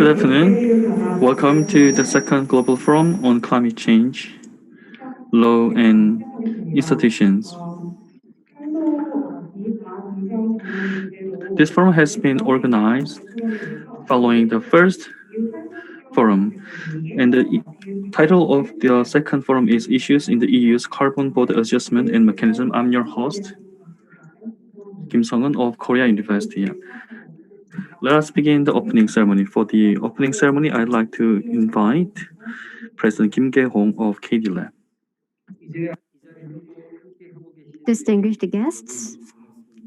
Good afternoon. Welcome to the second Global Forum on Climate Change, Law and Institutions. This forum has been organized following the first forum, and the title of the second forum is Issues in the EU's Carbon Border Adjustment and Mechanism. I'm your host, Kim Sung-eun of Korea University. Let us begin the opening ceremony. For the opening ceremony, I'd like to invite President Kim Ge-hong of KD Lab. Distinguished guests,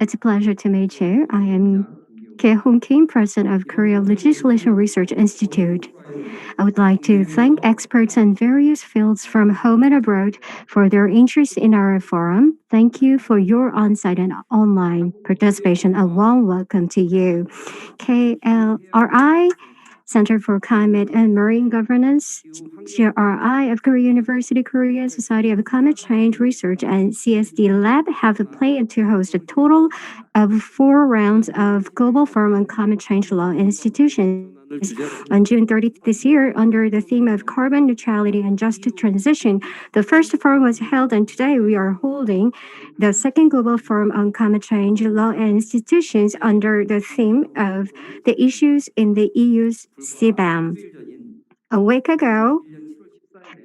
it's a pleasure to meet you. I am Ge-hong Kim, President of Korea Legislation Research Institute. I would like to thank experts in various fields from home and abroad for their interest in our forum. Thank you for your on-site and online participation. A warm welcome to you. KLRI, Center for Climate and Marine Governance, GRI of Korea University, Korea Society of Climate Change Research, and CSD Lab have planned to host a total of 4 rounds of Global Forum on Climate Change Law and Institutions on June 30th this year under the theme of carbon neutrality and just transition. The first forum was held, and today we are holding the second Global Forum on Climate Change Law and Institutions under the theme of the issues in the EU's Sebum. A week ago,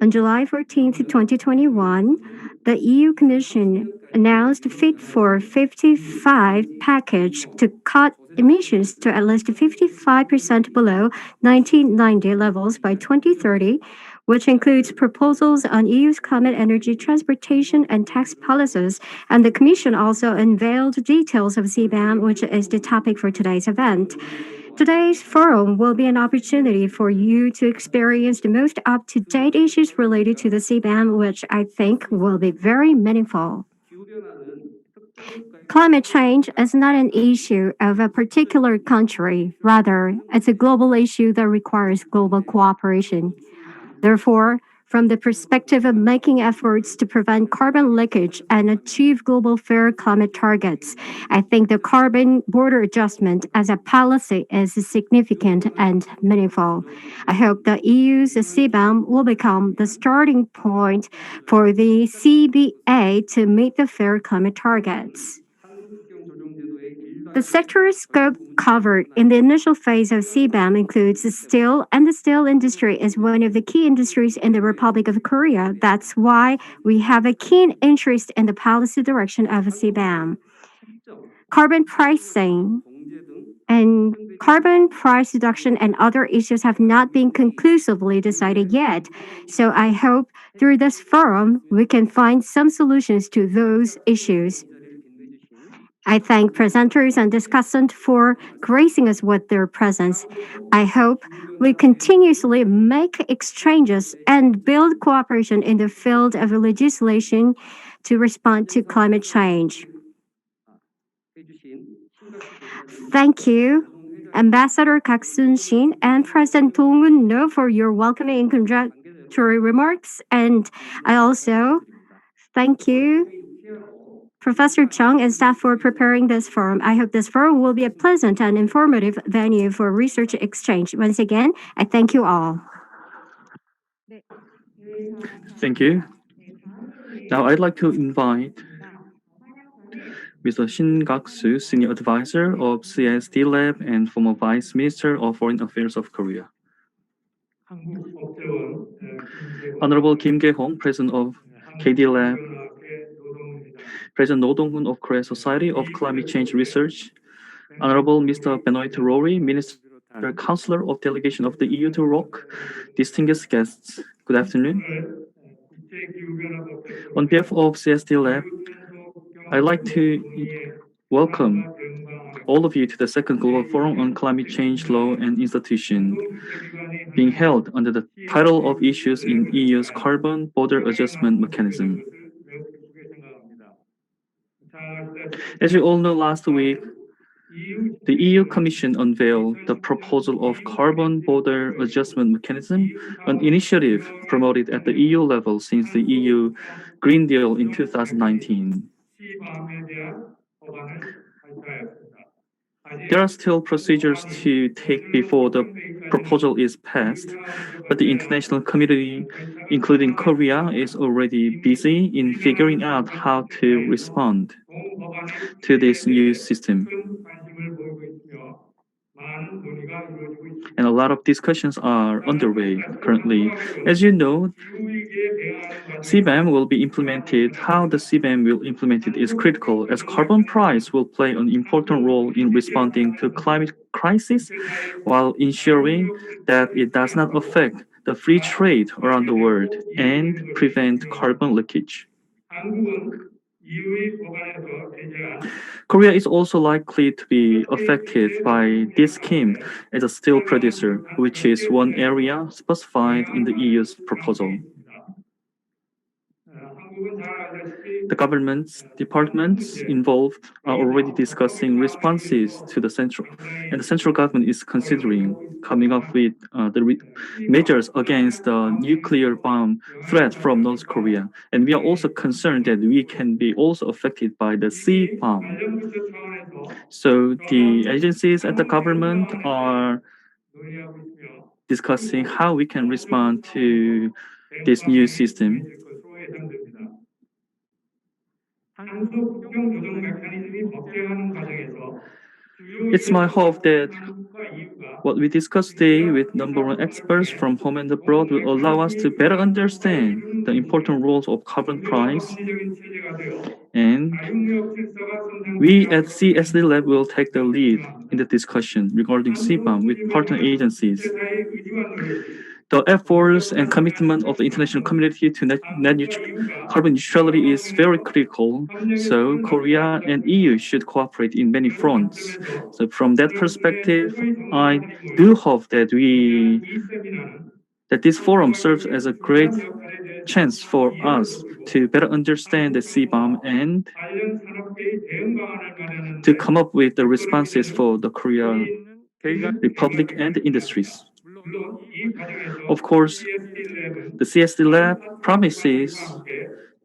on July 14th, 2021, the EU Commission announced Fit for 55 package to cut emissions to at least 55% below 1990 levels by 2030, which includes proposals on EU's climate, energy, transportation, and tax policies. And the Commission also unveiled details of CBAM, which is the topic for today's event. Today's forum will be an opportunity for you to experience the most up-to-date issues related to the CBAM, which I think will be very meaningful. Climate change is not an issue of a particular country. Rather, it's a global issue that requires global cooperation. Therefore, from the perspective of making efforts to prevent carbon leakage and achieve global fair climate targets, I think the carbon border adjustment as a policy is significant and meaningful. I hope the EU's CBAM will become the starting point for the CBA to meet the fair climate targets. The sectoral scope covered in the initial phase of CBAM includes steel, and the steel industry is one of the key industries in the Republic of Korea. That's why we have a keen interest in the policy direction of CBAM. Carbon pricing and carbon price reduction and other issues have not been conclusively decided yet. So I hope through this forum, we can find some solutions to those issues. I thank presenters and discussants for gracing us with their presence. I hope we continuously make exchanges and build cooperation in the field of legislation to respond to climate change. Thank you, Ambassador Kak Sun-shin and President Dong-eun No for your welcoming and congratulatory remarks. And I also thank you, Professor Jang and staff for preparing this forum. I hope this forum will be a pleasant and informative venue for research exchange. Once again, I thank you all. Thank you. Now I'd like to invite Mr. Shin Gak-soo, Senior Advisor of CSD Lab and former Vice Minister of Foreign Affairs of Korea. Honorable Kim Ge-hong, President of KD Lab, President No Dong-hun of Korea Society of Climate Change Research, Honorable Mr. Benoit Lory, Minister Counsellor of Delegation of the EU to ROC, distinguished guests, good afternoon. On behalf of CSD Lab, I'd like to welcome all of you to the second Global Forum on Climate Change Law and Institution, being held under the title of Issues in EU's Carbon Border Adjustment Mechanism. As you all know, last week, the EU Commission unveiled the proposal of Carbon Border Adjustment Mechanism, an initiative promoted at the EU level since the EU Green Deal in 2019. There are still procedures to take before the proposal is passed, but the international community, including Korea, is already busy in figuring out how to respond to this new system. And a lot of discussions are underway currently. As you know, Sebum will be implemented. How the Sebum will implement it is critical, as carbon price will play an important role in responding to climate crisis while ensuring that it does not affect the free trade around the world and prevent carbon leakage. Korea is also likely to be affected by this scheme as a steel producer, which is one area specified in the EU's proposal. The government's departments involved are already discussing responses to the central, and the central government is considering coming up with measures against the nuclear bomb threat from North Korea. And we are also concerned that we can be also affected by the sea bomb. So the agencies at the government are discussing how we can respond to this new system. It's my hope that what we discuss today with number one experts from home and abroad will allow us to better understand the important roles of carbon price. And we at CSD Lab will take the lead in the discussion regarding CBAM with partner agencies. The efforts and commitment of the international community to carbon neutrality is very critical. So Korea and EU should cooperate in many fronts. So from that perspective, I do hope that this forum serves as a great chance for us to better understand the CBAM and to come up with the responses for the Korea Republic and the industries. Of course, the CSD Lab promises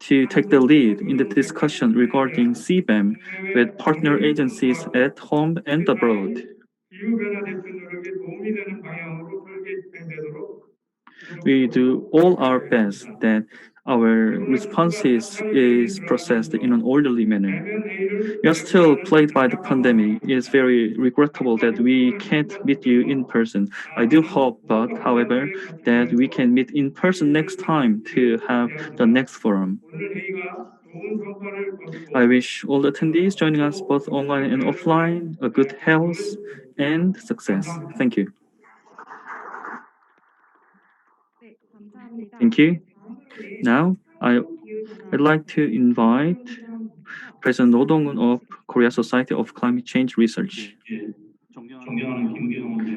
to take the lead in the discussion regarding CBAM with partner agencies at home and abroad. We do all our best that our responses is processed in an orderly manner. We are still plagued by the pandemic. It is very regrettable that we can't meet you in person. I do hope, but however, that we can meet in person next time to have the next forum. I wish all the attendees joining us both online and offline a good health and success. Thank you. Thank you. Now, I'd like to invite President No Dong-hun of Korea Society of Climate Change Research.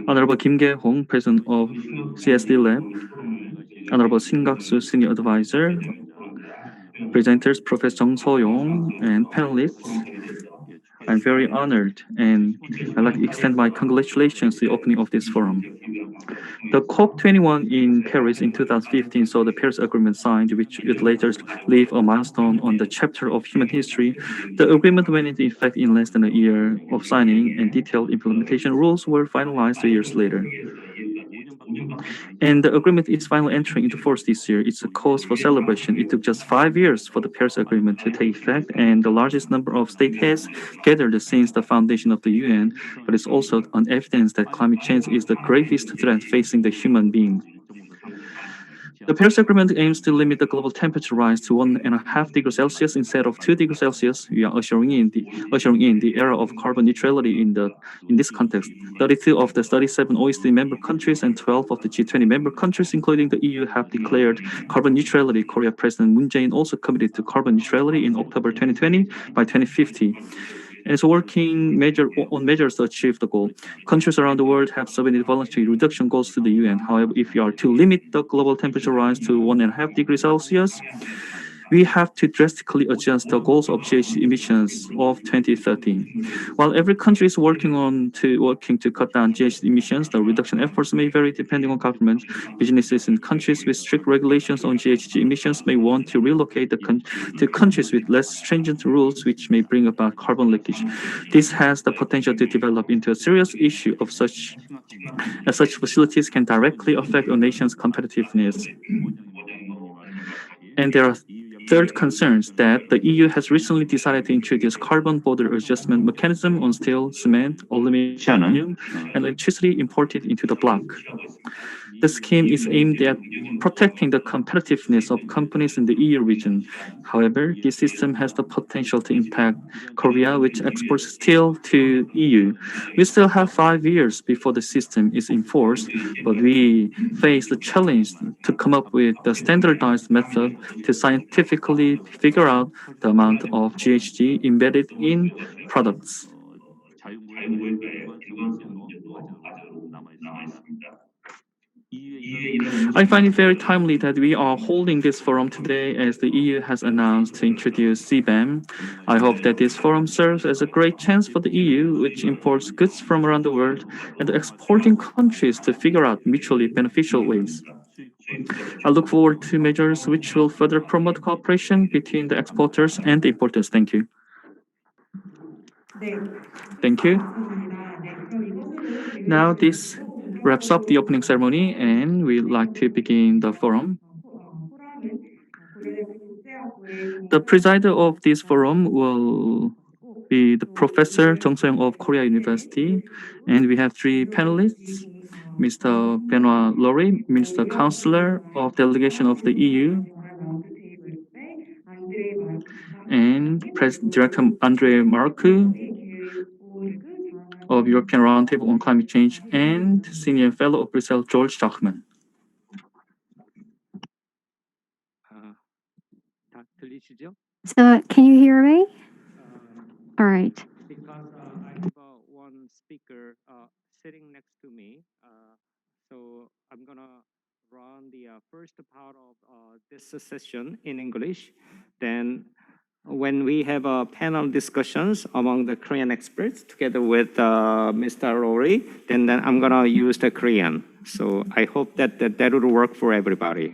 Honorable Kim Ge-hong, President of CSD Lab. Honorable Shin Gak-soo, Senior Advisor. Presenters, Professor Jung So-yong, and panelists. I'm very honored, and I'd like to extend my congratulations to the opening of this forum. The COP21 in Paris in 2015 saw the Paris Agreement signed, which would later leave a milestone on the chapter of human history. The agreement went into effect in less than a year of signing, and detailed implementation rules were finalized 2 years later. And the agreement is finally entering into force this year. It's a cause for celebration. It took just 5 years for the Paris Agreement to take effect, and the largest number of state heads gathered since the foundation of the UN. But it's also an evidence that climate change is the gravest threat facing the human being. The Paris Agreement aims to limit the global temperature rise to 1.5 degrees Celsius instead of 2 degrees Celsius. We are ushering in the era of carbon neutrality in this context. 32 of the 37 OECD member countries and 12 of the G20 member countries, including the EU, have declared carbon neutrality. Korea President Moon Jae-in also committed to carbon neutrality in October 2020 by 2050. And is working on measures to achieve the goal. Countries around the world have submitted voluntary reduction goals to the UN. However, if you are to limit the global temperature rise to 1.5 degrees Celsius, we have to drastically adjust the goals of GHG emissions of 2030. While every country is working to cut down GHG emissions, the reduction efforts may vary depending on governments. Businesses in countries with strict regulations on GHG emissions may want to relocate to countries with less stringent rules, which may bring about carbon leakage. This has the potential to develop into a serious issue of such facilities can directly affect a nation's competitiveness. And there are third concerns that the EU has recently decided to introduce carbon border adjustment mechanism on steel, cement, aluminum, and electricity imported into the bloc. The scheme is aimed at protecting the competitiveness of companies in the EU region. However, this system has the potential to impact Korea, which exports steel to EU. We still have 5 years before the system is enforced, but we face the challenge to come up with the standardized method to scientifically figure out the amount of GHG embedded in products. I find it very timely that we are holding this forum today as the EU has announced to introduce Sebum. I hope that this forum serves as a great chance for the EU, which imports goods from around the world, and the exporting countries to figure out mutually beneficial ways. I look forward to measures which will further promote cooperation between the exporters and the importers. Thank you. Thank you. Now this wraps up the opening ceremony, and we'd like to begin the forum. The presider of this forum will be the Professor Jung So-young of Korea University, and we have 3 panelists: Mr. Benoit Lory, Mr. Counsellor of Delegation of the EU, and Director Andrei Marcu of European Roundtable on Climate Change, and Senior Fellow of Bruegel, Georg Zachmann. So, can you hear me? All right. Because I have one speaker sitting next to me, so I'm gonna run the first part of this session in English. Then, when we have panel discussions among the Korean experts together with Mr. Lory, then I'm gonna use the Korean. So I hope that will work for everybody.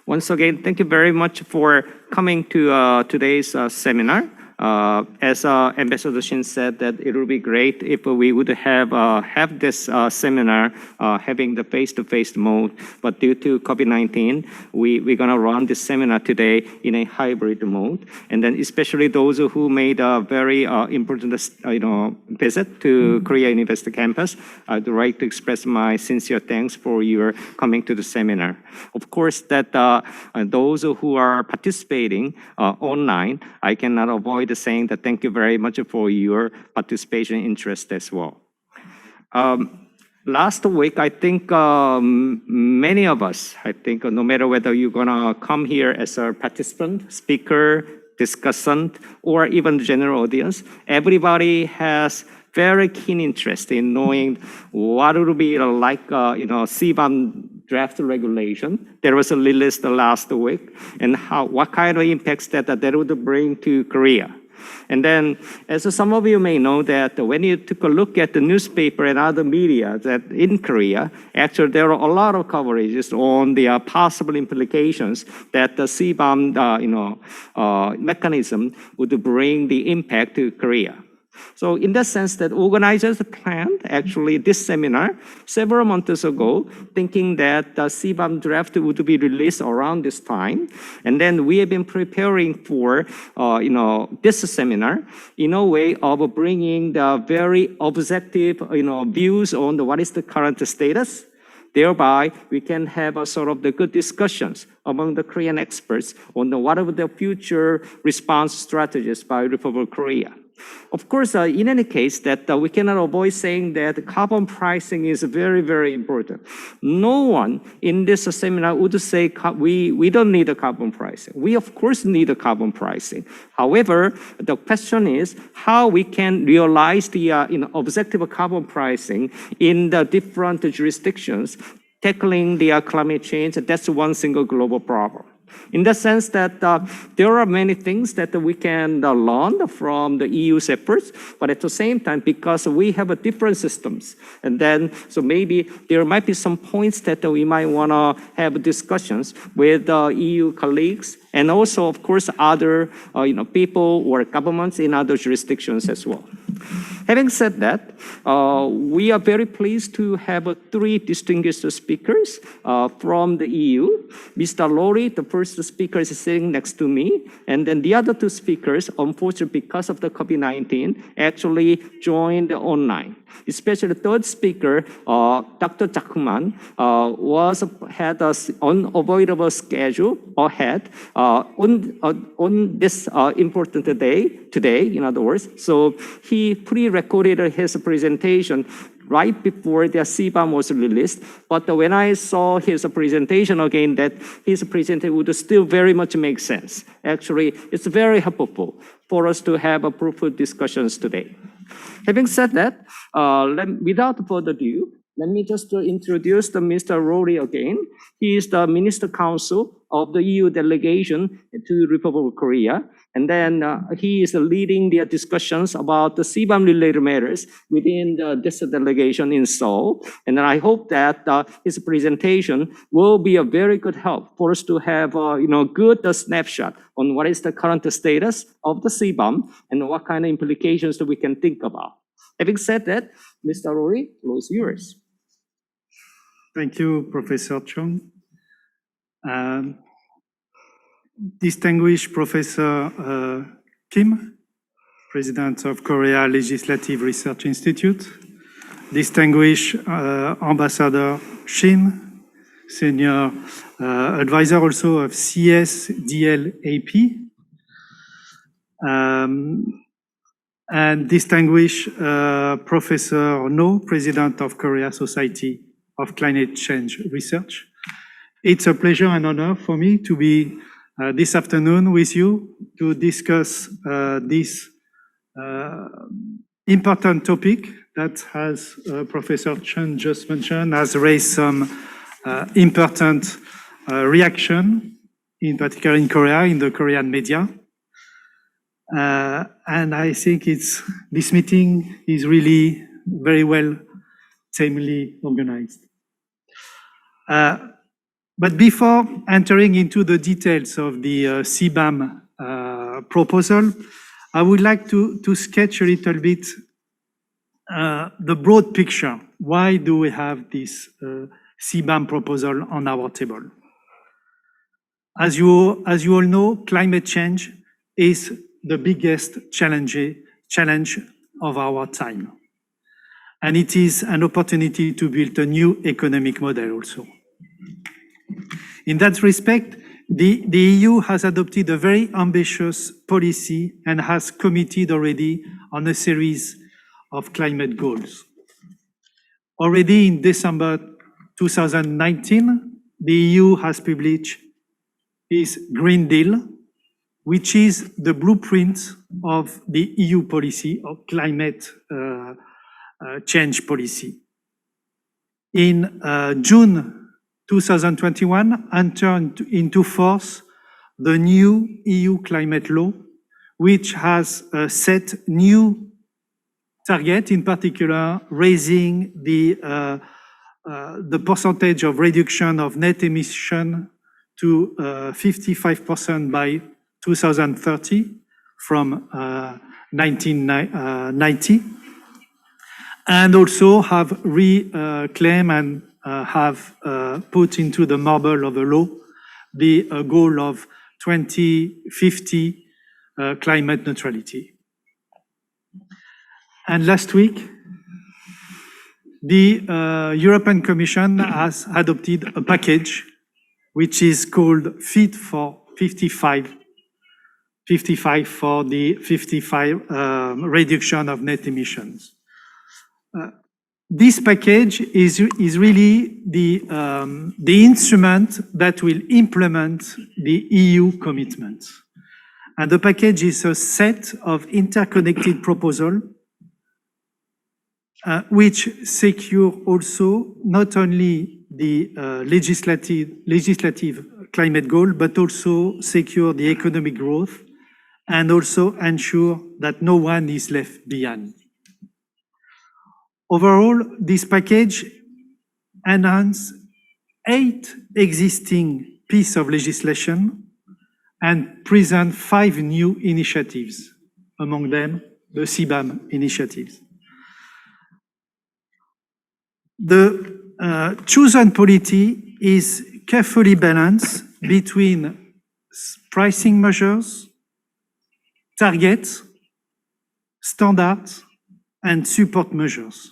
Once again, thank you very much for coming to today's seminar. As Ambassador Shin said, that it would be great if we would have this seminar having the face-to-face mode, but due to COVID-19, we're gonna run this seminar today in a hybrid mode. And then especially those who made a very important visit to Korea University campus, I'd like to express my sincere thanks for your coming to the seminar. Of course, that those who are participating online, I cannot avoid saying that thank you very much for your participation interest as well. Last week, I think many of us, I think no matter whether you're gonna come here as a participant, speaker, discussant, or even the general audience, everybody has very keen interest in knowing what it will be like, Sebum draft regulation. There was a release last week, and what kind of impacts that would bring to Korea. And then, as some of you may know, that when you took a look at the newspaper and other media that in Korea, actually there are a lot of coverages on the possible implications that the Sebum mechanism would bring the impact to Korea. So in that sense, that organizers planned actually this seminar several months ago, thinking that the Sebum draft would be released around this time. And then we have been preparing for this seminar in a way of bringing the very objective views on what is the current status. Thereby, we can have a sort of the good discussions among the Korean experts on what are the future response strategies by Republic of Korea. Of course, in any case, that we cannot avoid saying that carbon pricing is very, very important. No one in this seminar would say we don't need a carbon pricing. We, of course, need a carbon pricing. However, the question is how we can realize the objective carbon pricing in the different jurisdictions tackling the climate change. That's one single global problem. In the sense that there are many things that we can learn from the EU's efforts, but at the same time, because we have different systems, and then so maybe there might be some points that we might want to have discussions with EU colleagues, and also, of course, other people or governments in other jurisdictions as well. Having said that, we are very pleased to have three distinguished speakers from the EU. Mr. Lory, the first speaker, is sitting next to me, and then the other two speakers, unfortunately, because of the COVID-19, actually joined online. Especially the third speaker, Dr. Zachmann, had an unavoidable schedule ahead on this important day, today, in other words. So he pre-recorded his presentation right before the Sebum was released. But when I saw his presentation again, that his presentation would still very much make sense. Actually, it's very helpful for us to have fruitful discussions today. Having said that, without further ado, let me just introduce Mr. Lory again. He is the Minister Counsel of the EU Delegation to Republic of Korea. And then he is leading the discussions about the Sebum-related matters within this delegation in Seoul. And then I hope that his presentation will be a very good help for us to have a good snapshot on what is the current status of the Sebum and what kind of implications that we can think about. Having said that, Mr. Lory, the floor is yours. Thank you, Professor Chung. Distinguished Professor Kim, President of Korea Legislative Research Institute, distinguished Ambassador Shin, Senior Advisor also of CSDLAP, and distinguished Professor No, President of Korea Society of Climate Change Research. It's a pleasure and honor for me to be this afternoon with you to discuss this important topic that, as Professor Chen just mentioned, has raised some important reaction, in particular in Korea, in the Korean media. And I think this meeting is really very well, tamely organized. But before entering into the details of the Sebum proposal, I would like to sketch a little bit the broad picture. Why do we have this Sebum proposal on our table? As you all know, climate change is the biggest challenge of our time. And it is an opportunity to build a new economic model also. In that respect, the EU has adopted a very ambitious policy and has committed already on a series of climate goals. Already in December 2019, the EU has published its Green Deal, which is the blueprint of the EU policy of climate change policy. In June 2021, entered into force the new EU climate law, which has set new target, in particular raising the percentage of reduction of net emission to 55% by 2030 from 1990, and also have reclaimed and have put into the marble of the law the goal of 2050 climate neutrality. And last week, the European Commission has adopted a package which is called Fit for 55 for the 55 reduction of net emissions. This package is really the instrument that will implement the EU commitments. And the package is a set of interconnected proposals which secure also not only the legislative climate goal, but also secure the economic growth and also ensure that no one is left behind. Overall, this package enhances 8 existing pieces of legislation and presents 5 new initiatives, among them the Sebum initiatives. The chosen policy is carefully balanced between pricing measures, targets, standards, and support measures.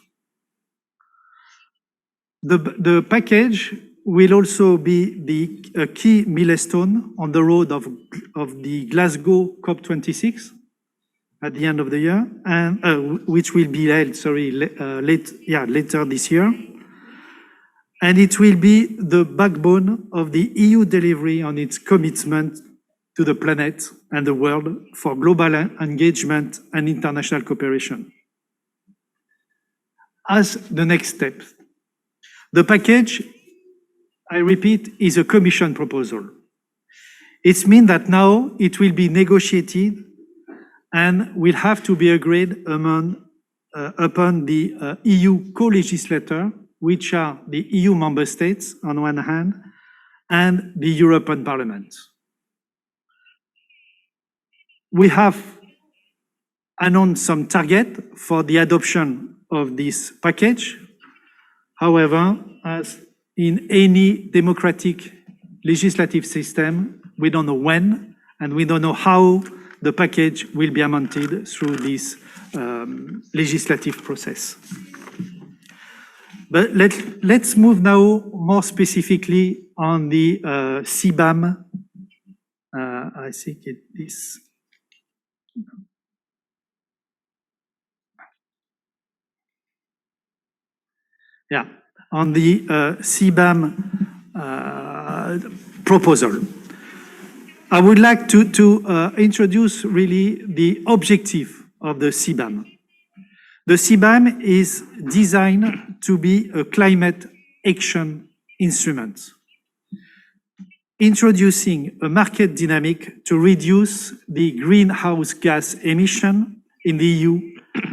The package will also be a key milestone on the road of the Glasgow COP26 at the end of the year, and which will be held, later this year. And it will be the backbone of the EU delivery on its commitment to the planet and the world for global engagement and international cooperation. As the next step, the package, I repeat, is a Commission proposal. It means that now it will be negotiated and will have to be agreed upon the EU co-legislator, which are the EU member states on one hand, and the European Parliament. We have announced some target for the adoption of this package. However, as in any democratic legislative system, we don't know when, and we don't know how the package will be amended through this legislative process. But let's move now more specifically on the Sebum. I think it is. Yeah, on the Sebum proposal. I would like to introduce really the objective of the Sebum. The Sebum is designed to be a climate action instrument, introducing a market dynamic to reduce the greenhouse gas emission in the EU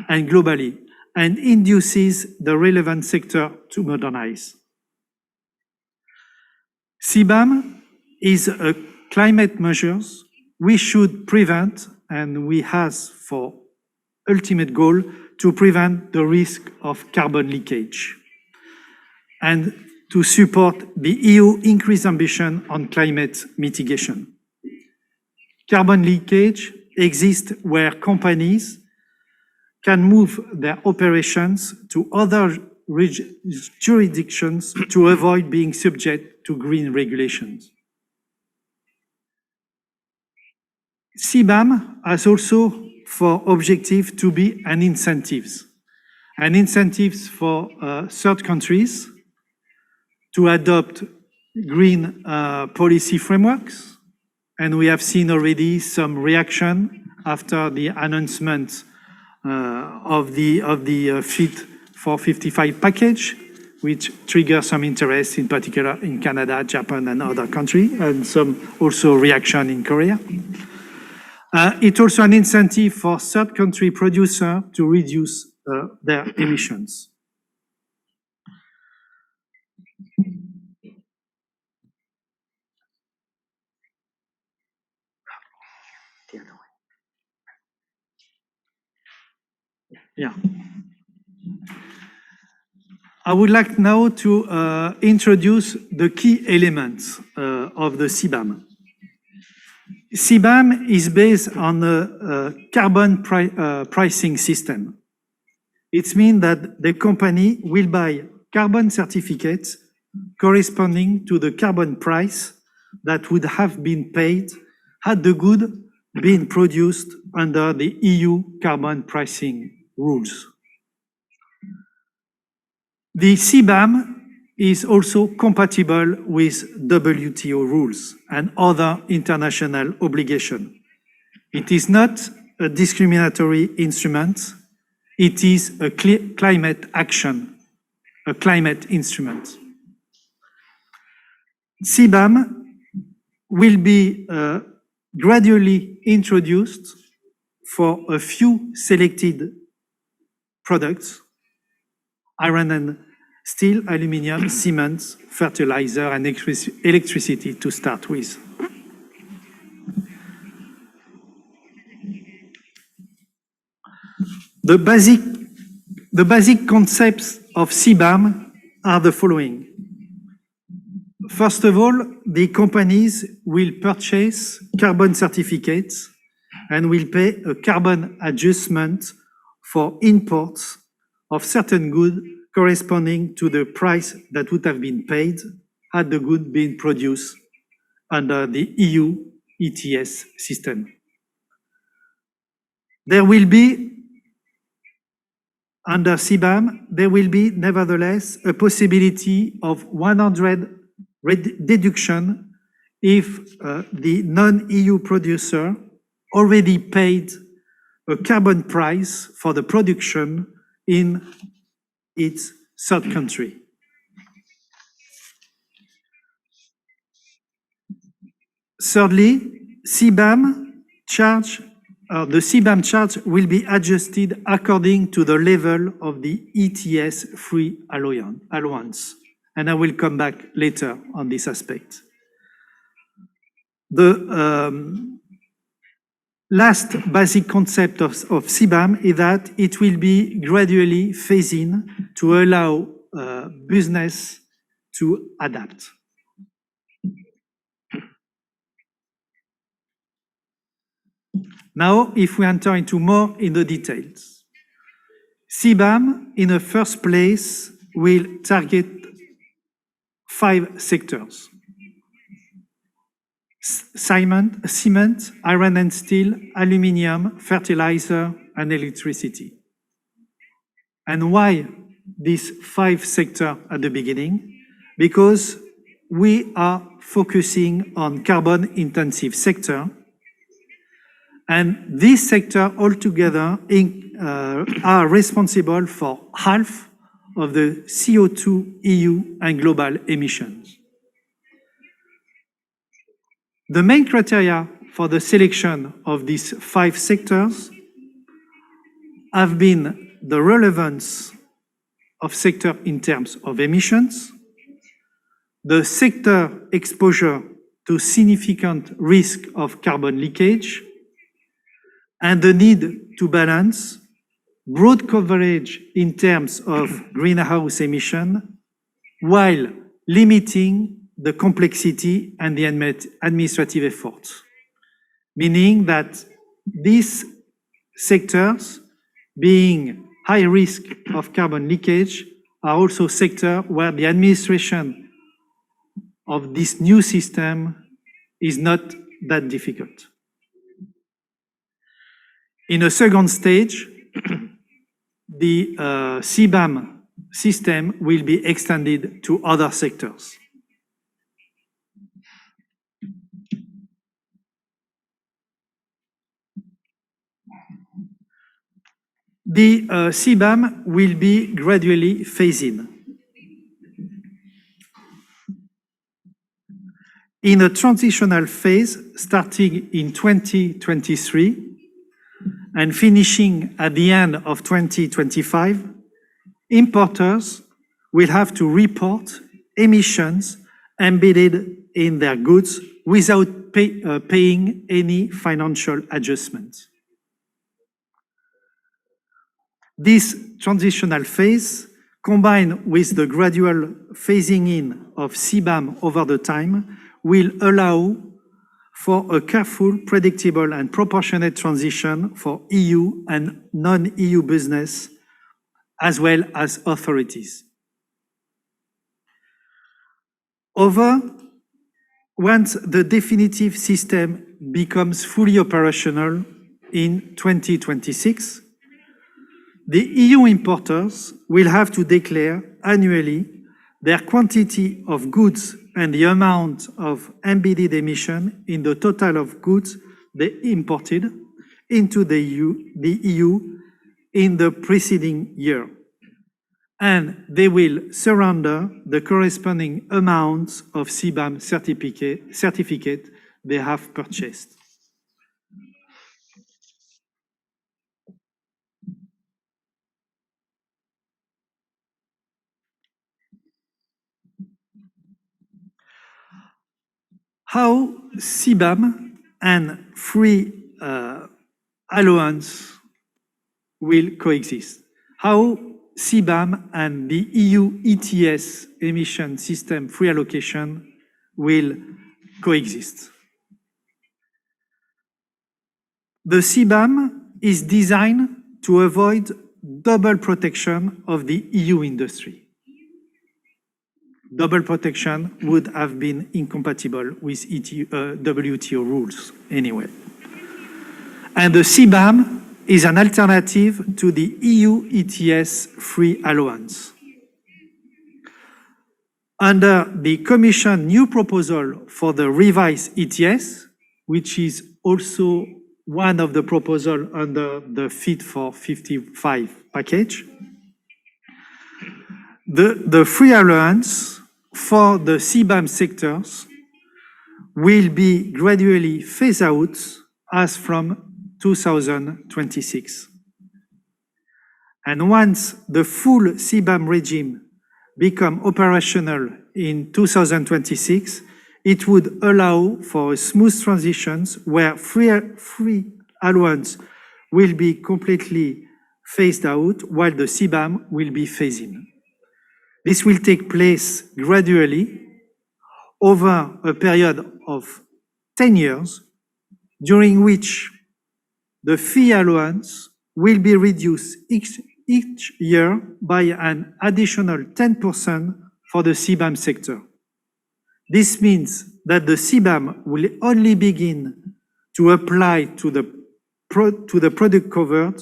and globally, and induces the relevant sector to modernize. Sebum is a climate measures we should prevent, and we have for ultimate goal to prevent the risk of carbon leakage and to support the EU increased ambition on climate mitigation. Carbon leakage exists where companies can move their operations to other jurisdictions to avoid being subject to green regulations. Sebum has also for objective to be an incentives for third countries to adopt green policy frameworks. And we have seen already some reaction after the announcement of the Fit for 55 package, which triggers some interest, in particular in Canada, Japan, and other countries, and some also reaction in Korea. It's also an incentive for third country producers to reduce their emissions. Yeah. I would like now to introduce the key elements of the CBAM. CBAM is based on a carbon pricing system. It means that the company will buy carbon certificates corresponding to the carbon price that would have been paid had the good been produced under the EU carbon pricing rules. The CBAM is also compatible with WTO rules and other international obligations. It is not a discriminatory instrument. It is a climate action, a climate instrument. CBAM will be gradually introduced for a few selected products: iron and steel, aluminum, cement, fertilizer, and electricity to start with. The basic concepts of CBAM are the following. First of all, the companies will purchase carbon certificates and will pay a carbon adjustment for imports of certain goods corresponding to the price that would have been paid had the good been produced under the EU ETS system. There will be, under CBAM, there will be nevertheless a possibility of 100 deduction if the non-EU producer already paid a carbon price for the production in its third country. Thirdly, the CBAM charge will be adjusted according to the level of the ETS free allowance. And I will come back later on this aspect. The last basic concept of CBAM is that it will be gradually phased in to allow business to adapt. Now, if we enter into more in the details, CBAM, in the first place, will target 5 sectors: cement, iron and steel, aluminum, fertilizer, and electricity. And why these 5 sectors at the beginning? Because we are focusing on carbon-intensive sector, and this sector altogether are responsible for half of the CO2 EU and global emissions. The main criteria for the selection of these 5 sectors have been the relevance of sector in terms of emissions, the sector exposure to significant risk of carbon leakage, and the need to balance broad coverage in terms of greenhouse emission while limiting the complexity and the administrative efforts, meaning that these sectors, being high risk of carbon leakage, are also sectors where the administration of this new system is not that difficult. In a second stage, the CBAM system will be extended to other sectors. The CBAM will be gradually phased in. in a transitional phase starting in 2023 and finishing at the end of 2025, importers will have to report emissions embedded in their goods without paying any financial adjustments. This transitional phase, combined with the gradual phasing in of CBAM over the time, will allow for a careful, predictable, and proportionate transition for EU and non-EU business, as well as authorities. Once the definitive system becomes fully operational in 2026, the EU importers will have to declare annually their quantity of goods and the amount of embedded emission in the total of goods they imported into the EU in the preceding year. And they will surrender the corresponding amounts of CBAM certificate they have purchased. How CBAM and free allowance will coexist? How CBAM and the EU ETS emission system free allocation will coexist? The CBAM is designed to avoid double protection of the EU industry. Double protection would have been incompatible with WTO rules anyway. And the CBAM is an alternative to the EU ETS free allowance. Under the Commission new proposal for the revised ETS, which is also one of the proposals under the Fit for 55 package, the free allowance for the CBAM sectors will be gradually phased out as from 2026. And once the full CBAM regime becomes operational in 2026, it would allow for a smooth transitions where free allowance will be completely phased out while the CBAM will be phased in. This will take place gradually over a period of 10 years, during which the fee allowance will be reduced each year by an additional 10% for the CBAM sector. This means that the CBAM will only begin to apply to the product covered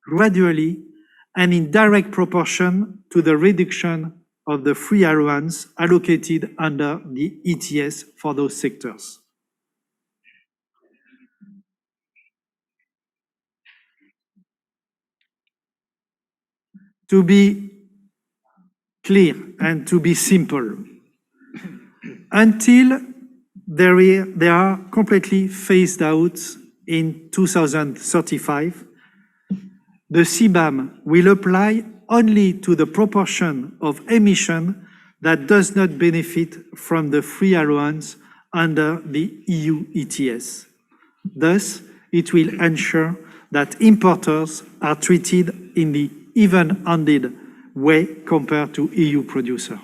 gradually and in direct proportion to the reduction of the free allowance allocated under the ETS for those sectors. To be clear and to be simple, until they are completely phased out in 2035, the CBAM will apply only to the proportion of emission that does not benefit from the free allowance under the EU ETS. Thus, it will ensure that importers are treated in the even-handed way compared to EU producers.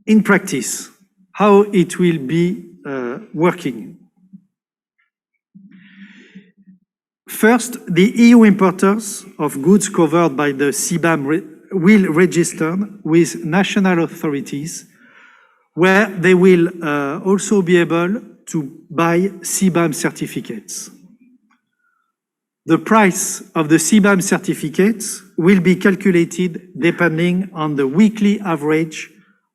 In practice, how it will be working. First, the EU importers of goods covered by the CBAM will register with national authorities, where they will also be able to buy CBAM certificates. The price of the CBAM certificates will be calculated depending on the weekly average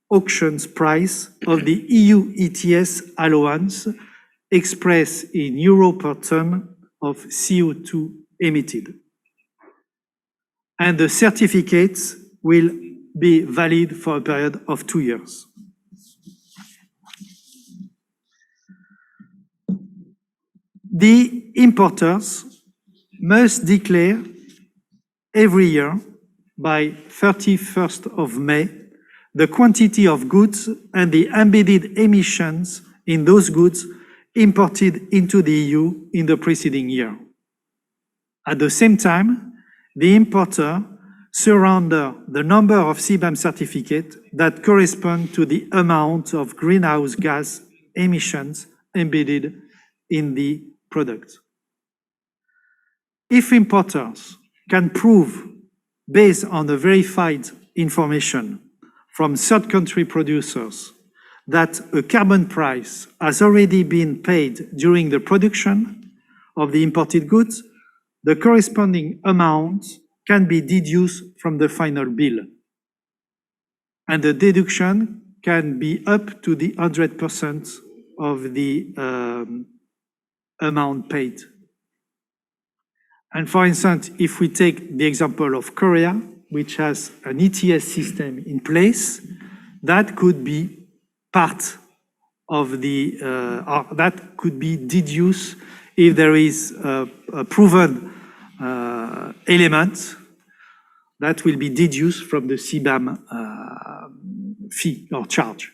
auctions price of the EU ETS allowance expressed in euro per ton of CO2 emitted. And the certificates will be valid for a period of 2 years. The importers must declare every year by 31st of May the quantity of goods and the embedded emissions in those goods imported into the EU in the preceding year. At the same time, the importer surrender the number of Sebum certificates that correspond to the amount of greenhouse gas emissions embedded in the product. If importers can prove, based on the verified information from third country producers, that a carbon price has already been paid during the production of the imported goods, the corresponding amount can be deduced from the final bill. And the deduction can be up to the 100% of the amount paid. And for instance, if we take the example of Korea, which has an ETS system in place, that could be part of the, or that could be deduced if there is a proven element that will be deduced from the Sebum fee or charge.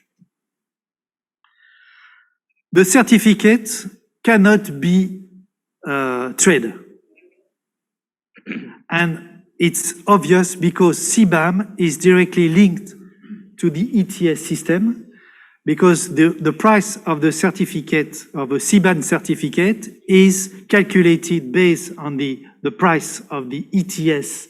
The certificate cannot be traded. And it's obvious because Sebum is directly linked to the ETS system, because the price of the certificate, of a Sebum certificate, is calculated based on the price of the ETS,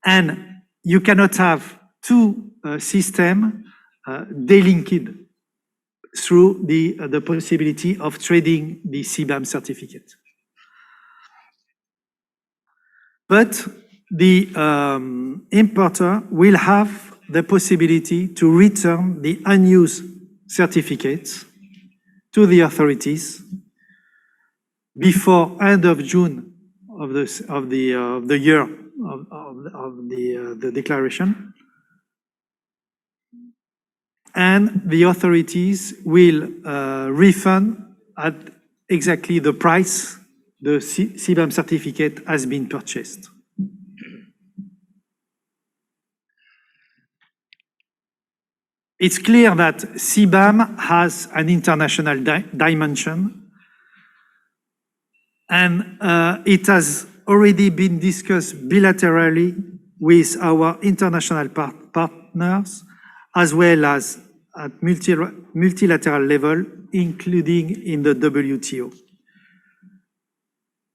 and you cannot have two systems delinked through the possibility of trading the Sebum certificate. But the importer will have the possibility to return the unused certificates to the authorities before end of June of the year of the declaration. And the authorities will refund at exactly the price the Sebum certificate has been purchased. It's clear that Sebum has an international dimension, and it has already been discussed bilaterally with our international partners, as well as at multilateral level, including in the WTO.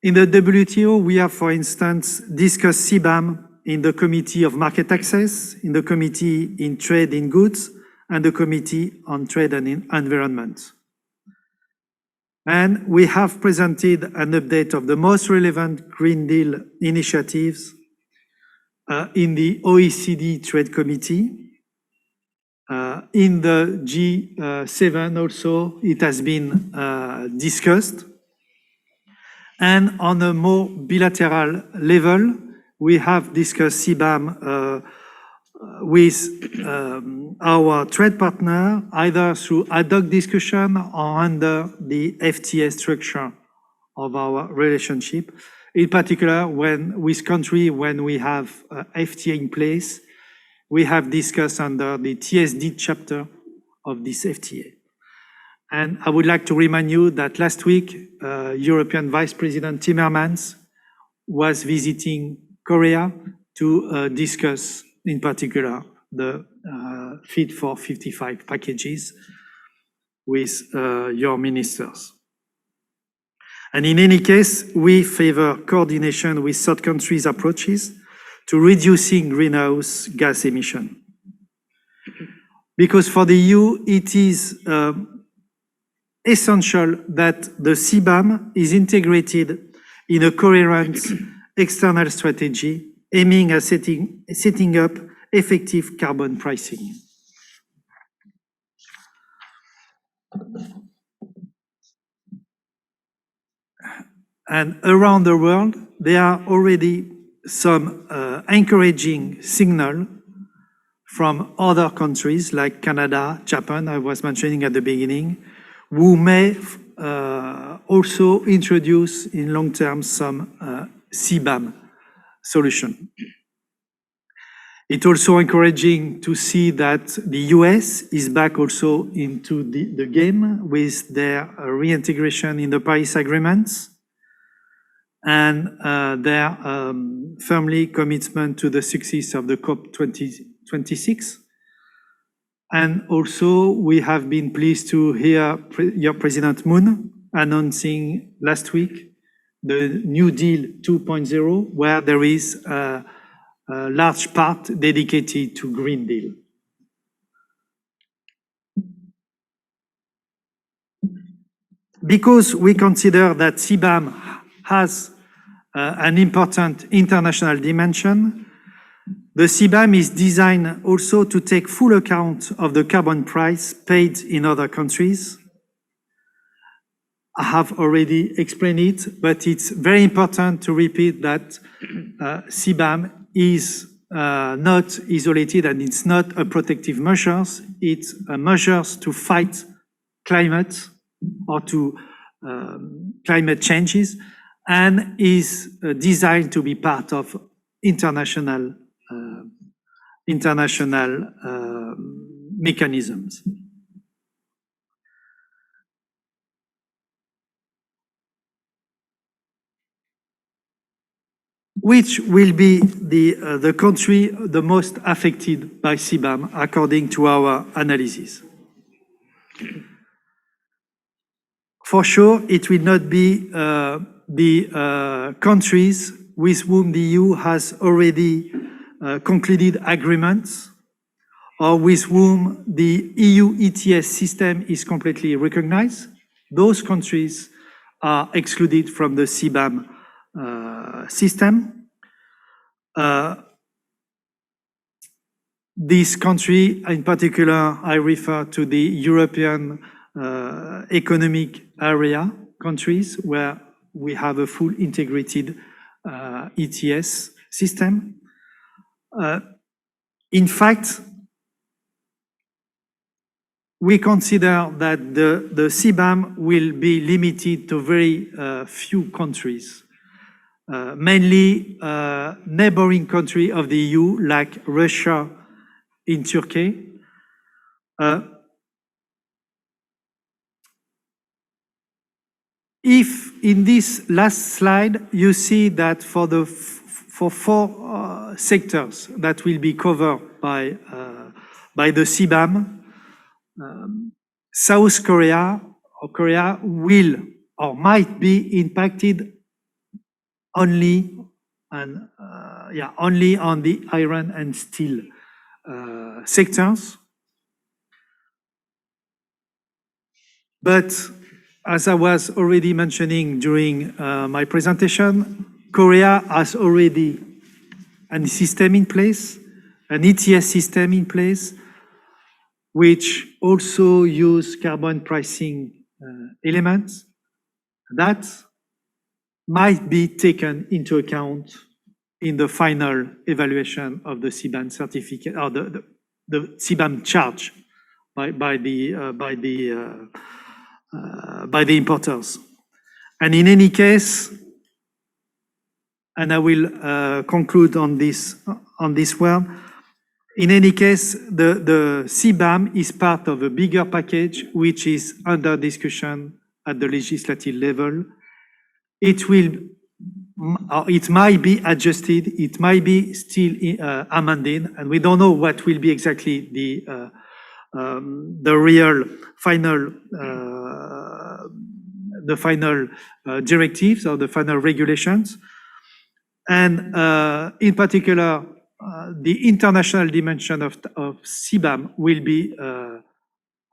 In the WTO, we have, for instance, discussed Sebum in the Committee of Market Access, in the Committee in Trade in Goods, and the Committee on Trade and Environment. And we have presented an update of the most relevant Green Deal initiatives in the OECD Trade Committee. In the G7 also, it has been discussed. And on a more bilateral level, we have discussed Sebum with our trade partner, either through ad hoc discussion or under the FTA structure of our relationship. In particular, with country, when we have FTA in place, we have discussed under the TSD chapter of this FTA. And I would like to remind you that last week, European Vice President Timmermans was visiting Korea to discuss, in particular, the Fit for 55 packages with your ministers. And in any case, we favor coordination with third countries' approaches to reducing greenhouse gas emission. Because for the EU, it is essential that the Sebum is integrated in a coherent external strategy aiming at setting up effective carbon pricing. And around the world, there are already some encouraging signal from other countries like Canada, Japan, I was mentioning at the beginning, who may also introduce in long term some CBAM solution. It's also encouraging to see that the US is back also into the game with their reintegration in the Paris agreements and their firmly commitment to the success of the COP 2026. And also, we have been pleased to hear your President Moon announcing last week the New Deal 2.0, where there is a large part dedicated to Green Deal. Because we consider that CBAM has an important international dimension, the CBAM is designed also to take full account of the carbon price paid in other countries. I have already explained it, but it's very important to repeat that CBAM is not isolated and it's not a protective measures. It's a measures to fight climate or to climate changes and is designed to be part of international mechanisms. Which will be the country the most affected by CBAM according to our analysis? For sure, it will not be the countries with whom the EU has already concluded agreements or with whom the EU ETS system is completely recognized. Those countries are excluded from the CBAM system. This country, in particular, I refer to the European Economic Area countries, where we have a full integrated ETS system. In fact, we consider that the CBAM will be limited to very few countries, mainly neighboring countries of the EU, like Russia in Turkey. If in this last slide, you see that for four sectors that will be covered by the CBAM, South Korea or Korea will or might be impacted only on the iron and steel sectors. But as I was already mentioning during my presentation, Korea has already a system in place, an ETS system in place, which also use carbon pricing elements that might be taken into account in the final evaluation of the CBAM certificate or the CBAM charge by the importers. And in any case, and I will conclude on this one. In any case, the CBAM is part of a bigger package which is under discussion at the legislative level. It might be adjusted, it might be still amended, and we don't know what will be exactly the real final directives or the final regulations. And in particular, the international dimension of CBAM will be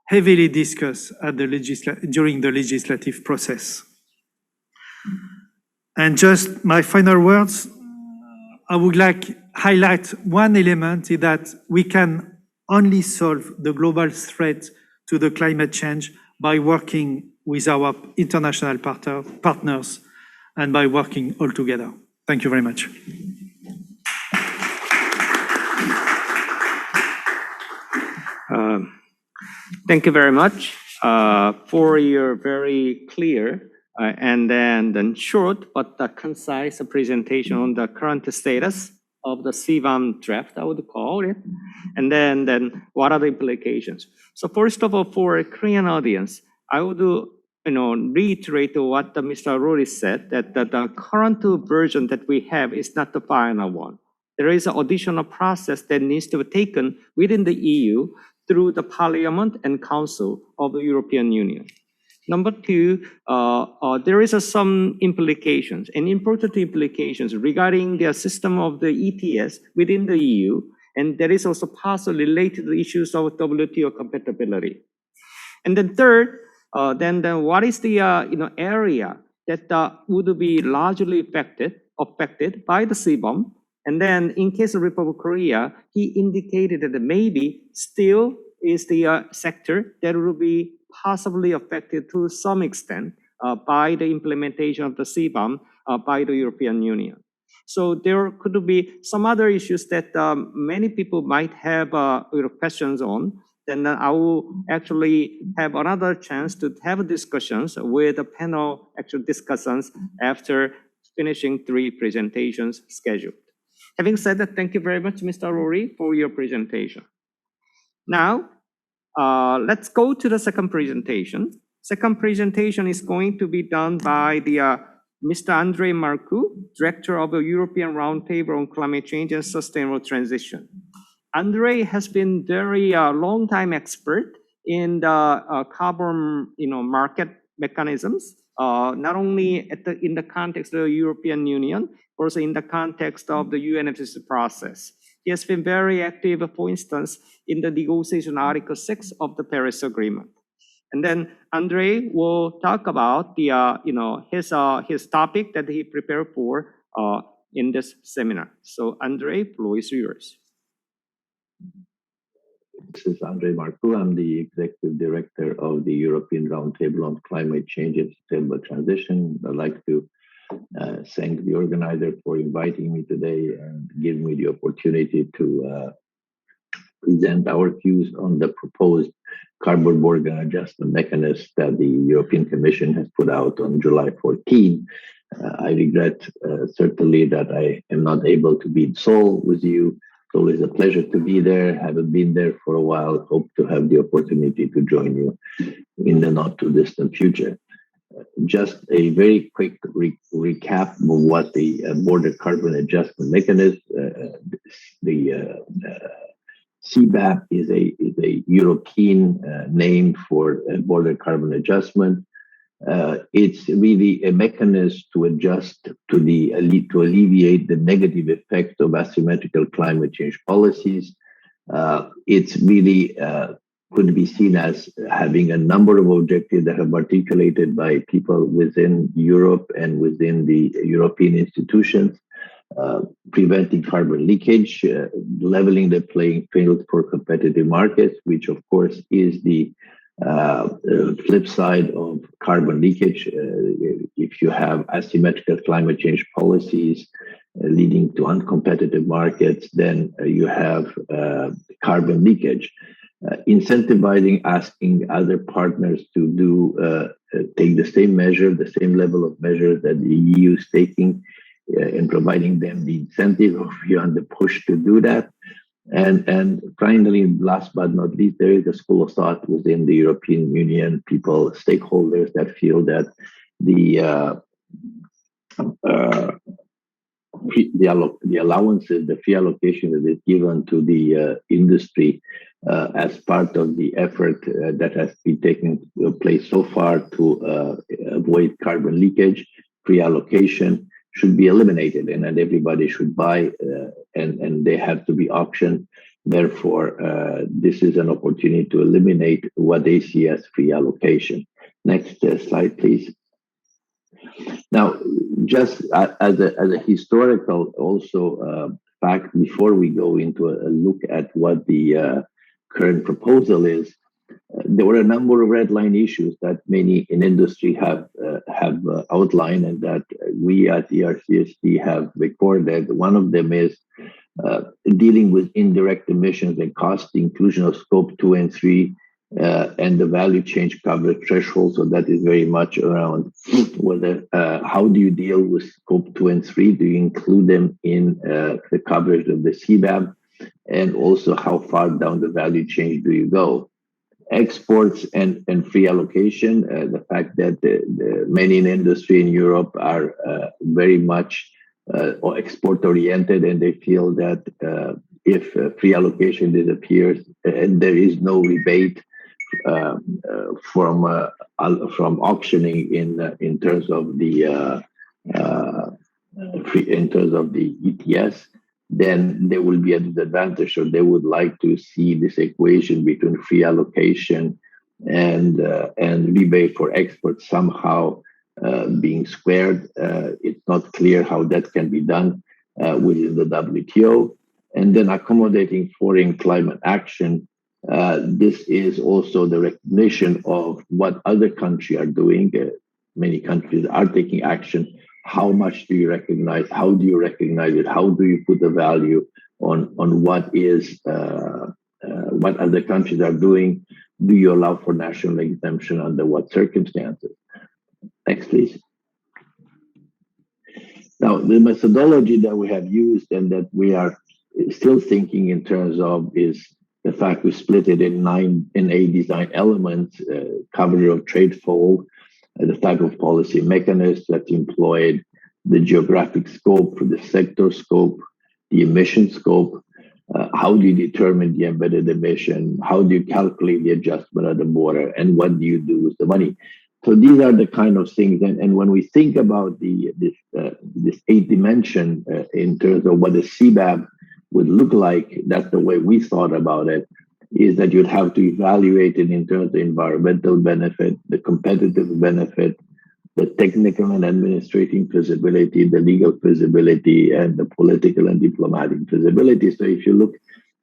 heavily discussed at during the legislative process. And just my final words, I would like to highlight one element is that we can only solve the global threat to the climate change by working with our international partners and by working all together. Thank you very much. Thank you very much for your very clear and then short but concise presentation on the current status of the Sebum draft, I would call it, and then what are the implications. So first of all, for a Korean audience, I would reiterate what Mr. Lory said, that the current version that we have is not the final one. There is an additional process that needs to be taken within the EU through the Parliament and Council of the European Union. Number two, there is some implications and important implications regarding the system of the ETS within the EU, and there is also possibly related to the issues of WTO compatibility. And then third, then what is the area that would be largely affected by the Sebum? And then in case of Republic of Korea, he indicated that maybe still is the sector that will be possibly affected to some extent by the implementation of the Sebum by the European Union. So there could be some other issues that many people might have questions on. Then I will actually have another chance to have discussions with the panel discussions after finishing 3 presentations scheduled. Having said that, thank you very much, Mr. Lory, for your presentation. Now, let's go to the second presentation. Second presentation is going to be done by the Mr. Andrei Marcu, Director of the European Roundtable on Climate Change and Sustainable Transition. Andrei has been very long-time expert in the carbon market mechanisms, not only in the context of the European Union, also in the context of the UNFCCC process. He has been very active, for instance, in the negotiation Article 6 of the Paris Agreement. And then Andrei will talk about the his topic that he prepared for in this seminar. So Andrei, floor is yours. This is Andrei Marcu. I'm the Executive Director of the European Roundtable on Climate Change and Sustainable Transition. I'd like to thank the organizer for inviting me today and giving me the opportunity to present our views on the proposed carbon border adjustment mechanism that the European Commission has put out on July 14. I regret certainly that I am not able to be in Seoul with you. It's always a pleasure to be there. Haven't been there for a while. Hope to have the opportunity to join you in the not too distant future. Just a very quick recap of what the border carbon adjustment mechanism, the CBAP is a European name for border carbon adjustment. It's really a mechanism to adjust to alleviate the negative effect of asymmetrical climate change policies. It's really could be seen as having a number of objectives that have been articulated by people within Europe and within the European institutions. Preventing carbon leakage, leveling the playing field for competitive markets, which of course is the flip side of carbon leakage. If you have asymmetrical climate change policies leading to uncompetitive markets, then you have carbon leakage. Incentivizing, asking other partners to take the same measure, the same level of measure that the EU is taking, and providing them the incentive of you on the push to do that. And finally, last but not least, there is a school of thought within the European Union, people, stakeholders that feel that the allowances, the fee allocation that is given to the industry as part of the effort that has been taking place so far to avoid carbon leakage, free allocation should be eliminated, and that everybody should buy, and they have to be auctioned. Therefore, this is an opportunity to eliminate what they see as free allocation. Next slide, please. Now, just as a historical also fact, before we go into a look at what the current proposal is, There were a number of red line issues that many in industry have outlined, and that we at ERCSD have recorded. One of them is dealing with indirect emissions and cost, the inclusion of scope 2 and 3, and the value change coverage threshold. So that is very much around whether how do you deal with scope 2 and 3? Do you include them in the coverage of the CBAM? And also, how far down the value chain do you go? Exports and free allocation, the fact that the many in industry in Europe are very much export oriented, and they feel that if free allocation disappears and there is no rebate from auctioning in terms of the ETS, then there will be a disadvantage. So they would like to see this equation between free allocation and rebate for exports somehow being squared. It's not clear how that can be done within the WTO. And then accommodating foreign climate action. This is also the recognition of what other countries are doing. Many countries are taking action. How much do you recognize? How do you recognize it? How do you put a value on what is what other countries are doing? Do you allow for national exemption under what circumstances? Next, please. Now, the methodology that we have used and that we are still thinking in terms of is the fact we split it in 8 design elements: coverage of trade flow, the type of policy mechanism that's employed, the geographic scope, the sector scope, the emission scope, how do you determine the embedded emission, how do you calculate the adjustment at the border, and what do you do with the money? So these are the kind of things, and when we think about this 8 dimension in terms of what a CBAM would look like, that's the way we thought about it, is that you'd have to evaluate it in terms of the environmental benefit, the competitive benefit, the technical and administrative feasibility, the legal feasibility, and the political and diplomatic feasibility. So if you look,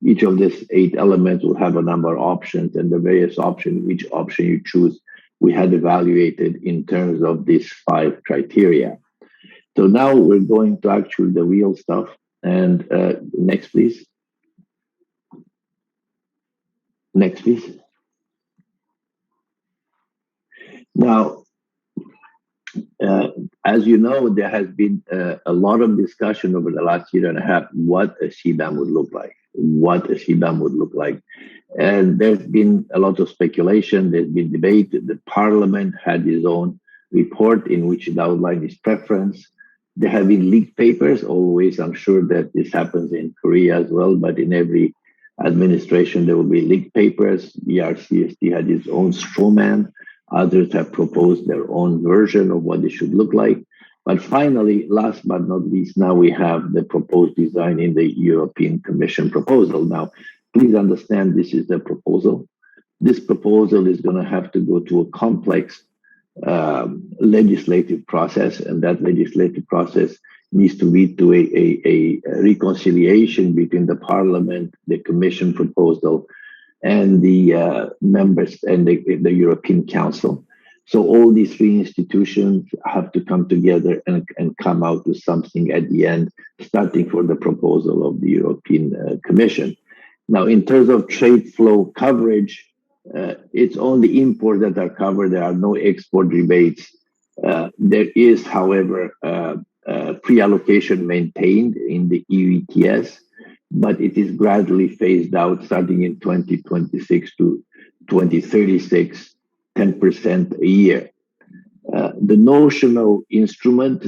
each of these 8 elements will have a number of options, and the various options, which option you choose, we had evaluated in terms of these 5 criteria. So now we're going to actually the real stuff. And next, please. Next, please. Now, as you know, there has been a lot of discussion over the last year and a half what a CBAM would look like, And there's been a lot of speculation, there's been debate. The parliament had its own report in which it outlined its preference. There have been leaked papers, always. I'm sure that this happens in Korea as well, but in every administration, there will be leaked papers. ERCSD had its own straw man. Others have proposed their own version of what it should look like. But finally, last but not least, now we have the proposed design in the European Commission proposal. Now, please understand this is the proposal. This proposal is going to have to go to a complex legislative process, and that legislative process needs to lead to a reconciliation between the Parliament, the Commission proposal, and the members and the European Council. So all these 3 institutions have to come together and come out with something at the end, starting for the proposal of the European Commission. Now, in terms of trade flow coverage, it's only imports that are covered. There are no export rebates. There is, however, pre-allocation maintained in the EU ETS, but it is gradually phased out starting in 2026 to 2036, 10% a year. The notional instrument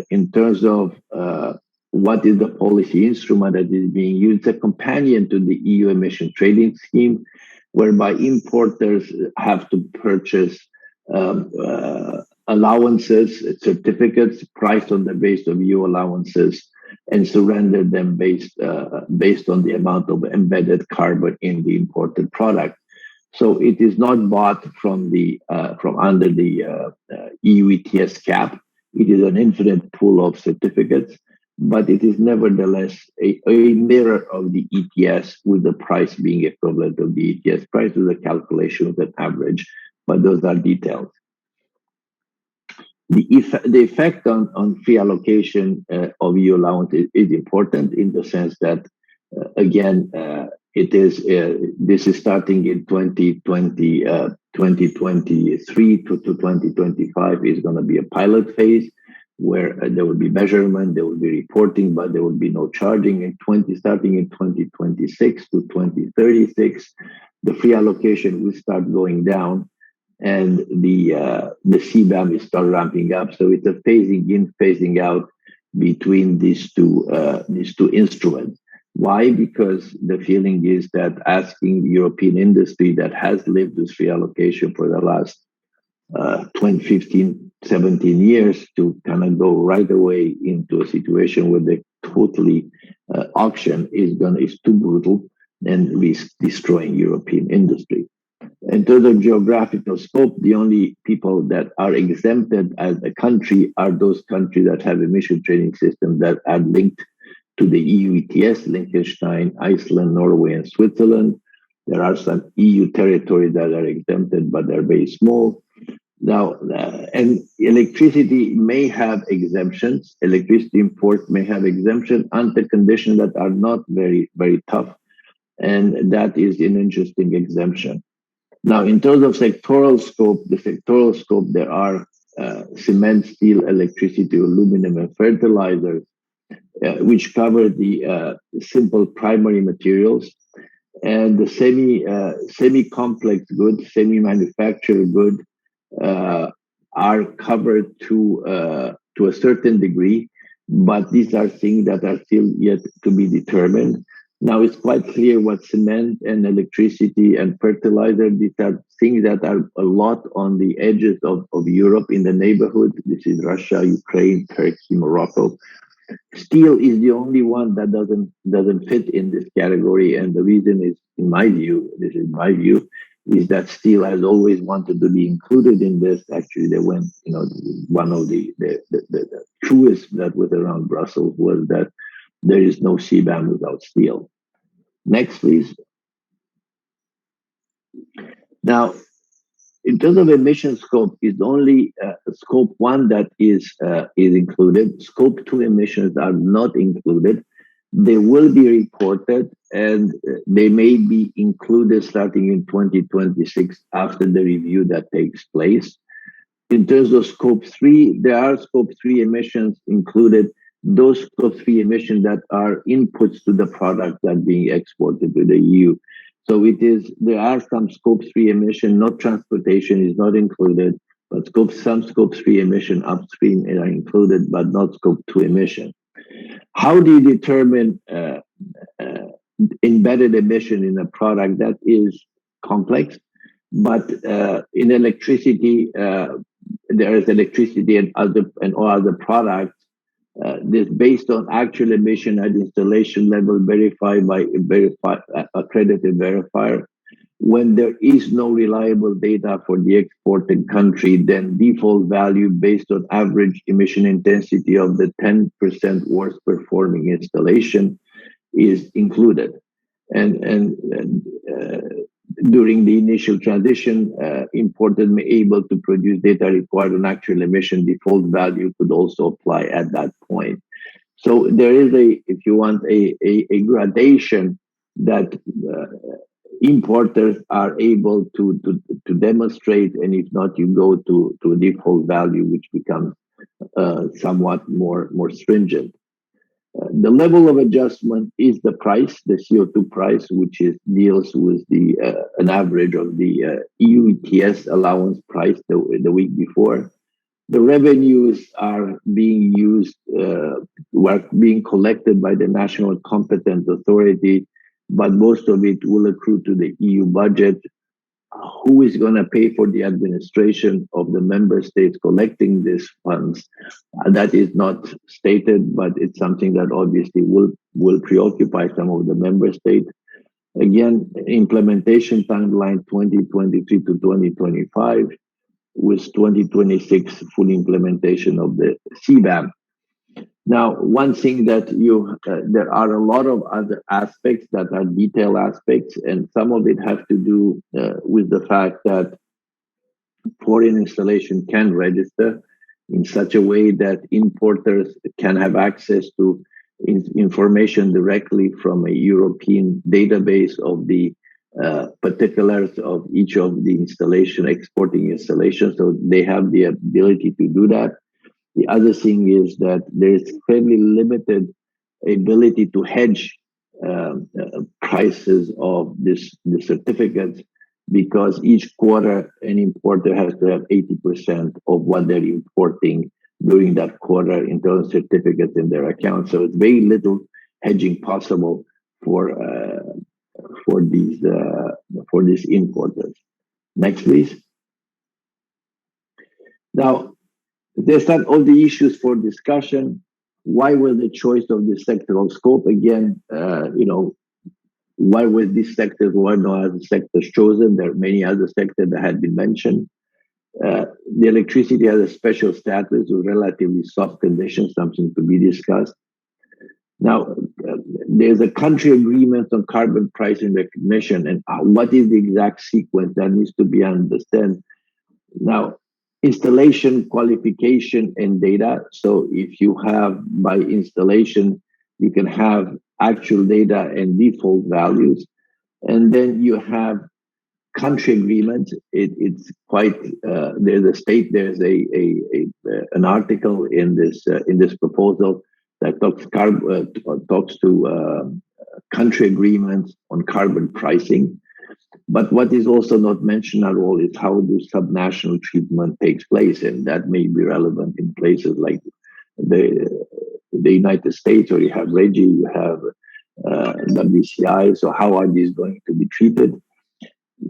in terms of what is the policy instrument that is being used, a companion to the EU emission trading scheme, whereby importers have to purchase allowances, certificates priced on the base of EU allowances, and surrender them based on the amount of embedded carbon in the imported product. So it is not bought from under the EU ETS cap. It is an infinite pool of certificates, but it is nevertheless a mirror of the ETS, with the price being equivalent of the ETS price with a calculation of an average, but those are details. The effect on free allocation of EU allowance is important, in the sense that, again, this is starting in 2020, 2023 to 2025 is going to be a pilot phase, where there will be measurement, there will be reporting, but there will be no charging. Starting in 2026 to 2036, the free allocation will start going down, and the CBAM will start ramping up. So it's a phasing in, phasing out between these two instruments. Why? Because the feeling is that asking European industry that has lived with free allocation for the last 20, 15, 17 years to kind of go right away into a situation where they totally auction is too brutal and risk destroying European industry. In terms of geographical scope, the only people that are exempted as a country are those countries that have emission trading systems that are linked to the EU ETS: Liechtenstein, Iceland, Norway, and Switzerland. There are some EU territories that are exempted, but they're very small. Now, and electricity may have exemptions. Electricity imports may have exemptions under conditions that are not very, very tough. And that is an interesting exemption. Now, in terms of sectoral scope, there are cement, steel, electricity, aluminum, and fertilizers, which cover the simple primary materials, and the semi-complex goods, semi-manufactured goods are covered to a certain degree, but these are things that are still yet to be determined. Now, it's quite clear what cement and electricity and fertilizer, these are things that are a lot on the edges of Europe, in the neighborhood. This is Russia, Ukraine, Turkey, Morocco. Steel is the only one that doesn't fit in this category, and the reason is, in my view, is that steel has always wanted to be included in this. Actually, they went, one of the truest that was around Brussels was that there is no CBAM without steel. Next, please. Now, in terms of emission scope, is only scope 1 that is included. Scope 2 emissions are not included. They will be reported, and they may be included starting in 2026 after the review that takes place. In terms of scope 3, there are scope 3 emissions included. Those scope 3 emissions that are inputs to the product that being exported to the EU. So there are some scope 3 emission, not transportation is not included, but some scope 3 emission upstream are included, but not scope 2 emission. How do you determine embedded emission in a product? That is complex, but in electricity, there is electricity and all other products. This based on actual emission at installation level, verified by accredited verifier. When there is no reliable data for the exporting country, then default value based on average emission intensity of the 10% worst performing installation is included. And during the initial transition, imported may able to produce data required on actual emission, default value could also apply at that point. So there is if you want, a gradation that importers are able to demonstrate, and if not, you go to a default value, which becomes somewhat more stringent. The level of adjustment is the price, the CO2 price, which deals with an average of the EU ETS allowance price the week before. The revenues are being used, were being collected by the national competent authority, but most of it will accrue to the EU budget. Who is going to pay for the administration of the member states collecting these funds? That is not stated, but it's something that obviously will preoccupy some of the member states. Again, implementation timeline 2023 to 2025, with 2026 full implementation of the CBAM. Now, one thing that there are a lot of other aspects that are detail aspects, and some of it have to do with the fact that foreign installation can register in such a way that importers can have access to information directly from a European database of the particulars of each of the exporting installations. So they have the ability to do that. The other thing is that there is fairly limited ability to hedge prices of the certificates, because each quarter an importer has to have 80% of what they're importing during that quarter in terms of certificates in their account. So it's very little hedging possible for these importers. Next, please. Now, there's not all the issues for discussion. Why was the choice of the sectoral scope? Again, why was this sector, why no other sectors chosen? There are many other sectors that had been mentioned. The electricity has a special status with relatively soft conditions, something to be discussed. Now, there's a country agreement on carbon pricing recognition, and what is the exact sequence that needs to be understood. Now, installation, qualification, and data. So if you have by installation, you can have actual data and default values. And then you have country agreement. It's quite, there's an article in this proposal that talks to country agreements on carbon pricing. But what is also not mentioned at all is how the subnational treatment takes place, and that may be relevant in places like the United States, or you have REGI, you have WCI. So how are these going to be treated?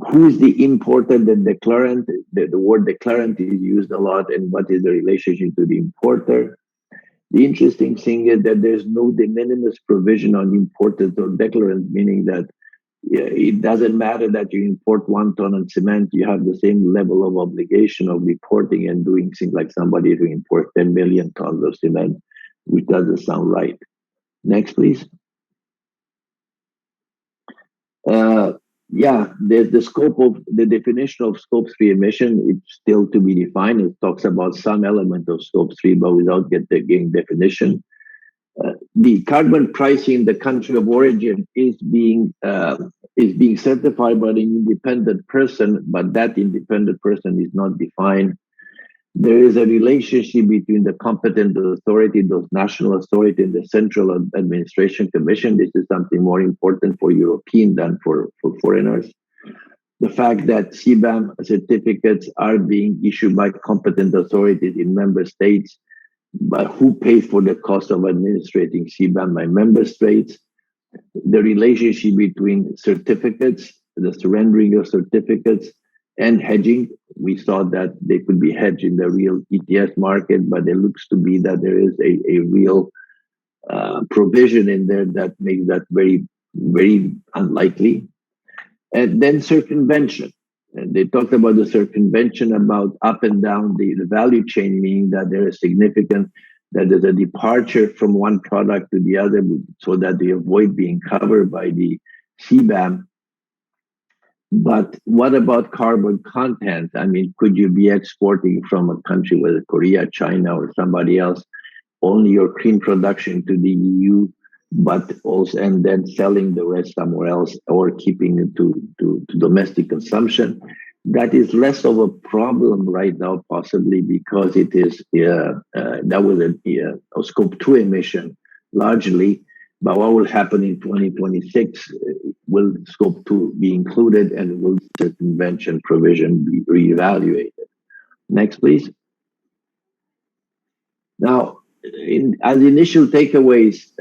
Who is the importer, the declarant? The word declarant is used a lot, and what is the relationship to the importer? The interesting thing is that there's no de minimis provision on importers or declarants, meaning that it doesn't matter that you import 1 ton of cement, you have the same level of obligation of reporting and doing things like somebody who imports 10 million tons of cement, which doesn't sound right. Next, please. The scope of the definition of scope 3 emission, it's still to be defined. It talks about some element of scope 3, but without getting definition. The carbon pricing in the country of origin is being certified by an independent person, but that independent person is not defined. There is a relationship between the competent authority, those national authority, and the Central Administration Commission. This is something more important for European than for foreigners. The fact that CBAM certificates are being issued by competent authorities in member states, but who pays for the cost of administrating CBAM by member states? The relationship between certificates, the surrendering of certificates, and hedging. We saw that they could be hedged in the real ETS market, but it looks to be that there is a real provision in there that makes that very, very unlikely. And then circumvention. And they talked about the circumvention about up and down the value chain, meaning that there is significant, that there's a departure from one product to the other so that they avoid being covered by the CBAM. But what about carbon content? I mean, could you be exporting from a country, whether Korea, China, or somebody else, only your clean production to the EU, but also, and then selling the rest somewhere else, or keeping it to domestic consumption? That is less of a problem right now, possibly because it is that was a scope 2 emission largely. But what will happen in 2026? Will scope 2 be included, and will circumvention provision be reevaluated? Next, please. Now, as initial takeaways,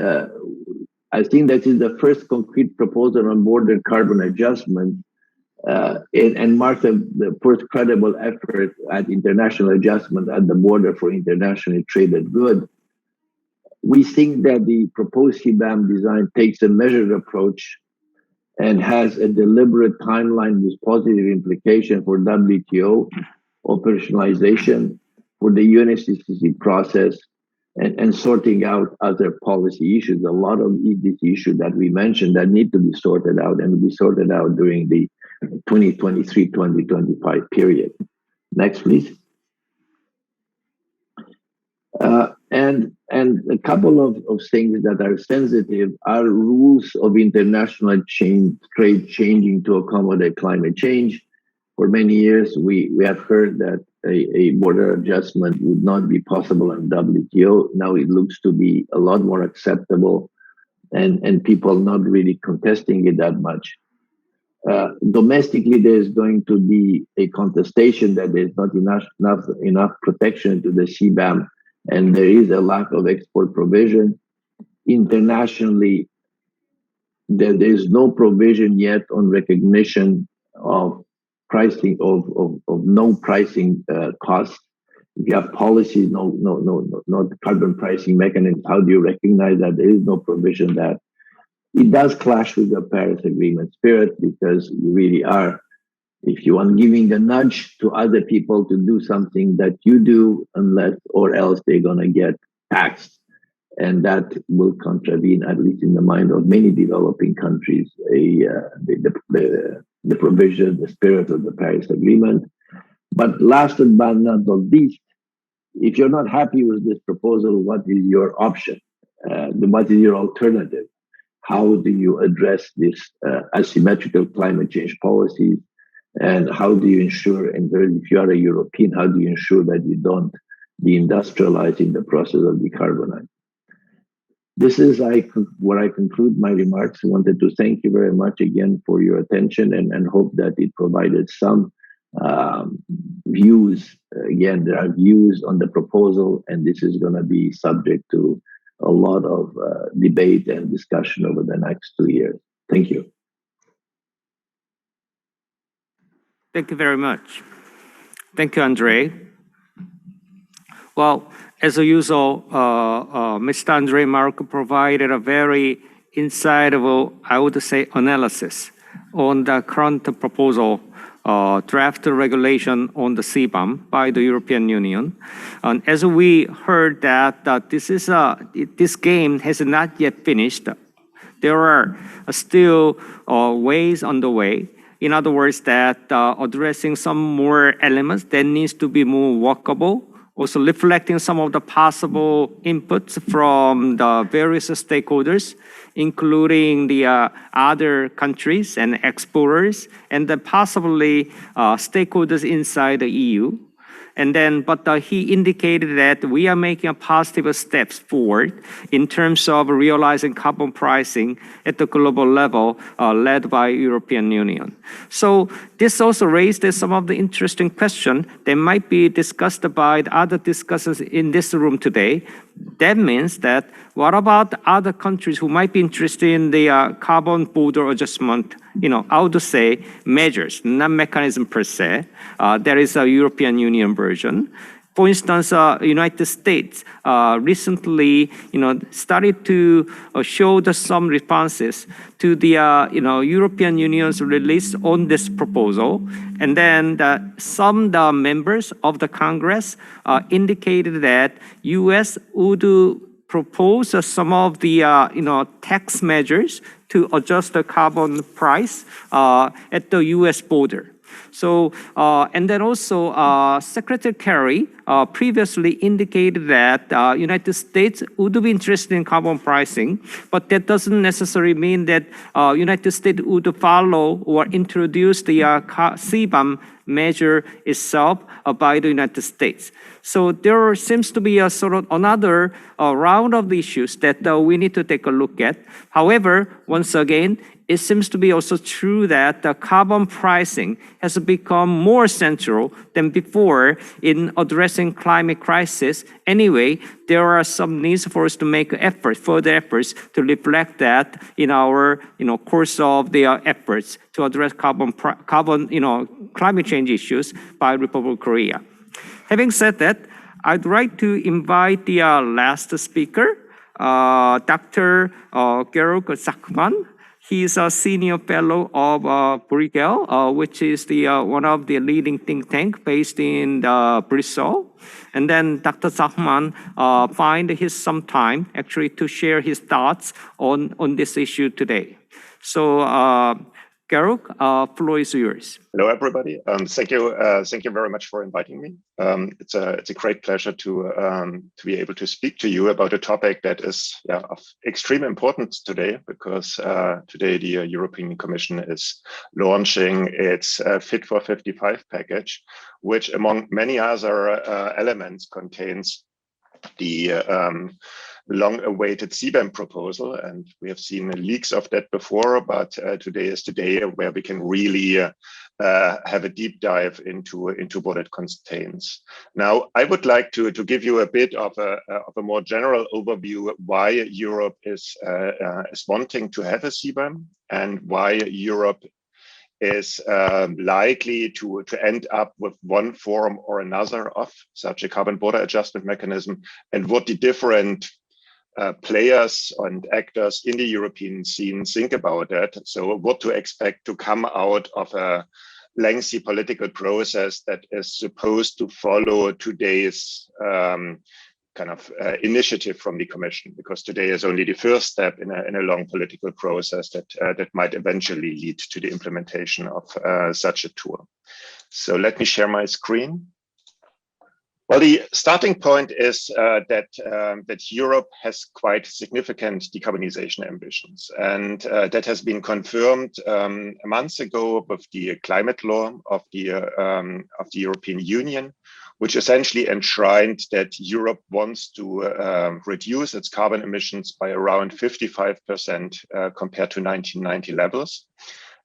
I think that is the first concrete proposal on border carbon adjustment, and marks the first credible effort at international adjustment at the border for internationally traded goods. We think that the proposed CBAM design takes a measured approach and has a deliberate timeline with positive implication for WTO operationalization, for the UNFCCC process, and sorting out other policy issues. A lot of these issues that we mentioned that need to be sorted out and be sorted out during the 2023-2025 period. Next, please. And a couple of things that are sensitive are rules of international trade changing to accommodate climate change. For many years, we have heard that a border adjustment would not be possible in WTO. Now it looks to be a lot more acceptable, and people not really contesting it that much. Domestically, there's going to be a contestation that there's not enough protection to the CBAM, and there is a lack of export provision. Internationally, there is no provision yet on recognition of pricing of no pricing costs. If you have policies, not carbon pricing mechanisms, how do you recognize that? There is no provision that. It does clash with the Paris Agreement spirit, because you really are, if you want, giving a nudge to other people to do something that you do, unless or else they're gonna get taxed. And that will contravene, at least in the mind of many developing countries, the provision, the spirit of the Paris Agreement. But last but not least, if you're not happy with this proposal, what is your option? What is your alternative? How do you address this asymmetrical climate change policies? And how do you ensure, and if you are a European, how do you ensure that you don't deindustrialize in the process of decarbonizing? This is where I conclude my remarks. I wanted to thank you very much again for your attention, and hope that it provided some views. Again, there are views on the proposal, and this is going to be subject to a lot of debate and discussion over the next 2 years. Thank you. Thank you very much. Thank you, Andrei. Well, as usual, Mr. Andrei Marcu provided a very insightful, I would say, analysis on the current proposal, draft regulation on the CBAM by the European Union. And as we heard that this game has not yet finished, there are still ways on the way. In other words, that addressing some more elements that needs to be more workable, also reflecting some of the possible inputs from the various stakeholders, including the other countries and exporters, and then possibly stakeholders inside the EU. And then, but he indicated that we are making positive steps forward in terms of realizing carbon pricing at the global level, led by European Union. So this also raised some of the interesting questions that might be discussed by the other discussers in this room today. That means that what about other countries who might be interested in the carbon border adjustment, I would say measures, not mechanism per se. There is a European Union version. For instance, United States recently, started to show some responses to the, European Union's release on this proposal. And then some members of the Congress indicated that U.S. would propose some of the, tax measures to adjust the carbon price at the U.S. border. So, and then also Secretary Kerry previously indicated that United States would be interested in carbon pricing, but that doesn't necessarily mean that United States would follow or introduce the CBAM measure itself by the United States. So there seems to be a sort of another round of issues that we need to take a look at. However, once again, it seems to be also true that the carbon pricing has become more central than before in addressing climate crisis. Anyway, there are some needs for us to make further efforts to reflect that in our, course of the efforts to address climate change issues by Republic of Korea. Having said that, I'd like to invite the last speaker, Dr. Georg Zachmann, He's a senior fellow of Bruegel, which is the one of the leading think tank based in Brussels. And then Dr. Zachmann find some time actually to share his thoughts on this issue today. So, Georg, floor is yours. Hello, everybody. Thank you very much for inviting me. It's a great pleasure to be able to speak to you about a topic that is of extreme importance today, because today the European Commission is launching its Fit for 55 package, which, among many other elements, contains the long-awaited Sebum proposal, and we have seen leaks of that before, but today is the day where we can really have a deep dive into what it contains. Now, I would like to give you a bit of a more general overview why Europe is wanting to have a Sebum, and why Europe is likely to end up with one form or another of such a carbon border adjustment mechanism, and what the different players and actors in the European scene think about that. So what to expect to come out of a lengthy political process that is supposed to follow today's initiative from the Commission, because today is only the first step in a long political process that might eventually lead to the implementation of such a tool. So let me share my screen. Well, the starting point is that Europe has quite significant decarbonization ambitions, and that has been confirmed a month ago with the climate law of the European Union, which essentially enshrined that Europe wants to reduce its carbon emissions by around 55% compared to 1990 levels.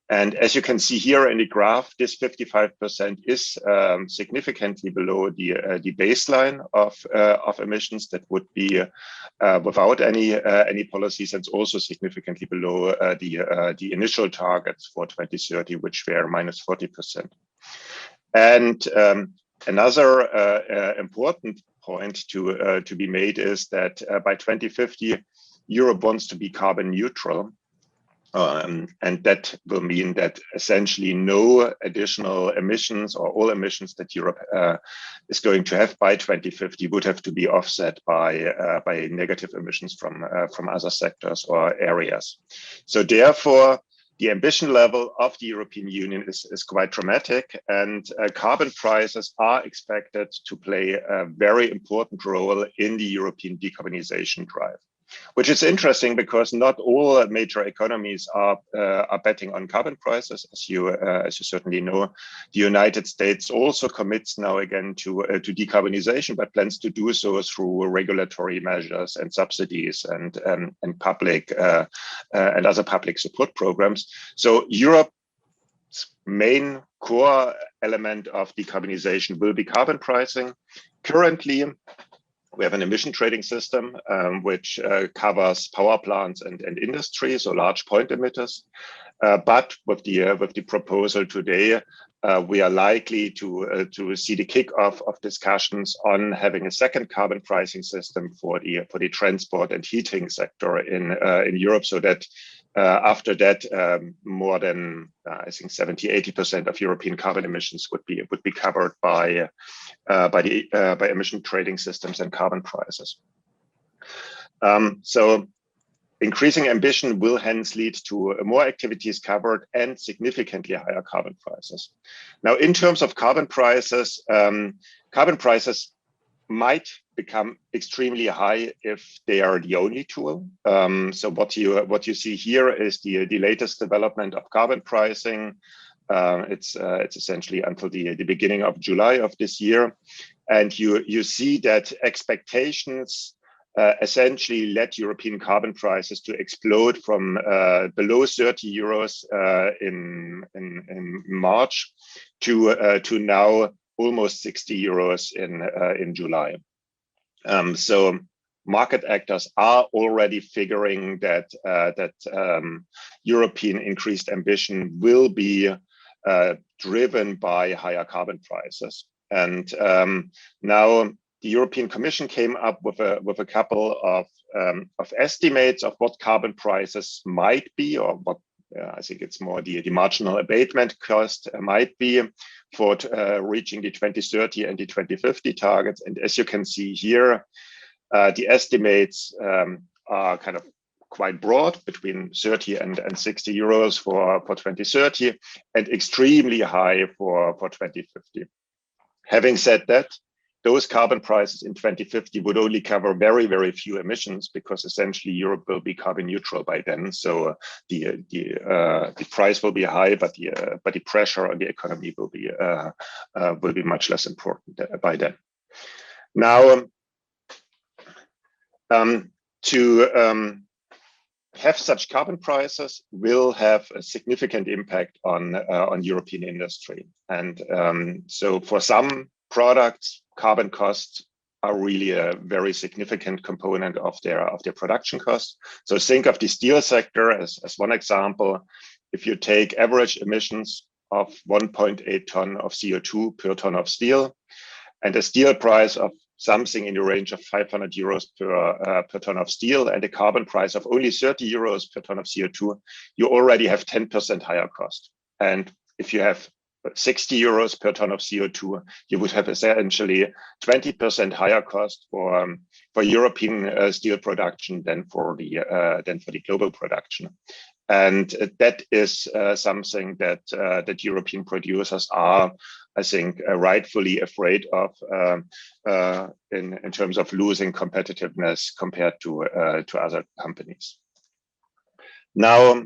And as you can see here in the graph, this 55% is significantly below the baseline of emissions that would be without any policies, and it's also significantly below the initial targets for 2030, which were minus 40%. And another important point to be made is that by 2050, Europe wants to be carbon neutral. And that will mean that essentially no additional emissions, or all emissions that Europe is going to have by 2050, would have to be offset by negative emissions from other sectors or areas. So therefore, the ambition level of the European Union is quite dramatic, and carbon prices are expected to play a very important role in the European decarbonization drive. Which is interesting because not all major economies are betting on carbon prices, as you certainly know. The United States also commits now again to decarbonization, but plans to do so through regulatory measures and subsidies and public and other public support programs. So Europe's main core element of decarbonization will be carbon pricing. Currently, we have an emission trading system which covers power plants and industry, so large point emitters. But with the proposal today, we are likely to see the kickoff of discussions on having a second carbon pricing system for the transport and heating sector in Europe, so that after that, more than I think 70–80% of European carbon emissions would be covered by emission trading systems and carbon prices. So increasing ambition will hence lead to more activities covered and significantly higher carbon prices. Now, in terms of carbon prices might become extremely high if they are the only tool. So what you see here is the latest development of carbon pricing. It's essentially until the beginning of July of this year, and you see that expectations essentially led European carbon prices to explode from below 30 euros in March to now almost 60 euros in July. So market actors are already figuring that European increased ambition will be driven by higher carbon prices. And now the European Commission came up with a couple of estimates of what carbon prices might be, or what I think it's more the marginal abatement cost might be for reaching the 2030 and the 2050 targets. And as you can see here, the estimates are kind of quite broad, between 30 and 60 euros for 2030, and extremely high for 2050. Having said that, those carbon prices in 2050 would only cover very, very few emissions, because essentially Europe will be carbon neutral by then. So the price will be high, but the pressure on the economy will be much less important by then. Now, to have such carbon prices will have a significant impact on European industry, and so for some products, carbon costs are really a very significant component of their production costs. So think of the steel sector as one example. If you take average emissions of 1.8 ton of CO2 per ton of steel, and a steel price of something in the range of 500 euros per ton of steel, and a carbon price of only 30 euros per ton of CO2, you already have 10% higher cost. And if you have 60 euros per ton of CO2, you would have essentially 20% higher cost for European steel production than for the global production. And that is something that European producers are, I think, rightfully afraid of in terms of losing competitiveness compared to other companies. Now,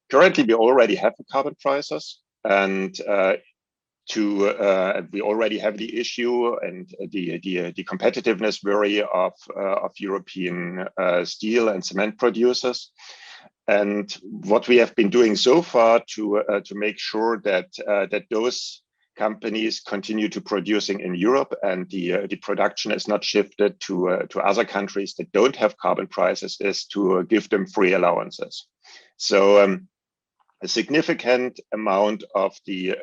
currently we already have the carbon prices, and we already have the issue and the competitiveness worry of European steel and cement producers. And what we have been doing so far to make sure that those companies continue to producing in Europe and the production is not shifted to other countries that don't have carbon prices is to give them free allowances. So a significant amount of the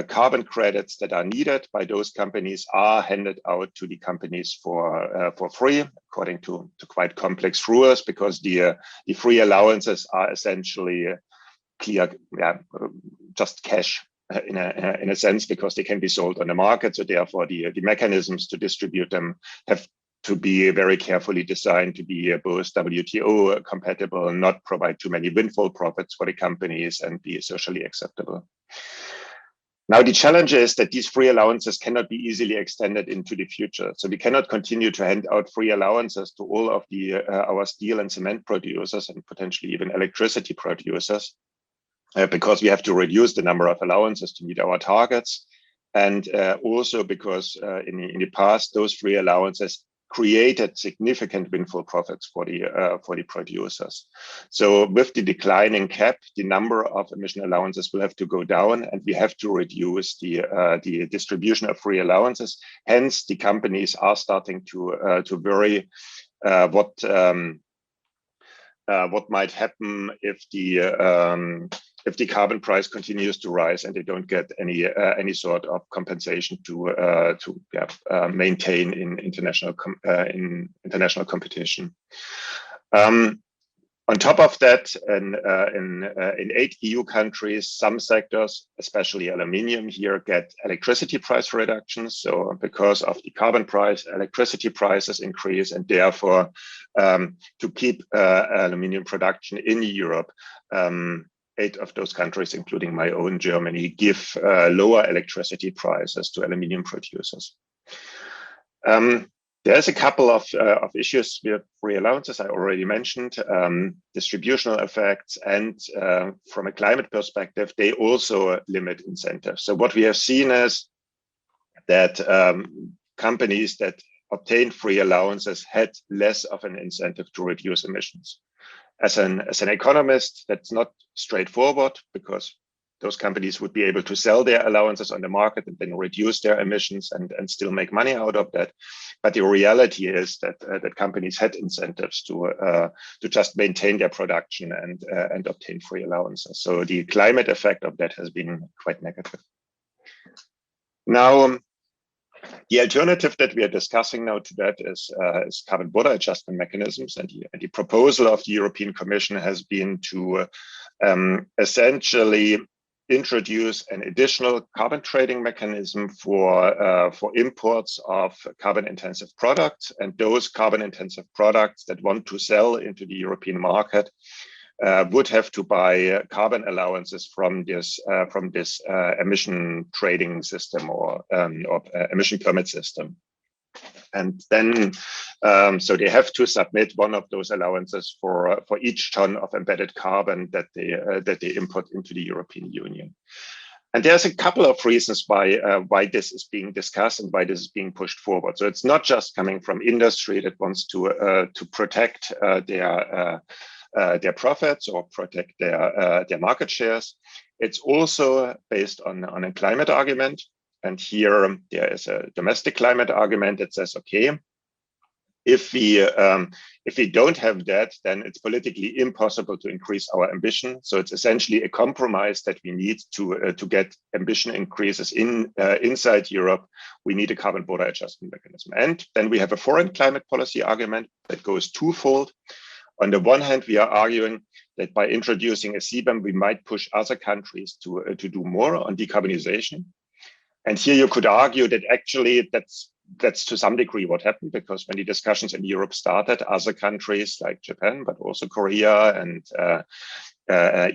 carbon credits that are needed by those companies are handed out to the companies for free, according to quite complex rules, because the free allowances are essentially clear, just cash in a sense, because they can be sold on the market. So therefore, the mechanisms to distribute them have to be very carefully designed to be both WTO compatible, not provide too many windfall profits for the companies, and be socially acceptable. Now, the challenge is that these free allowances cannot be easily extended into the future. So we cannot continue to hand out free allowances to all of our steel and cement producers, and potentially even electricity producers, because we have to reduce the number of allowances to meet our targets. And also because in the past, those free allowances created significant windfall profits for the producers. So with the declining cap, the number of emission allowances will have to go down, and we have to reduce the distribution of free allowances. Hence, the companies are starting to worry what might happen if the carbon price continues to rise and they don't get any sort of compensation to maintain in international competition. On top of that, in 8 EU countries, some sectors, especially aluminium here, get electricity price reductions. So because of the carbon price, electricity prices increase, and therefore to keep aluminium production in Europe, 8 of those countries, including my own Germany, give lower electricity prices to aluminium producers. There's a couple of issues with free allowances I already mentioned, distributional effects, and from a climate perspective, they also limit incentives. So what we have seen is that companies that obtained free allowances had less of an incentive to reduce emissions. As an economist, that's not straightforward, because those companies would be able to sell their allowances on the market and then reduce their emissions and still make money out of that. But the reality is that companies had incentives to just maintain their production and obtain free allowances. So the climate effect of that has been quite negative. Now, The alternative that we are discussing now to that is carbon border adjustment mechanisms, and the proposal of the European Commission has been to essentially introduce an additional carbon trading mechanism for imports of carbon-intensive products, and those carbon-intensive products that want to sell into the European market would have to buy carbon allowances from this emission trading system or emission permit system. And then, so they have to submit one of those allowances for each ton of embedded carbon that they import into the European Union. And there's a couple of reasons why this is being discussed and why this is being pushed forward. So it's not just coming from industry that wants to protect their profits or protect their market shares. It's also based on a climate argument. And here there is a domestic climate argument that says, okay, if we don't have that, then it's politically impossible to increase our ambition. So it's essentially a compromise that we need to get ambition increases inside Europe. We need a carbon border adjustment mechanism. And then we have a foreign climate policy argument that goes twofold. On the one hand, we are arguing that by introducing a CBAM, we might push other countries to do more on decarbonization. And here you could argue that actually that's to some degree what happened, because when the discussions in Europe started, other countries like Japan, but also Korea and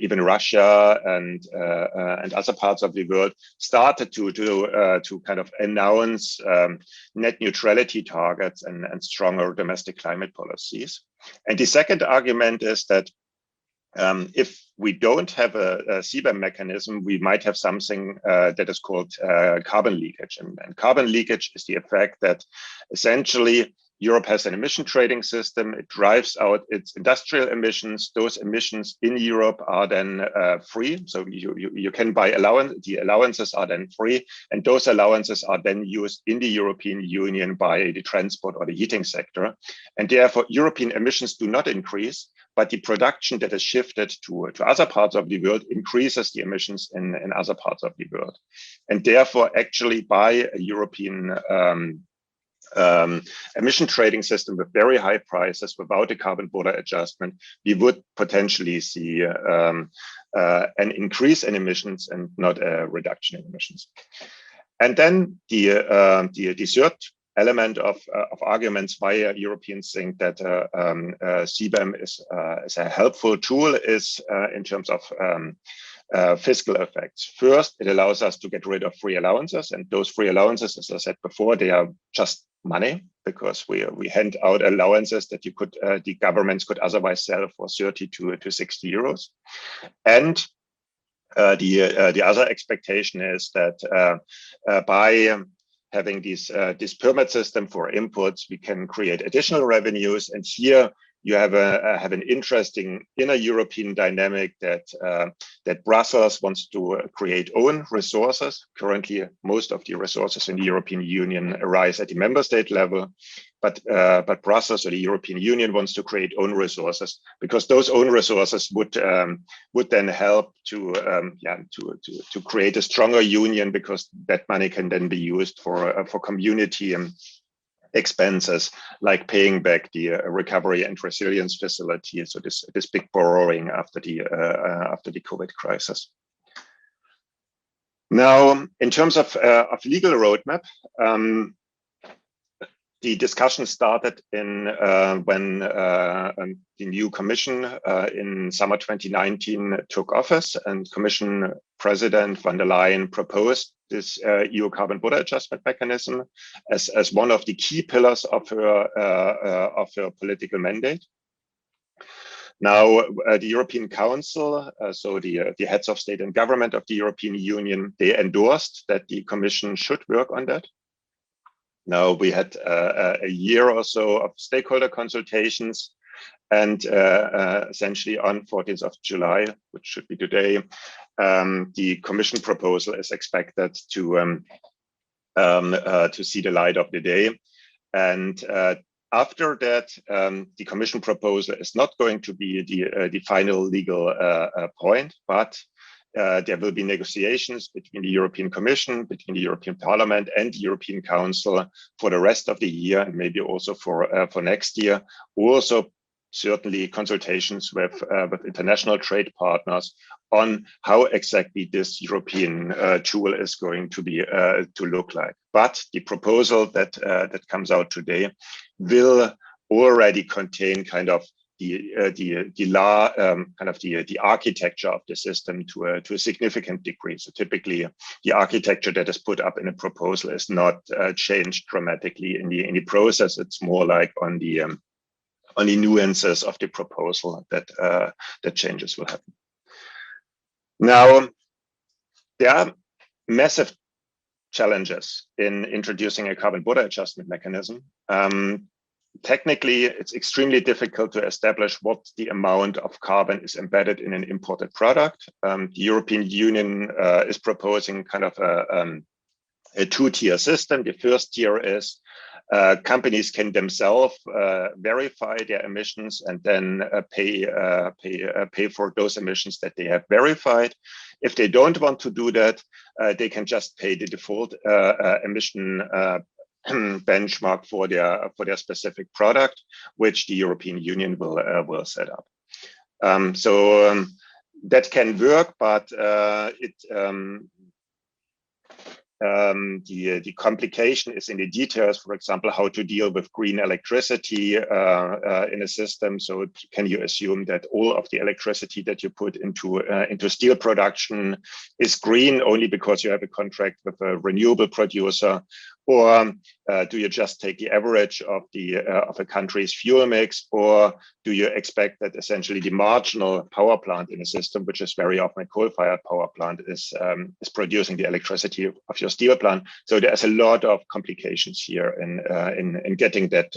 even Russia and other parts of the world started to kind of announce net neutrality targets and stronger domestic climate policies. And the second argument is that if we don't have a CBAM mechanism, we might have something that is called carbon leakage. And carbon leakage is the effect that essentially Europe has an emission trading system. It drives out its industrial emissions. Those emissions in Europe are then free. So you can buy allowance. The allowances are then free. And those allowances are then used in the European Union by the transport or the heating sector. And therefore, European emissions do not increase, but the production that is shifted to other parts of the world increases the emissions in other parts of the world. And therefore, actually, by a European emission trading system with very high prices without a carbon border adjustment, we would potentially see an increase in emissions and not a reduction in emissions. And then the third element of arguments why Europeans think that CBAM is a helpful tool is in terms of fiscal effects. First, it allows us to get rid of free allowances, and those free allowances, as I said before, they are just money, because we hand out allowances that the governments could otherwise sell for 30 to 60 euros. And the other expectation is that by having this permit system for imports, we can create additional revenues. And here you have an interesting inner European dynamic that Brussels wants to create own resources. Currently, most of the resources in the European Union arise at the member state level, but Brussels or the European Union wants to create own resources, because those own resources would then help to create a stronger union, because that money can then be used for community expenses, like paying back the recovery and resilience facility. So this big borrowing after the COVID crisis. Now, in terms of legal roadmap, the discussion started when the new Commission in summer 2019 took office, and Commission President von der Leyen proposed this EU carbon border adjustment mechanism as one of the key pillars of her political mandate. Now, the European Council, so the heads of state and government of the European Union, they endorsed that the Commission should work on that. Now, we had a year or so of stakeholder consultations, and essentially on 14th of July, which should be today, the Commission proposal is expected to see the light of the day. And after that, the Commission proposal is not going to be the final legal point, but there will be negotiations between the European Commission, between the European Parliament and the European Council for the rest of the year, and maybe also for next year. Also, certainly consultations with international trade partners on how exactly this European tool is going to be to look like. But the proposal that that comes out today will already contain kind of the architecture of the system to a significant degree. So typically, the architecture that is put up in a proposal is not changed dramatically in the process. It's more like on the nuances of the proposal that that changes will happen. Now, there are massive challenges in introducing a carbon border adjustment mechanism. Technically, it's extremely difficult to establish what the amount of carbon is embedded in an imported product. The European Union is proposing kind of a two-tier system. The first tier is companies can themselves verify their emissions and then pay for those emissions that they have verified. If they don't want to do that, they can just pay the default emission benchmark for their specific product, which the European Union will set up. That can work, but the complication is in the details. For example, how to deal with green electricity in a system. So can you assume that all of the electricity that you put into steel production is green only because you have a contract with a renewable producer? Or do you just take the average of a country's fuel mix? Or do you expect that essentially the marginal power plant in a system, which is very often a coal-fired power plant, is producing the electricity of your steel plant? So there's a lot of complications here in getting that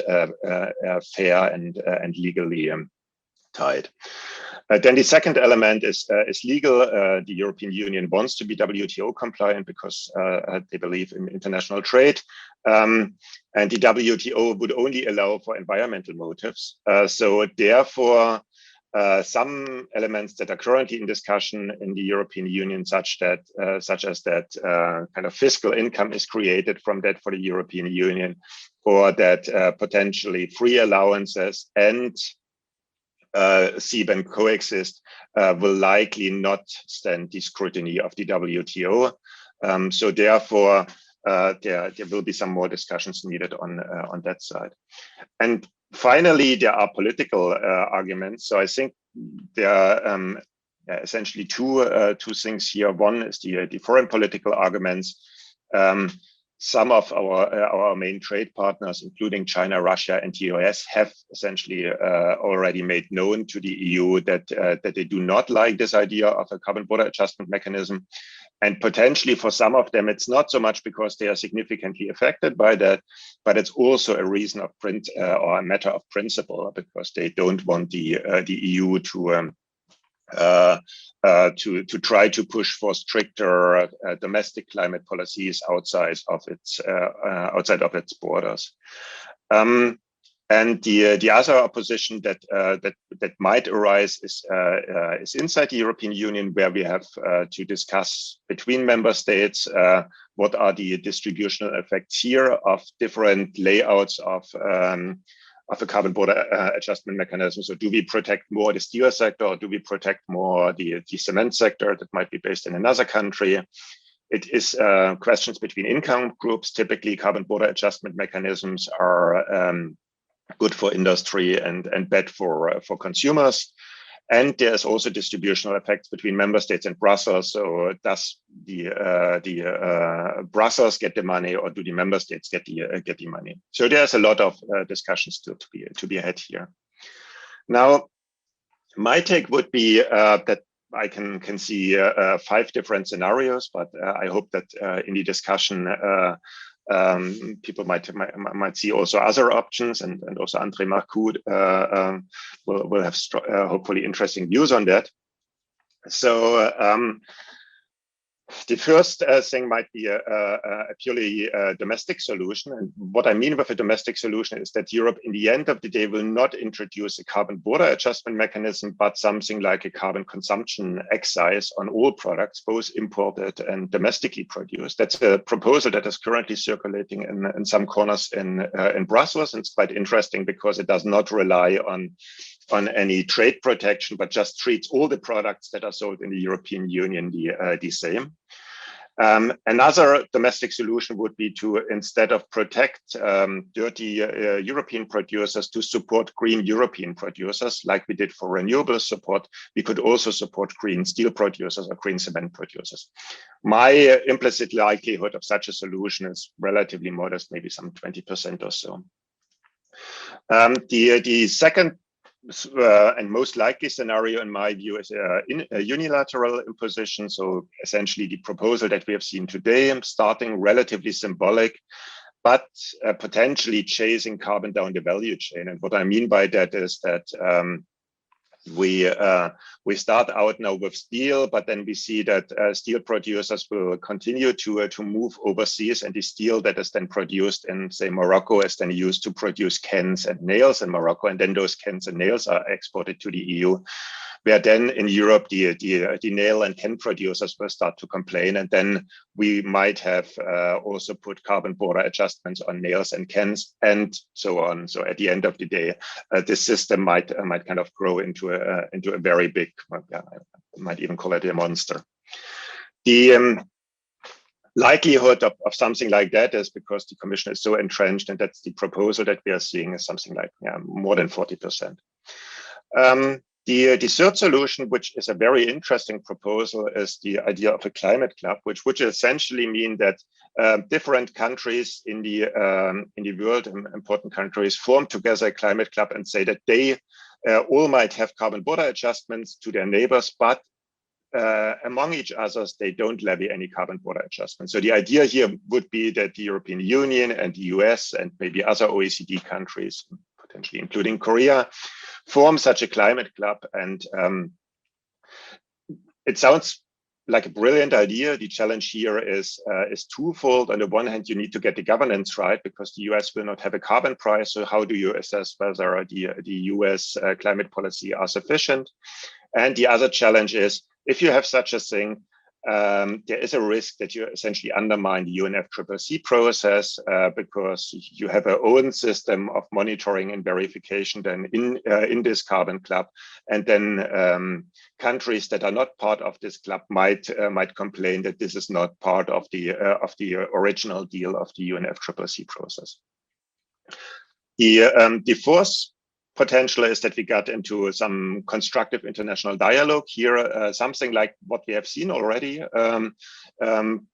fair and legally tied. Then the second element is legal. The European Union wants to be WTO compliant because they believe in international trade. And the WTO would only allow for environmental motives. So therefore, some elements that are currently in discussion in the European Union, such as that kind of fiscal income is created from that for the European Union, or that potentially free allowances and Sebum coexist, will likely not stand the scrutiny of the WTO. So therefore, there will be some more discussions needed on that side. And finally, there are political arguments. So I think there are essentially two things here. One is the foreign political arguments. Some of our main trade partners, including China, Russia, and the US, have essentially already made known to the EU that they do not like this idea of a carbon border adjustment mechanism. And potentially for some of them, it's not so much because they are significantly affected by that, but it's also a reason of or a matter of principle, because they don't want the EU to try to push for stricter domestic climate policies outside of its borders. And the other opposition that might arise is inside the European Union, where we have to discuss between member states what are the distributional effects here of different layouts of a carbon border adjustment mechanism. So do we protect more the steel sector, or do we protect more the cement sector that might be based in another country? It is questions between income groups. Typically, carbon border adjustment mechanisms are good for industry and bad for consumers. And there's also distributional effects between member states and Brussels. So does the Brussels get the money, or do the member states get the money? So there's a lot of discussions still to be had here. Now, my take would be that I can see 5 different scenarios, but I hope that in the discussion people might see also other options, and also Andrei, Marcu will have hopefully interesting views on that. So The first thing might be a purely domestic solution. And what I mean with a domestic solution is that Europe, in the end of the day, will not introduce a carbon border adjustment mechanism, but something like a carbon consumption excise on all products, both imported and domestically produced. That's a proposal that is currently circulating in some corners in Brussels. And it's quite interesting because it does not rely on any trade protection, but just treats all the products that are sold in the European Union the same. Another domestic solution would be to, instead of protect dirty European producers, to support green European producers, like we did for renewable support. We could also support green steel producers or green cement producers. My implicit likelihood of such a solution is relatively modest, maybe some 20% or so. The second and most likely scenario, in my view, is a unilateral imposition. So essentially the proposal that we have seen today, starting relatively symbolic, but potentially chasing carbon down the value chain. And what I mean by that is that we start out now with steel, but then we see that steel producers will continue to move overseas, and the steel that is then produced in, say, Morocco is then used to produce cans and nails in Morocco, and then those cans and nails are exported to the EU. Where then in Europe, the nail and can producers will start to complain, and then we might have also put carbon border adjustments on nails and cans and so on. So at the end of the day, this system might kind of grow into a very big, I might even call it a monster. The likelihood of something like that is, because the Commission is so entrenched, and that's the proposal that we are seeing, is something like more than 40%. The third solution, which is a very interesting proposal, is the idea of a climate club, which would essentially mean that different countries in the world, important countries, form together a climate club and say that they all might have carbon border adjustments to their neighbors, but among each others, they don't levy any carbon border adjustments. So the idea here would be that the European Union and the US and maybe other OECD countries, potentially including Korea, form such a climate club. And it sounds like a brilliant idea. The challenge here is twofold. On the one hand, you need to get the governance right, because the US will not have a carbon price. So how do you assess whether the US climate policy are sufficient? And the other challenge is, if you have such a thing, there is a risk that you essentially undermine the UNFCCC process because you have your own system of monitoring and verification then in this carbon club, and then countries that are not part of this club might complain that this is not part of the original deal of the UNFCCC process. The fourth potential is that we got into some constructive international dialogue here, something like what we have seen already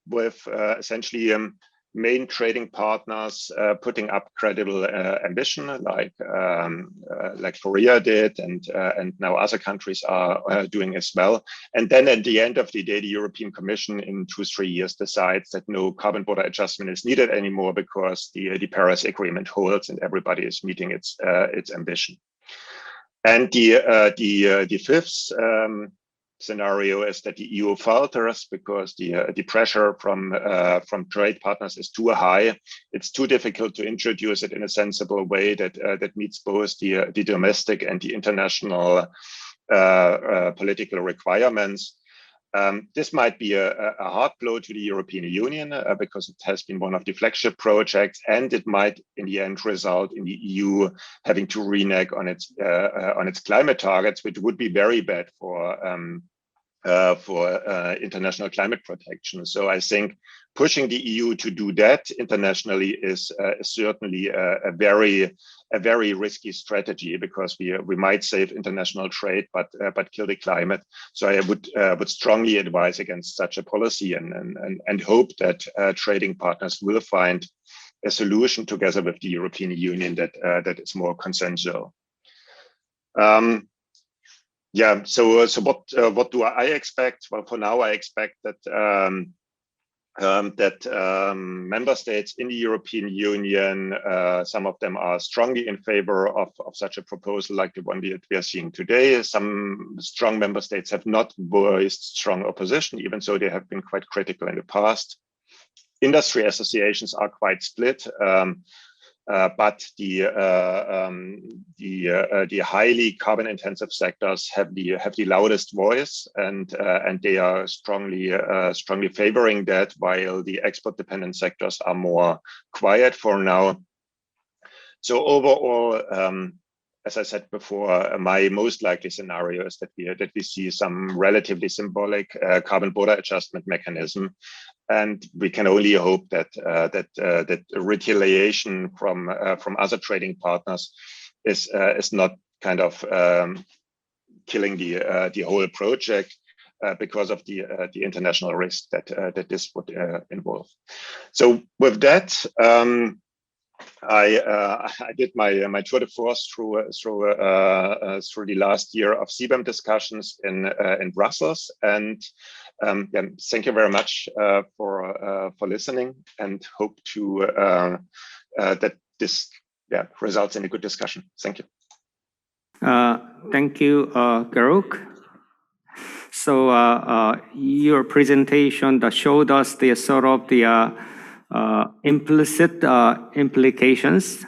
with essentially main trading partners putting up credible ambition, like Korea did, and now other countries are doing as well. And then at the end of the day, the European Commission in 2-3 years decides that no carbon border adjustment is needed anymore because the Paris Agreement holds and everybody is meeting its ambition. And the fifth scenario is that the EU falters because the pressure from trade partners is too high. It's too difficult to introduce it in a sensible way that meets both the domestic and the international political requirements. This might be a hard blow to the European Union because it has been one of the flagship projects, and it might in the end result in the EU having to renege on its climate targets, which would be very bad for international climate protection. So I think pushing the EU to do that internationally is certainly a very risky strategy, because we might save international trade but kill the climate. So I would strongly advise against such a policy and hope that trading partners will find a solution together with the European Union that is more consensual. Yeah. So what do I expect? Well, for now, I expect that that member states in the European Union, some of them are strongly in favor of such a proposal like the one that we are seeing today. Some strong member states have not voiced strong opposition, even though they have been quite critical in the past. Industry associations are quite split. But the highly carbon-intensive sectors have the loudest voice, and they are strongly favoring that, while the export-dependent sectors are more quiet for now. So overall, as I said before, my most likely scenario is that we see some relatively symbolic carbon border adjustment mechanism. And we can only hope that retaliation from other trading partners is not kind of killing the whole project because of the international risk that this would involve. So with that, I did my tour de force through the last year of Sebum discussions in Brussels, and thank you very much for listening, and hope to that this results in a good discussion. Thank you. Thank you, Georg. So your presentation that showed us the sort of the implicit implications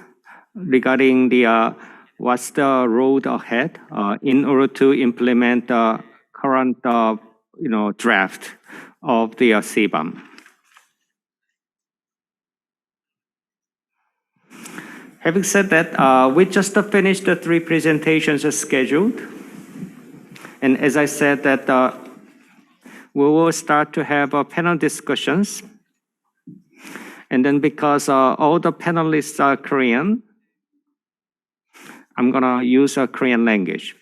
regarding the what's the road ahead in order to implement the current draft of the Sebum. Having said that, we just finished the 3 presentations as scheduled. And as I said that we will start to have panel discussions. And then because all the panelists are Korean, I'm gonna use a Korean language.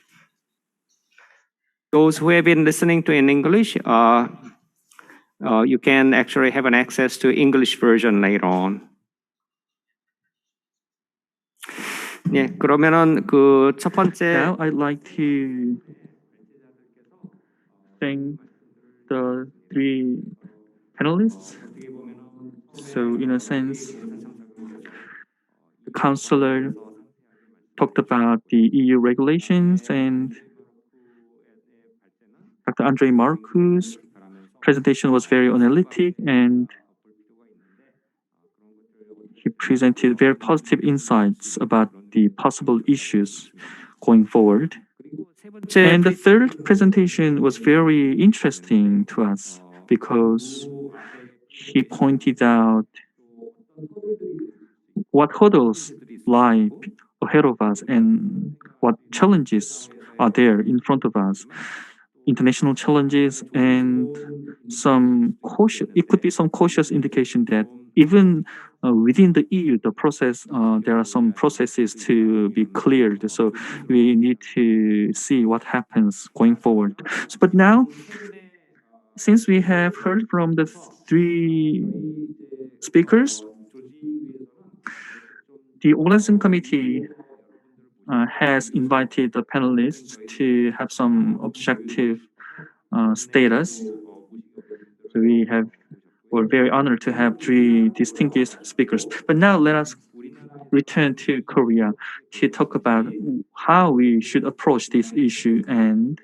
Those who have been listening to in English, you can actually have an access to English version later on. 예, 그러면은 그 첫 번째. Now I'd like to thank the 3 panelists. So in a sense, the Counsellor talked about the EU regulations, and Dr. Andrei Marcu's presentation was very analytic, and he presented very positive insights about the possible issues going forward. And the third presentation was very interesting to us because he pointed out what hurdles lie ahead of us and what challenges are there in front of us. International challenges and it could be some cautious indication that even within the EU, the process, there are some processes to be cleared. So we need to see what happens going forward. But now, since we have heard from the 3 speakers, the Organizing Committee has invited the panelists to have some objective status. So we're very honored to have 3 distinguished speakers. But now let us return to Korea to talk about how we should approach this issue. And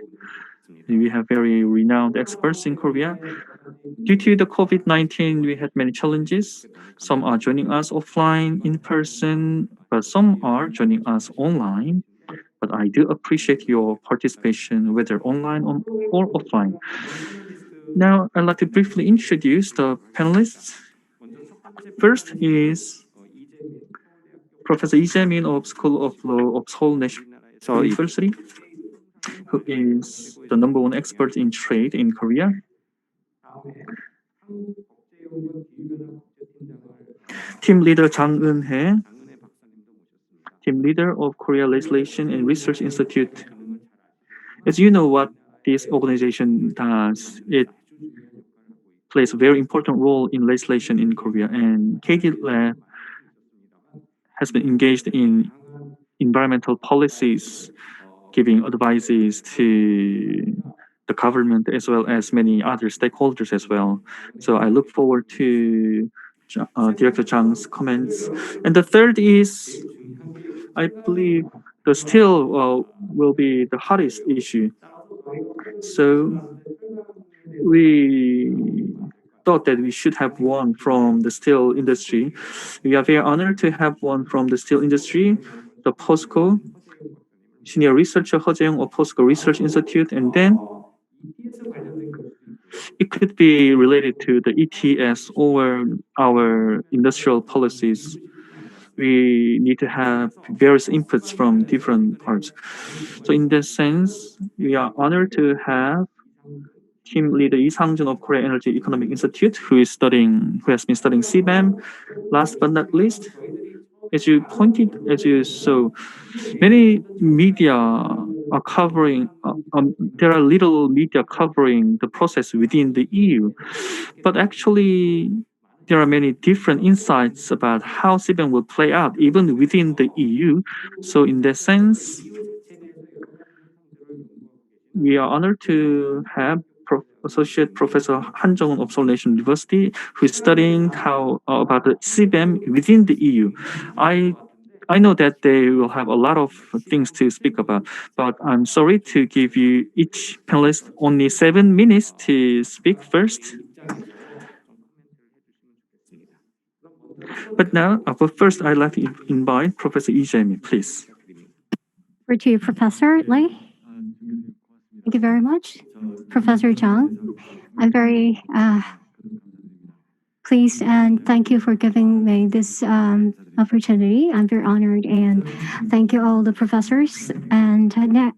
we have very renowned experts in Korea. Due to the COVID-19, we had many challenges. Some are joining us offline, in person, but some are joining us online. But I do appreciate your participation, whether online or offline. Now, I'd like to briefly introduce the panelists. First is Professor Jaemin of School of Law of Seoul National University, who is the #1 expert in trade in Korea. Team leader Jang Eunhye, team leader of Korea Legislation and Research Institute. As you know what this organization does, it plays a very important role in legislation in Korea, and KD Lab has been engaged in environmental policies, giving advices to the government as well as many other stakeholders as well. So I look forward to Director Jang's comments. And the third is, I believe the steel will be the hottest issue. So we thought that we should have one from the steel industry. We are very honored to have one from the steel industry, the POSCO, senior researcher Jaeyong of POSCO Research Institute, and then it could be related to the ETS or our industrial policies. We need to have various inputs from different parts. So in that sense, we are honored to have team leader Sangjun of Korea Energy Economic Institute, who has been studying CBAM. Last but not least, as you saw, many media are covering. There are little media covering the process within the EU, but actually, there are many different insights about how CBAM will play out even within the EU. So, in that sense, we are honored to have Associate Professor Han Jeonghun of Seoul National University, who is studying how about the CBAM within the EU. I know that they will have a lot of things to speak about, but I'm sorry to give you each panelist only 7 minutes to speak first. But first, I'd like to invite Professor Jaemin, please. Over to you, Professor Lee. Thank you very much, Professor Jang. I'm very pleased and thank you for giving me this opportunity. I'm very honored and thank you all the professors. And now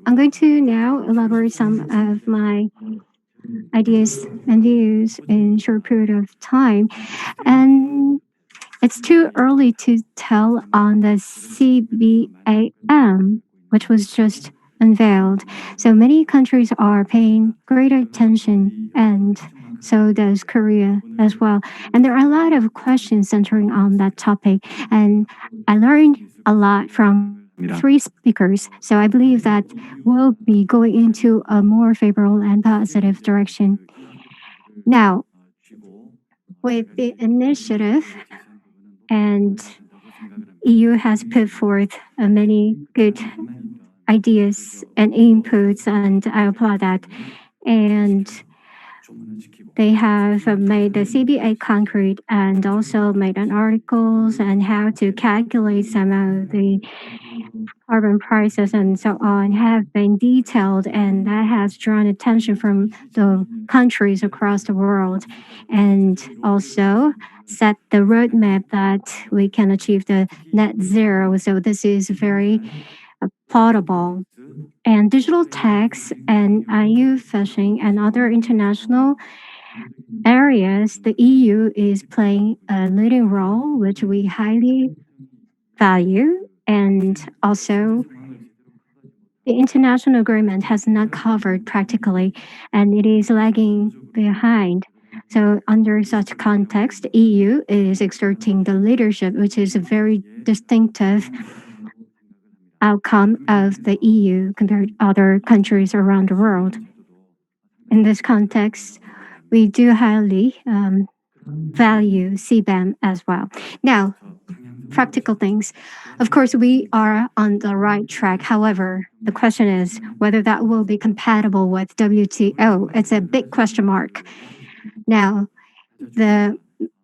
I'm going to now elaborate some of my ideas and views in short period of time. And it's too early to tell on the CBAM, which was just unveiled. So many countries are paying great attention, and so does Korea as well. And there are a lot of questions centering on that topic. And I learned a lot from 3 speakers. So I believe that we'll be going into a more favorable and positive direction. Now, with the initiative, and EU has put forth many good ideas and inputs, and I applaud that. And they have made the CBA concrete and also made an articles and how to calculate some of the carbon prices and so on have been detailed, and that has drawn attention from the countries across the world, and also set the roadmap that we can achieve the net zero. So this is very portable. And digital tax and IU fishing and other international areas, the EU is playing a leading role, which we highly value. And also, the international agreement has not covered practically, and it is lagging behind. So under such context, EU is exerting the leadership, which is a very distinctive outcome of the EU compared to other countries around the world. In this context, we do highly value CBAM as well. Now, practical things. Of course, we are on the right track. However, the question is whether that will be compatible with WTO. It's a big question mark. Now, the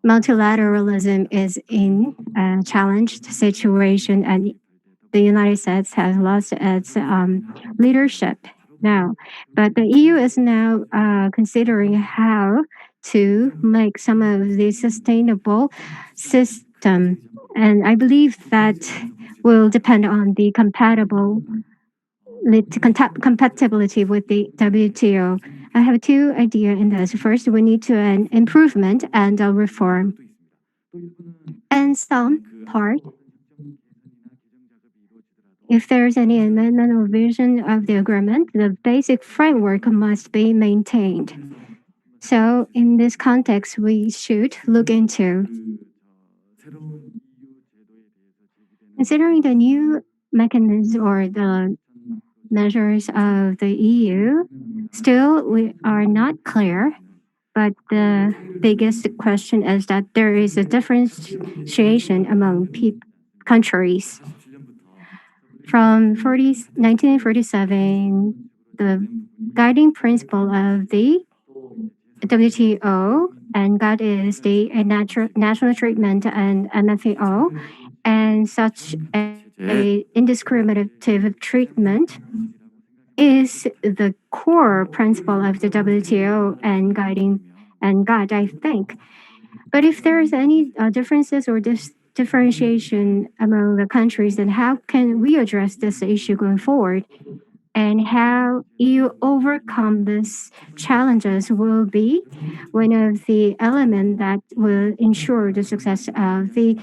multilateralism is in a challenged situation, and the United States has lost its leadership now. But the EU is now considering how to make some of the sustainable system. And I believe that will depend on the compatibility with the WTO. I have 2 ideas in this. First, we need to an improvement and a reform. And some part, if there's any amendment or revision of the agreement, the basic framework must be maintained. So in this context, we should look into considering the new mechanism or the measures of the EU, still we are not clear. But the biggest question is that there is a differentiation among countries. From 1947, the guiding principle of the WTO, and that is the national treatment and MFAO, and such a indiscriminative treatment is the core principle of the WTO and guiding and God, I think. But if there is any differences or differentiation among the countries, then how can we address this issue going forward? And how you overcome these challenges will be one of the elements that will ensure the success of the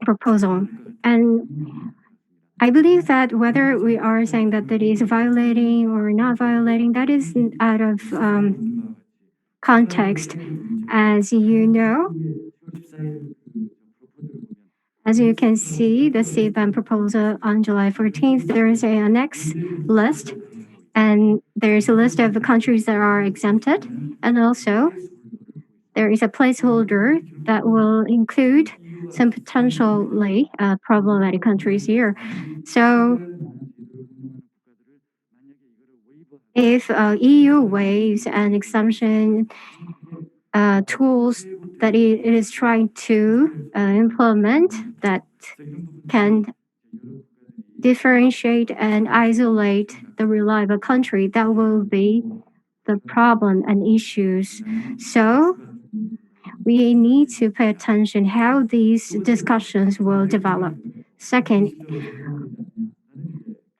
proposal. And I believe that whether we are saying that it is violating or not violating, that is out of context. As you know, as you can see, the Sebum proposal on July 14th, there is an annex list, and there's a list of the countries that are exempted, and also there is a placeholder that will include some potentially problematic countries here. So if EU waives an exemption tools that it is trying to implement that can differentiate and isolate the reliable country, that will be the problem and issues. So we need to pay attention how these discussions will develop. Second,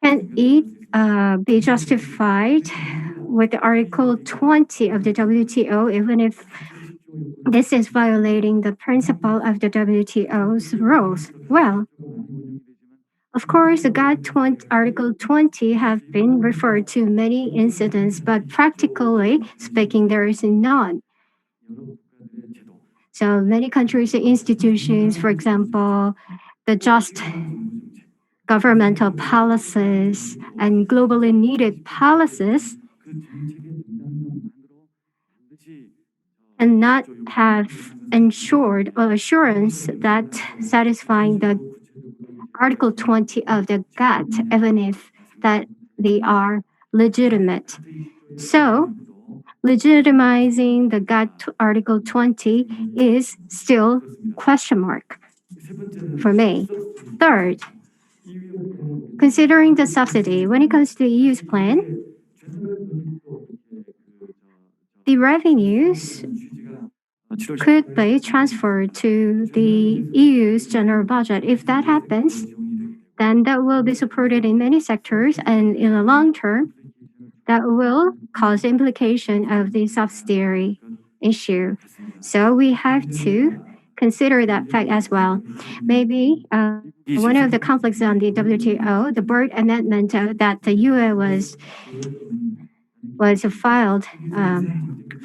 can it be justified with Article 20 of the WTO, even if this is violating the principle of the WTO's rules? Well, of course, the Article 20 have been referred to many incidents, but practically speaking, there is none. So many countries and institutions, for example, the just governmental policies and globally needed policies cannot have ensured or assurance that satisfying the Article 20 of the GATT, even if that they are legitimate. So, legitimizing the GATT Article 20 is still question mark for me. Third, considering the subsidy, when it comes to the EU's plan, the revenues could be transferred to the EU's general budget. If that happens, then that will be supported in many sectors, and in the long term, that will cause implication of the subsidiary issue. So we have to consider that fact as well. Maybe one of the conflicts on the WTO, the Byrd Amendment that the UN was filed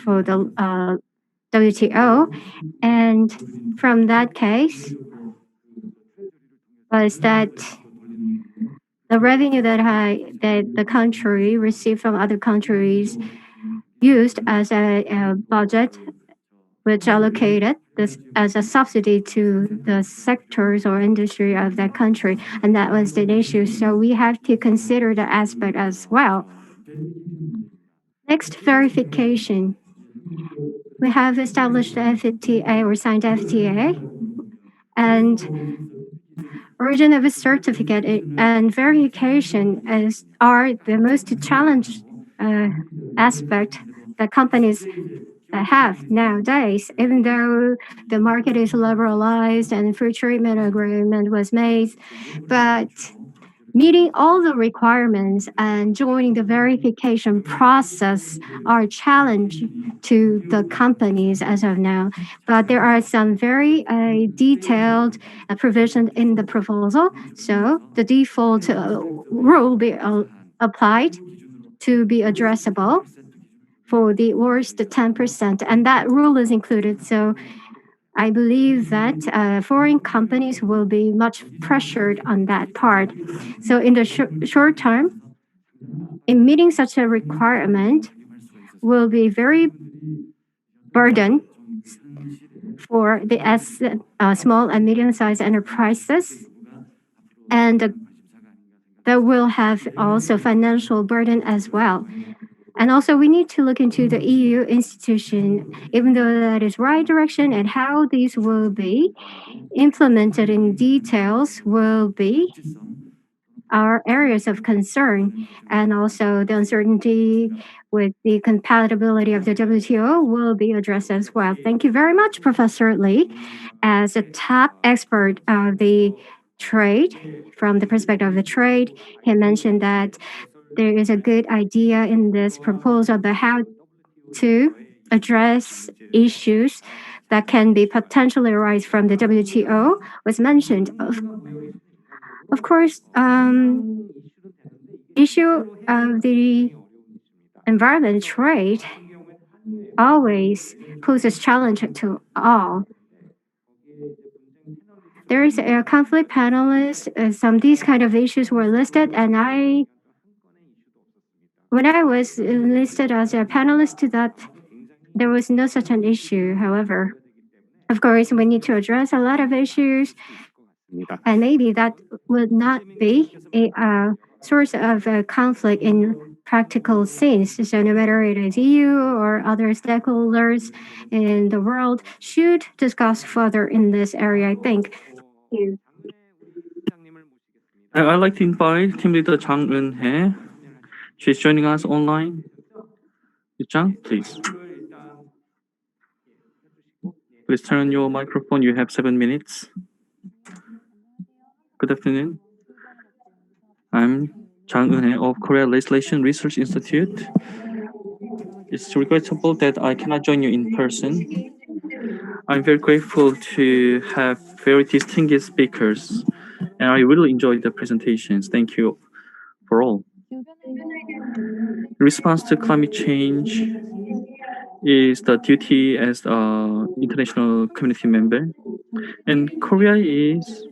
for the WTO, and from that case was that the revenue that the country received from other countries used as a budget, which allocated this as a subsidy to the sectors or industry of that country, and that was the issue. So we have to consider the aspect as well. Next, verification. We have established the FTA or signed FTA, and origin of a certificate and verification are the most challenged aspect that companies have nowadays. Even though the market is liberalized and free treatment agreement was made, but meeting all the requirements and joining the verification process are a challenge to the companies as of now. But there are some very detailed provisions in the proposal. So the default rule will be applied to be addressable for the worst 10%. And that rule is included. So I believe that foreign companies will be much pressured on that part. So in the short term, in meeting such a requirement will be very burden for the small and medium-sized enterprises, and that will have also financial burden as well. And also, we need to look into the EU institution, even though that is right direction, and how these will be implemented in details will be our areas of concern. And also, the uncertainty with the compatibility of the WTO will be addressed as well. Thank you very much, Professor Lee. As a top expert of the trade, from the perspective of the trade, he mentioned that there is a good idea in this proposal about how to address issues that can be potentially arise from the WTO was mentioned. Of course, issue of the environment trade always poses challenge to all. There is a conflict panelist. Some these kind of issues were listed, and when I was listed as a panelist to that, there was no such an issue. However, of course, we need to address a lot of issues, and maybe that would not be a source of conflict in practical sense. So no matter it is EU or other stakeholders in the world should discuss further in this area, I think. Thank you. I'd like to invite Team Leader Jang Eunhye. She's joining us online. Jang, please. Please turn on your microphone. You have 7 minutes. Good afternoon. I'm Jang Eunhye of Korea Legislation Research Institute. It's regrettable that I cannot join you in person. I'm very grateful to have very distinguished speakers, and I really enjoyed the presentations. Thank you for all. Response to climate change is the duty as an international community member, and Korea is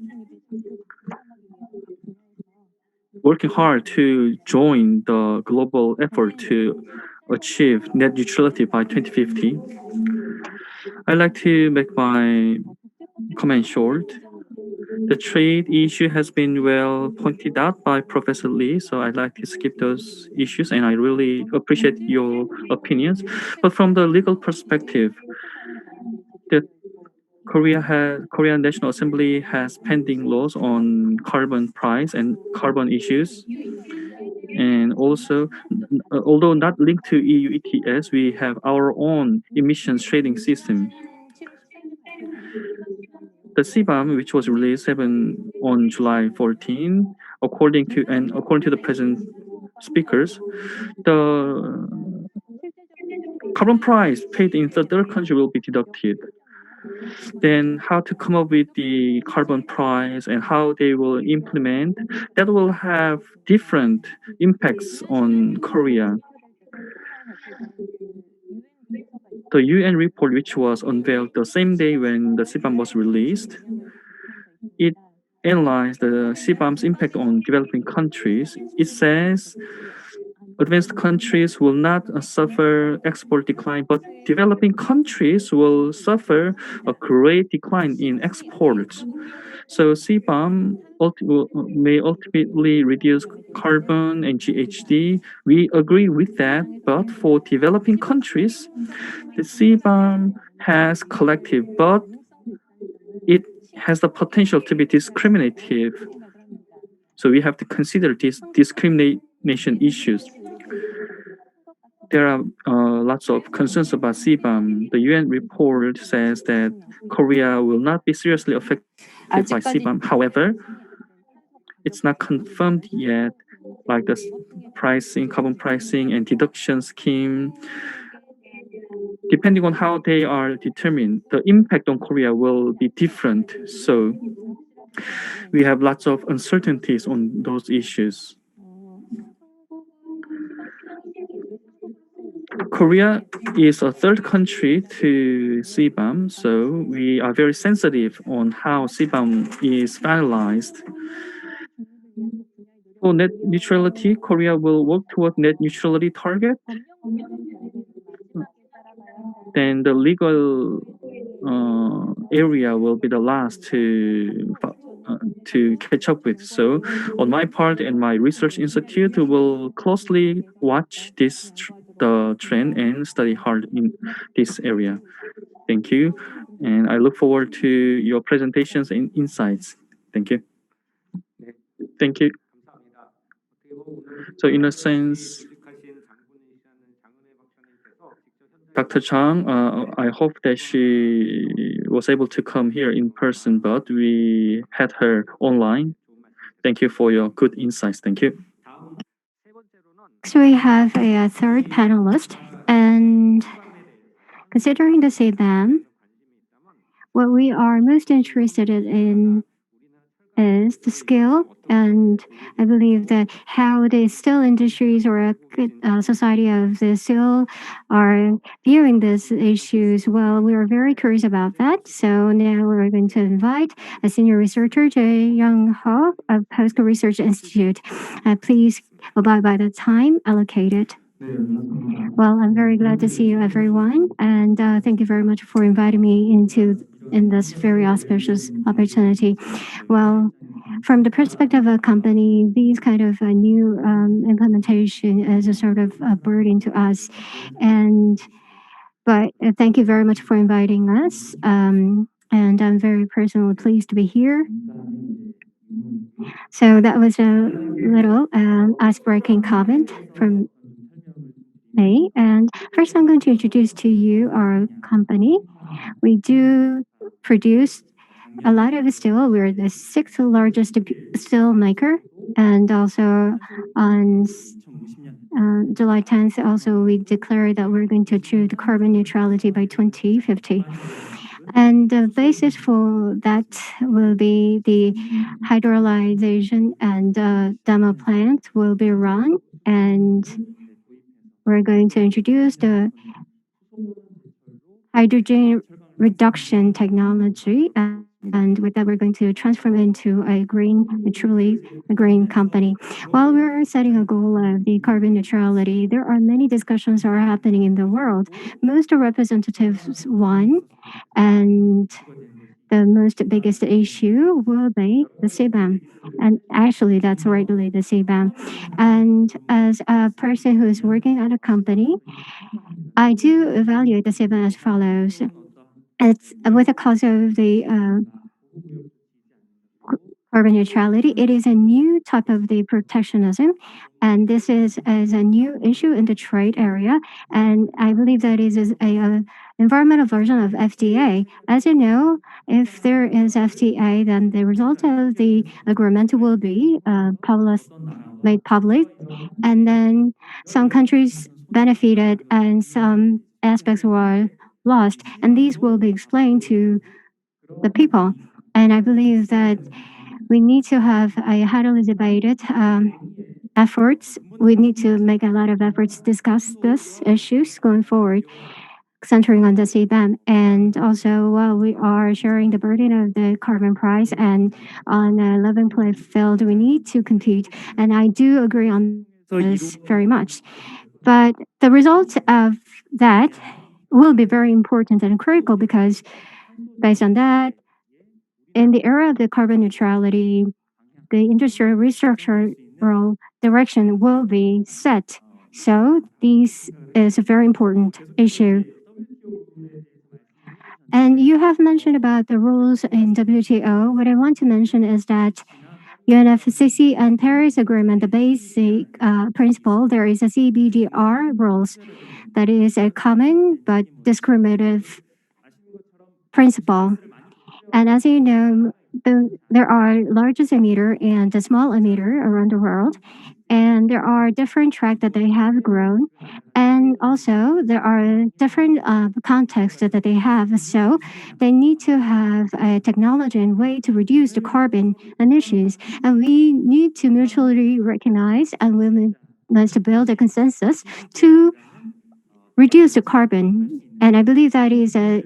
working hard to join the global effort to achieve net neutrality by 2050. I'd like to make my comment short. The trade issue has been well pointed out by Professor Lee, so I'd like to skip those issues, and I really appreciate your opinions. But from the legal perspective, the Korean National Assembly has pending laws on carbon price and carbon issues. And also, although not linked to EU ETS, we have our own emissions trading system. The Sebum, which was released on July 14, according to the present speakers, the carbon price paid in the third country will be deducted. Then how to come up with the carbon price and how they will implement, that will have different impacts on Korea. The UN report, which was unveiled the same day when the CBAM was released, it analyzed the CBAM's impact on developing countries. It says advanced countries will not suffer export decline, but developing countries will suffer a great decline in exports. So CBAM may ultimately reduce carbon and GHG. We agree with that, but for developing countries, the CBAM has collective, but it has the potential to be discriminative. So we have to consider these discrimination issues. There are lots of concerns about CBAM. The UN report says that Korea will not be seriously affected by CBAM. However, it's not confirmed yet, like the pricing, carbon pricing, and deduction scheme. Depending on how they are determined, the impact on Korea will be different. So we have lots of uncertainties on those issues. Korea is a third country to CBAM, so we are very sensitive on how CBAM is finalized. For net neutrality, Korea will work toward net neutrality target. Then the legal area will be the last to catch up with. So, on my part and my research institute will closely watch the trend and study hard in this area. Thank you, and I look forward to your presentations and insights. Thank you. Thank you. So, in a sense, Dr. Chang, I hope that she was able to come here in person, but we had her online. Thank you for your good insights. Thank you. So we have a third panelist, and considering the Sebum, what we are most interested in is the skill, and I believe that how the steel industries or society of the steel are viewing these issues. Well, we are very curious about that. So now we're going to invite a senior researcher, Jaeyong of POSCO Research Institute. Please abide by the time allocated. Well, I'm very glad to see you, everyone, and thank you very much for inviting me in this very auspicious opportunity. Well, from the perspective of a company, these kind of new implementation is a sort of a burden to us, but thank you very much for inviting us. And I'm very personally pleased to be here. So that was a little ice-breaking comment from me. And first, I'm going to introduce to you our company. We do produce a lot of steel. We're the sixth largest steel maker, and also on July 10th, also we declared that we're going to achieve the carbon neutrality by 2050. And the basis for that will be the hydrolyzation and demo plant will be run, and we're going to introduce the hydrogen reduction technology, and with that, we're going to transform into truly a green company. While we're setting a goal of the carbon neutrality, there are many discussions are happening in the world. Most representatives won, and the most biggest issue will be the Sebum. And actually, that's rightly the Sebum. And as a person who is working at a company, I do evaluate the Sebum as follows. It's with the cause of the carbon neutrality. It is a new type of the protectionism, and this is as a new issue in the trade area. And I believe that is a environmental version of FTA. As you know, if there is FTA, then the result of the agreement will be made public, and then some countries benefited and some aspects were lost, and these will be explained to the people. And I believe that we need to have a highly debated efforts. We need to make a lot of efforts to discuss these issues going forward, centering on the CBAM. And also, we are sharing the burden of the carbon price, and on a level playing field, we need to compete. And I do agree on this very much. But the result of that will be very important and critical, because based on that, in the era of the carbon neutrality, the industrial restructural direction will be set. So this is a very important issue. And you have mentioned about the rules in WTO. What I want to mention is that UNFCCC and Paris Agreement, the basic principle, there is a CBDR rules that is a common but discriminative principle. And as you know, there are large emitter and the small emitter around the world, and there are different tracks that they have grown, and also there are different contexts that they have. So they need to have a technology and way to reduce the carbon emissions, and we need to mutually recognize, and we must build a consensus to reduce the carbon. And I believe that is a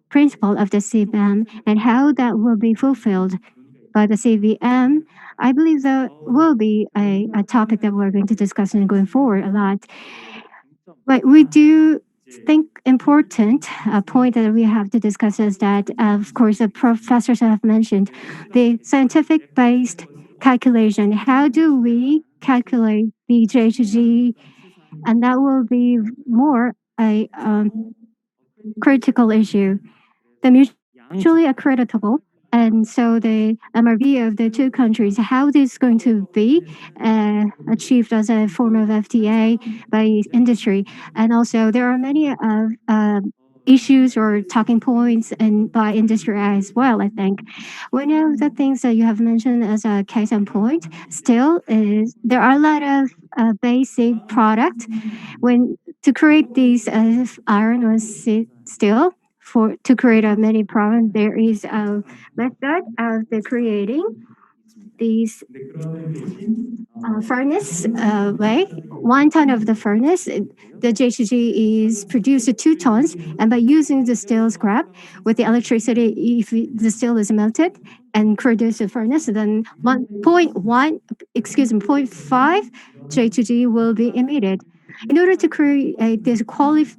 principle of the CBAM, and how that will be fulfilled But the CVM, I believe that will be a topic that we're going to discuss and going forward a lot. But we do think important point that we have to discuss is that, of course, the professors have mentioned the scientific based calculation. How do we calculate the JHG? And that will be more a critical issue. The mutually accreditable. And so the MRV of the two countries, how this is going to be achieved as a form of FTA by industry. And also there are many issues or talking points and by industry as well, I think. One of the things that you have mentioned as a case in point still is there are a lot of basic products when to create these iron or steel to create a many problem, there is a method of the creating these furnace way. 1 ton of the furnace, the JCG is produced 2 tons, and by using the steel scrap with the electricity, if the steel is melted and produce a furnace, then 1.1, excuse me, 0.5 JCG will be emitted. In order to create this quality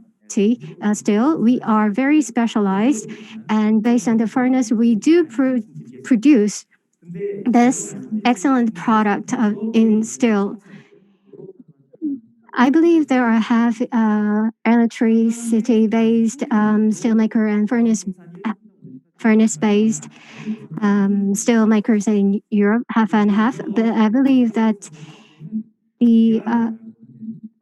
steel, we are very specialized, and based on the furnace, we do produce this excellent product in steel. I believe there are half electricity-based steelmaker and furnace-based steelmakers in Europe, half and half. But I believe that the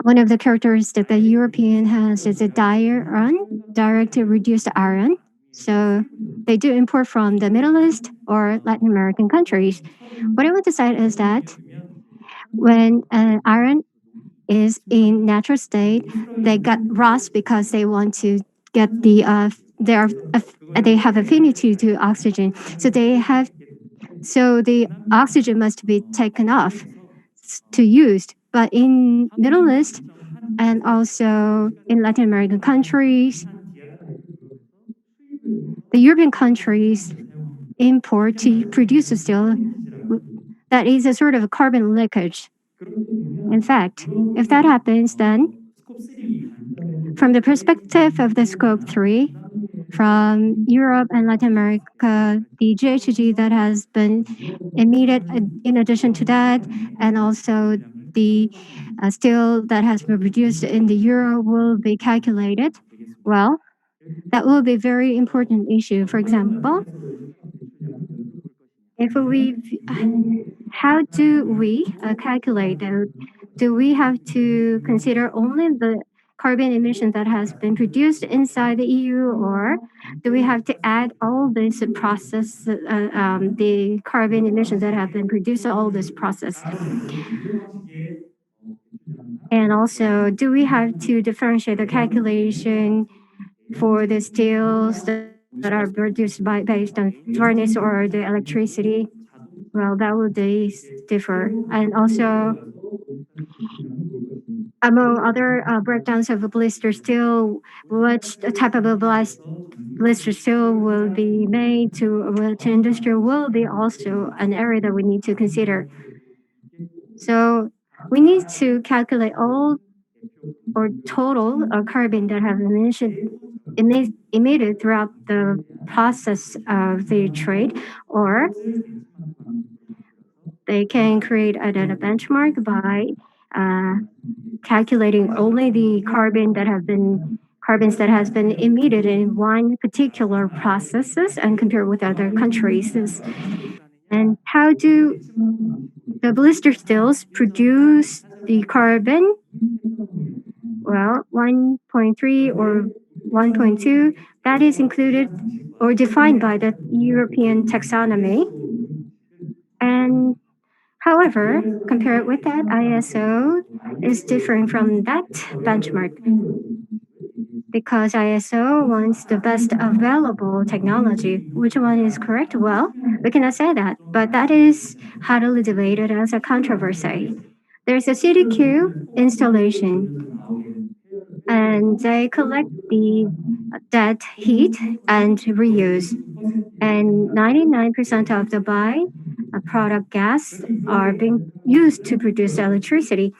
one of the characteristics that European has is a direct reduced iron. So they do import from the Middle East or Latin American countries. What I want to say is that when iron is in natural state, they got rust because they want to get the they have affinity to oxygen. So the oxygen must be taken off to use. But in Middle East and also in Latin American countries, the European countries import to produce steel that is a sort of a carbon leakage. In fact, if that happens, then from the perspective of the Scope 3, from Europe and Latin America, the GHG that has been emitted in addition to that, and also the steel that has been produced in the Euro will be calculated. Well, that will be a very important issue. For example, if we, how do we calculate? Do we have to consider only the carbon emission that has been produced inside the EU, or do we have to add all this process, the carbon emissions that have been produced, all this process? And also, do we have to differentiate the calculation for the steels that are produced based on furnace or the electricity? Well, that would differ. And also, among other breakdowns of a blister steel, which type of a blister steel will be made to which industry will be also an area that we need to consider. So we need to calculate all or total carbon that have emitted throughout the process of the trade, or they can create a benchmark by calculating only the carbons that has been emitted in one particular processes and compare with other countries. And how do the blister steels produce the carbon? Well, 1.3 or 1.2, that is included or defined by the European taxonomy. And however, compared with that, ISO is different from that benchmark because ISO wants the best available technology. Which one is correct? Well, we cannot say that, but that is hotly debated as a controversy. There's a CDQ installation, and they collect that heat and reuse. And 99% of the buy product gas are being used to produce electricity.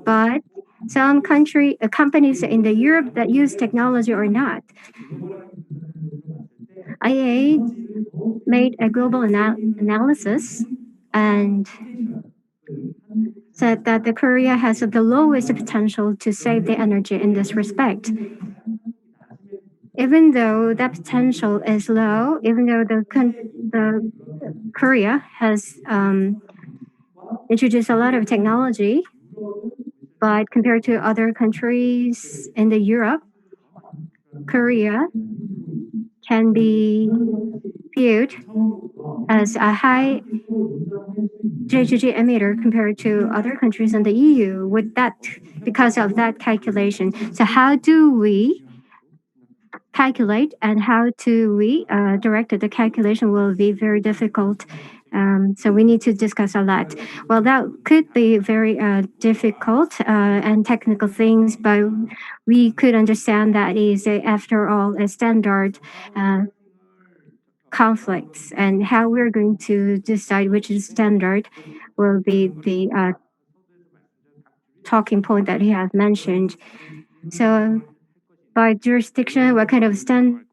But some companies in the Europe that use technology or not. IA made a global analysis and said that the Korea has the lowest potential to save the energy in this respect. Even though that potential is low, even though the Korea has introduced a lot of technology, but compared to other countries in the Europe, Korea can be viewed as a high GHG emitter compared to other countries in the EU with that because of that calculation. So how do we calculate and how do we direct the calculation will be very difficult. So we need to discuss a lot. Well, that could be very difficult and technical things, but we could understand that is, after all, a standard conflicts, and how we're going to decide which standard will be the talking point that he has mentioned. So by jurisdiction, what kind of standard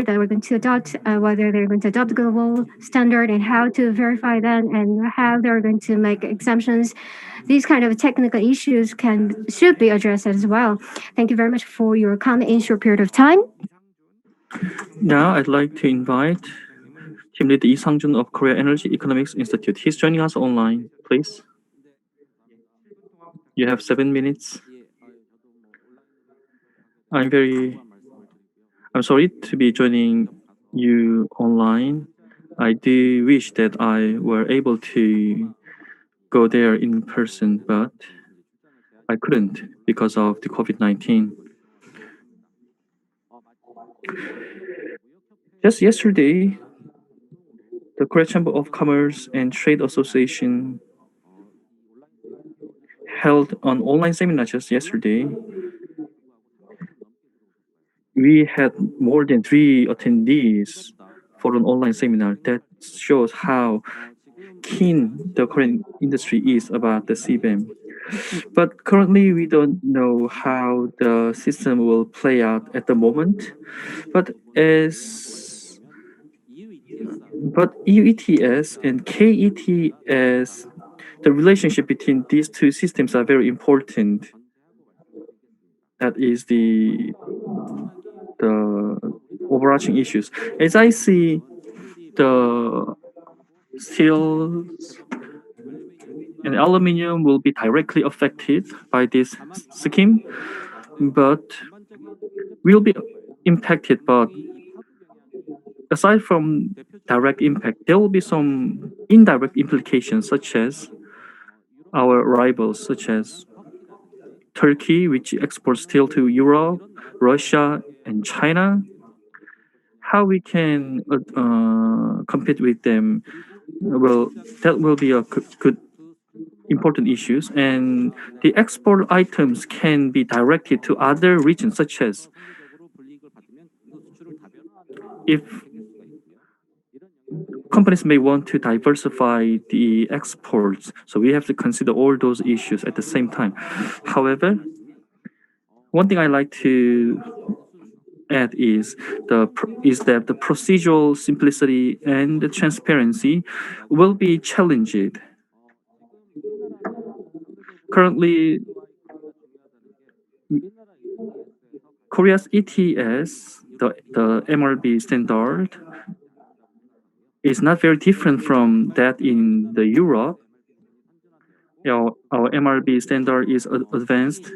that we're going to adopt, whether they're going to adopt global standard and how to verify that and how they're going to make exemptions. These kind of technical issues should be addressed as well. Thank you very much for your comment in short period of time. Now I'd like to invite Team Lead Sangjun of Korea Energy Economics Institute. He's joining us online, please. You have 7 minutes. I'm sorry to be joining you online. I do wish that I were able to go there in person, but I couldn't because of the COVID-19. Just yesterday, the Korea Chamber of Commerce and Trade Association held an online seminar just yesterday. We had more than 3 attendees for an online seminar. That shows how keen the Korean industry is about the Sebum. But currently, we don't know how the system will play out at the moment. But EU ETS and KETS, the relationship between these two systems are very important. That is the overarching issues. As I see, the steel and aluminum will be directly affected by this scheme, but will be impacted. But aside from direct impact, there will be some indirect implications, such as our rivals, such as Turkey, which exports steel to Europe, Russia, and China. How we can compete with them? Well, that will be a good important issues, and the export items can be directed to other regions, such as if companies may want to diversify the exports, so we have to consider all those issues at the same time. However, one thing I like to add is that the procedural simplicity and the transparency will be challenged. Currently, Korea's ETS, the MRB standard, is not very different from that in the Europe. Our MRB standard is advanced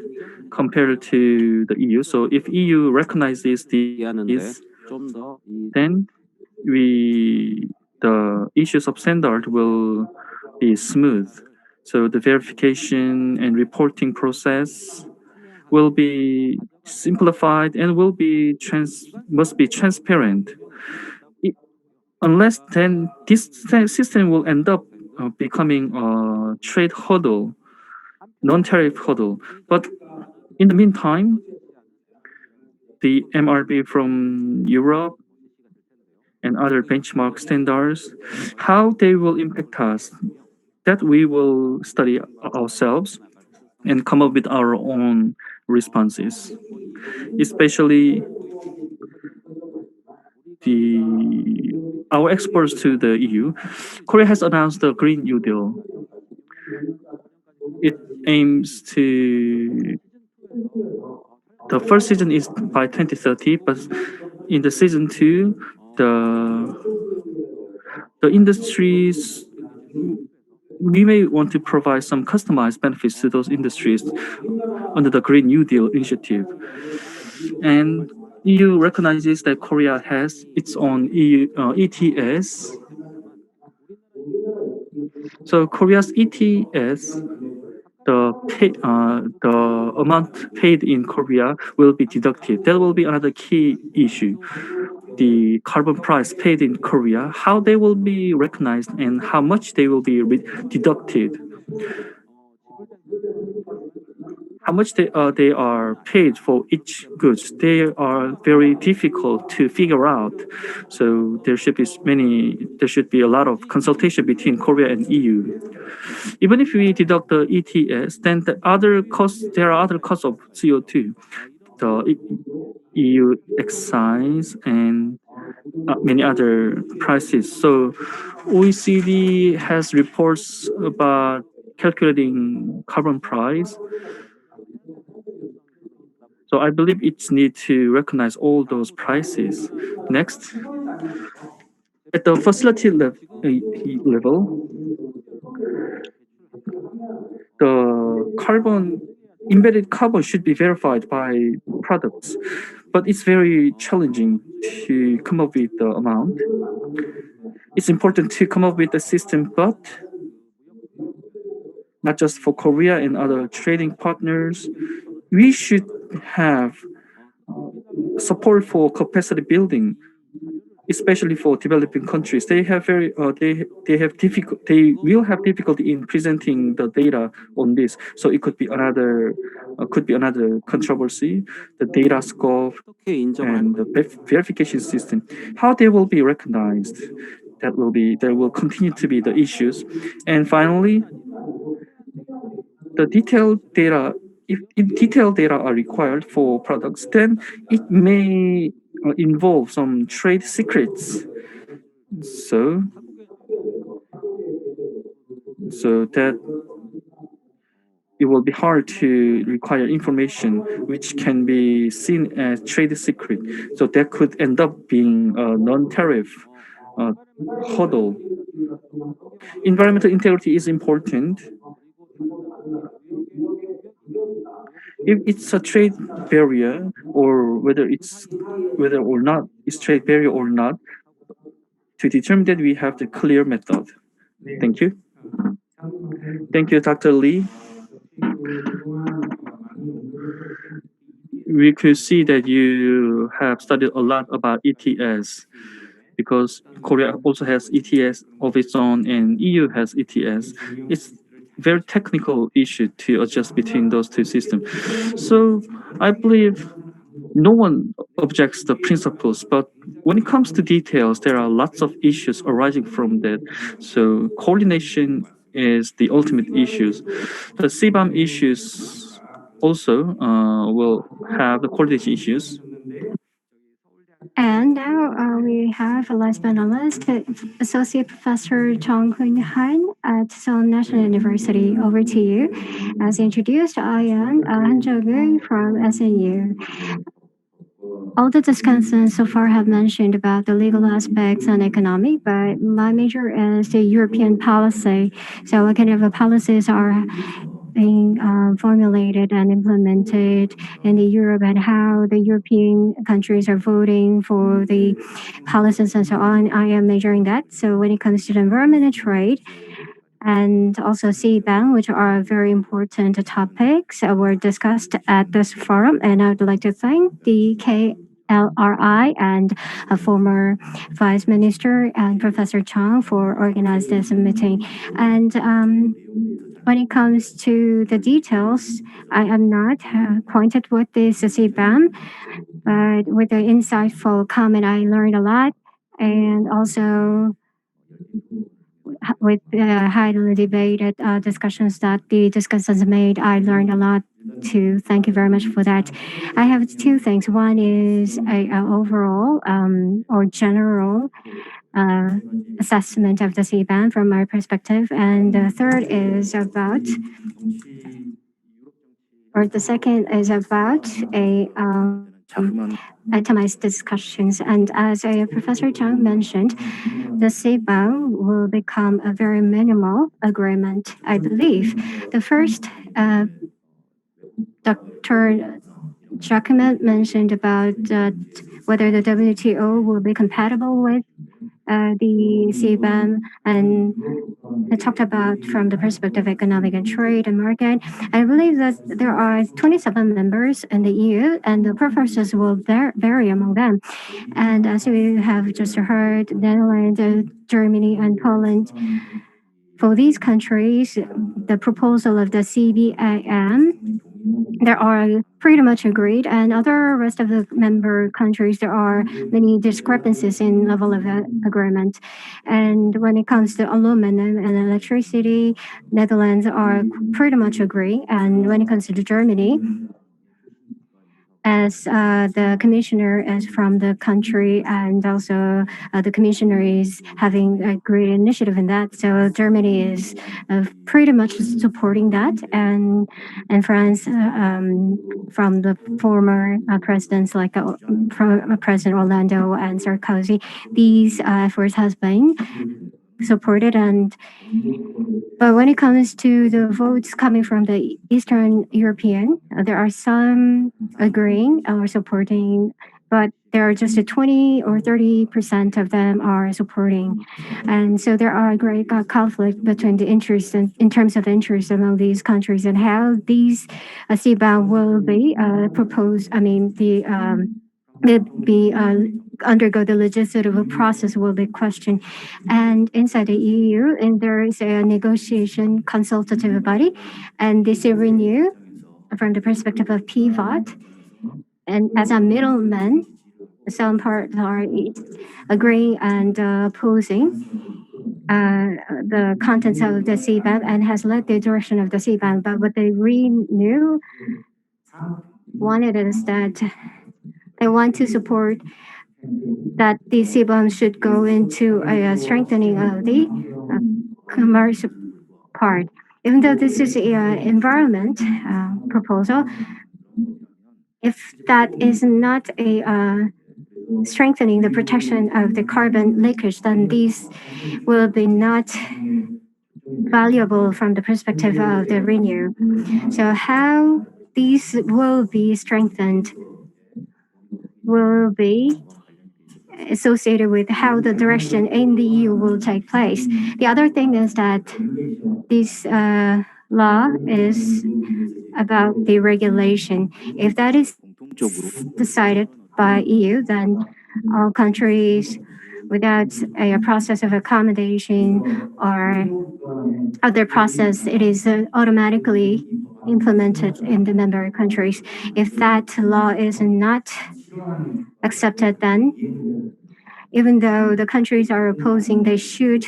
compared to the EU. So if EU recognizes this, then the issues of standard will be smooth. So the verification and reporting process will be simplified and must be transparent. Unless then this system will end up becoming a trade hurdle, non-tariff hurdle. But in the meantime, the MRB from Europe and other benchmark standards, how they will impact us, that we will study ourselves and come up with our own responses, especially our exports to the EU. Korea has announced the Green New Deal. It aims to the first season is by 2030, but in the season two, the industries, we may want to provide some customized benefits to those industries under the Green New Deal initiative. And EU recognizes that Korea has its own EU ETS. So Korea's ETS, the amount paid in Korea will be deducted. That will be another key issue. The carbon price paid in Korea, how they will be recognized and how much they will be deducted. How much they are paid for each goods, they are very difficult to figure out. So there should be a lot of consultation between Korea and EU. Even if we deduct the ETS, then there are other costs of CO2, the EU excise and many other prices. So OECD has reports about calculating carbon price. So I believe it's need to recognize all those prices. Next, at the facility level, the embedded carbon should be verified by products, but it's very challenging to come up with the amount. It's important to come up with a system, but not just for Korea and other trading partners. We should have support for capacity building, especially for developing countries. They will have difficulty in presenting the data on this. So it could be another controversy, the data scope and the verification system, how they will be recognized. That will continue to be the issues. And finally, the detailed data. If detailed data are required for products, then it may involve some trade secrets. So that it will be hard to require information which can be seen as trade secret. So that could end up being a non-tariff hurdle. Environmental integrity is important. If it's a trade barrier, or whether or not it's trade barrier or not, to determine that we have the clear method. Thank you. Thank you, Dr. Lee. We could see that you have studied a lot about ETS, because Korea also has ETS of its own and EU has ETS. It's very technical issue to adjust between those two systems. So I believe no one objects the principles, but when it comes to details, there are lots of issues arising from that. So coordination is the ultimate issues. The Sebum issues also will have the coordination issues. And now we have, last but not least, Associate Professor Jeonghun at Seoul National University. Over to you. As introduced, I am Han Jung from SNU. All the discussants so far have mentioned about the legal aspects and economic, but my major is the European policy. So what kind of policies are being formulated and implemented in the Europe, and how the European countries are voting for the policies and so on. I am majoring that. So when it comes to the environment and trade, and also CBAM, which are very important topics, were discussed at this forum. And I would like to thank the KLRI and a former Vice Minister and Professor Chang for organizing this meeting. And when it comes to the details, I am not acquainted with this CBAM, but with the insightful comment, I learned a lot. and also with highly debated discussions that the discussants made, I learned a lot too. Thank you very much for that. I have two things. One is a overall or general assessment of the CBAM from my perspective, and the third is about, or the second is about a itemized discussions. And as Professor Jang mentioned, the CBAM will become a very minimal agreement, I believe. The first, Dr. Jaemin mentioned about whether the WTO will be compatible with the CBAM, and I talked about from the perspective of economic and trade and market. I believe that there are 27 members in the EU, and the preferences will vary among them. And as we have just heard, Netherlands, Germany, and Poland, for these countries, the proposal of the CBAM, there are pretty much agreed, and other rest of the member countries, there are many discrepancies in level of agreement. And when it comes to aluminum and electricity, Netherlands are pretty much agree. And when it comes to Germany, as the commissioner is from the country, and also the commissioner is having a great initiative in that. So Germany is pretty much supporting that, and France, from the former presidents like President Orlando and Sarkozy, these efforts has been supported. And but when it comes to the votes coming from the Eastern European, there are some agreeing or supporting, but there are just 20 or 30% of them are supporting. And so there are a great conflict between the interests and in terms of interest among these countries, and how these CBAM will be proposed. I mean, undergo the legislative process will be questioned. And inside the EU, and there is a negotiation consultative body, and this is renewed from the perspective of PVOT. And as a middleman, some parts are agreeing and opposing the contents of the CBAM and has led the direction of the CBAM. But what they wanted is that they want to support that the CBAM should go into a strengthening of the commercial part. Even though this is an environment proposal, if that is not a strengthening the protection of the carbon leakage, then these will be not valuable from the perspective of the renew. So how these will be strengthened will be associated with how the direction in the EU will take place. The other thing is that this law is about the regulation. If that is decided by EU, then all countries without a process of accommodation or other process, it is automatically implemented in the member countries. If that law is not accepted, then even though the countries are opposing, they should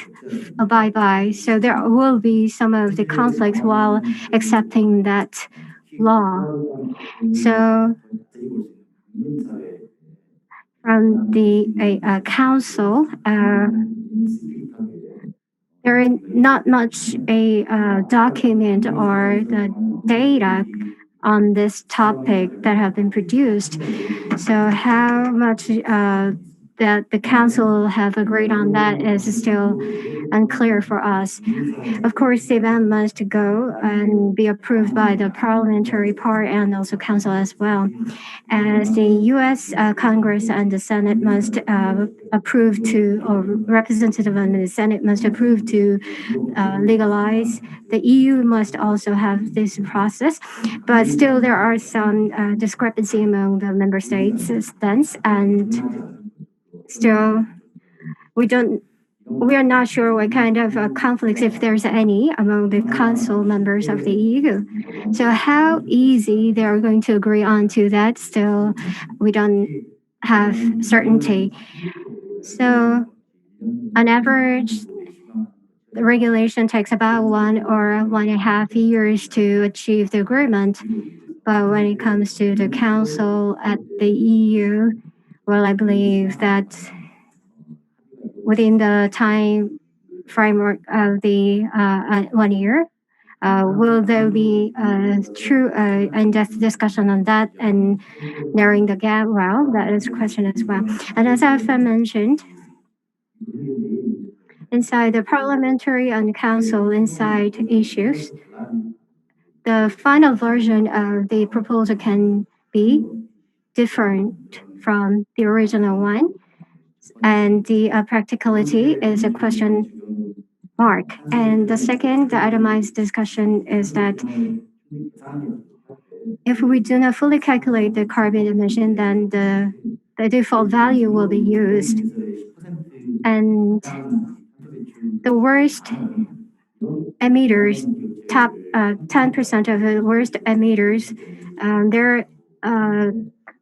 abide by. So there will be some of the conflicts while accepting that law. So from the council, there is not much a document or the data on this topic that have been produced. So how much that the council have agreed on that is still unclear for us. Of course, the event must go and be approved by the parliamentary part and also council as well. As the U.S. Congress and the Senate must approve to, or representative and the Senate must approve to legalize. The EU must also have this process, but still there are some discrepancy among the member states' stance, and still we are not sure what kind of conflicts, if there's any, among the council members of the EU. So how easy they are going to agree on to that, still we don't have certainty. So on average, the regulation takes about 1.5 years to achieve the agreement. But when it comes to the council at the EU, well, I believe that within the time framework of the 1 year, will there be a true in-depth discussion on that and narrowing the gap? Well, that is a question as well. And as I've mentioned, inside the parliamentary and council inside issues, the final version of the proposal can be different from the original one. And the practicality is a question mark. And the second, the itemized discussion is that if we do not fully calculate the carbon emission, then the default value will be used. And the worst emitters, top 10% of the worst emitters, their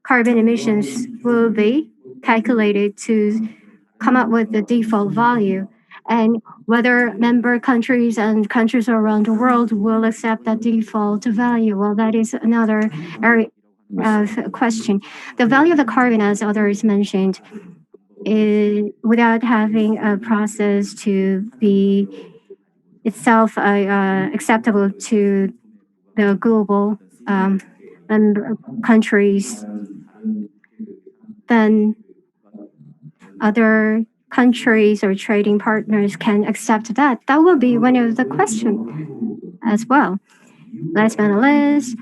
carbon emissions will be calculated to come up with the default value. And whether member countries and countries around the world will accept that default value, well, that is another area of question. The value of the carbon, as others mentioned, is without having a process to be itself acceptable to the global member countries, then other countries or trading partners can accept that. That will be one of the questions as well. Last but not least,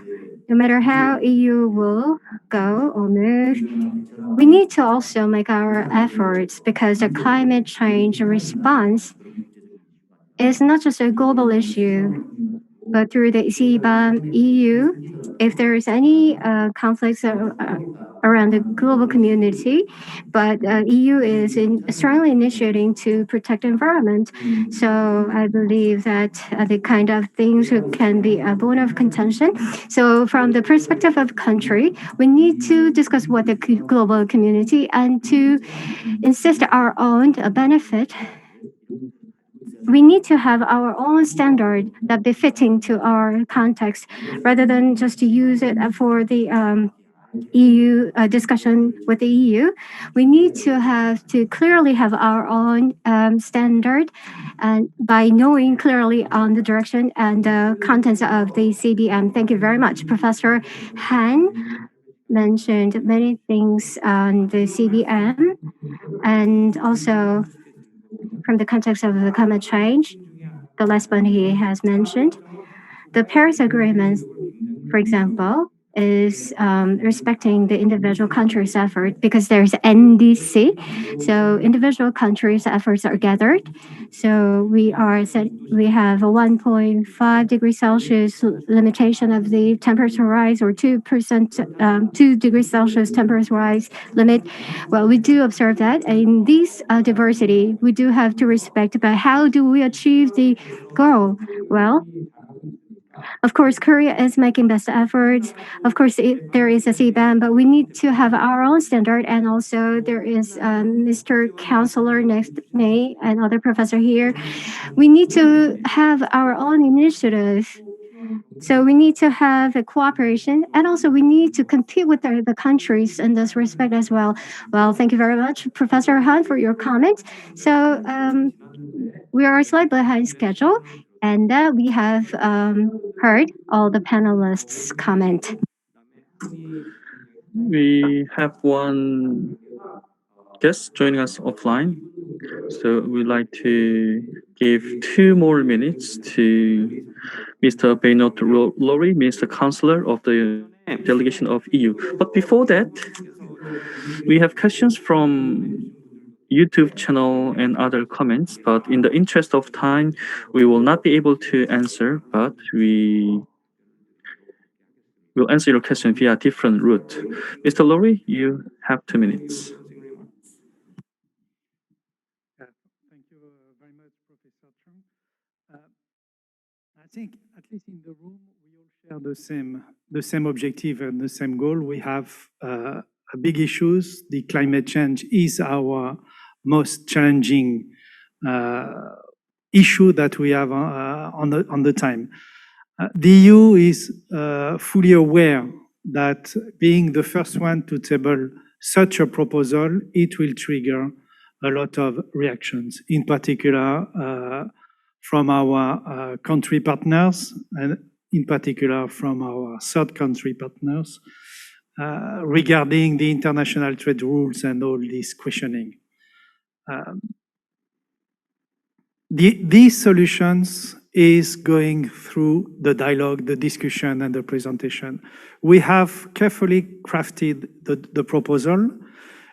no matter how EU will go or move, we need to also make our efforts because the climate change response is not just a global issue, but through the Sebum EU, if there is any conflicts around the global community, but EU is strongly initiating to protect the environment. So I believe that the kind of things can be a bone of contention. So from the perspective of country, we need to discuss what the global community and to insist our own benefit. We need to have our own standard that befitting to our context rather than just to use it for the EU discussion with the EU. We need to clearly have our own standard and by knowing clearly on the direction and the contents of the CBM. Thank you very much. Professor Han mentioned many things on the CBM and also from the context of the climate change, the last one he has mentioned. The Paris Agreement, for example, is respecting the individual countries' effort because there's NDC. So individual countries' efforts are gathered. So we have a 1.5 degrees Celsius limitation of the temperature rise or 2%, 2 degrees Celsius temperature rise limit. Well, we do observe that. In this diversity, we do have to respect, but how do we achieve the goal? Well, of course, Korea is making best efforts. Of course, there is a CBAM, but we need to have our own standard. And also, there is Mr. Counsellor next May and other professor here. We need to have our own initiative. So we need to have a cooperation, and also we need to compete with the countries in this respect as well. Well, thank you very much, Professor Han, for your comments. So we are slightly behind schedule, and we have heard all the panelists' comment. We have one guest joining us offline, so we'd like to give 2 more minutes to Mr. Benoit Lory, Mr. Counsellor of the Delegation of EU. But before that, we have questions from YouTube channel and other comments, but in the interest of time, we will not be able to answer, but we will answer your question via different route. Mr. Lory, you have 2 minutes. Thank you very much, Professor Chung. I think, at least in the room, we all share the same objective and the same goal. We have big issues. The climate change is our most challenging issue that we have on the time. The EU is fully aware that being the first one to table such a proposal, it will trigger a lot of reactions, in particular from our country partners, and in particular from our third country partners, regarding the international trade rules and all this questioning. These solutions is going through the dialogue, the discussion, and the presentation. We have carefully crafted the proposal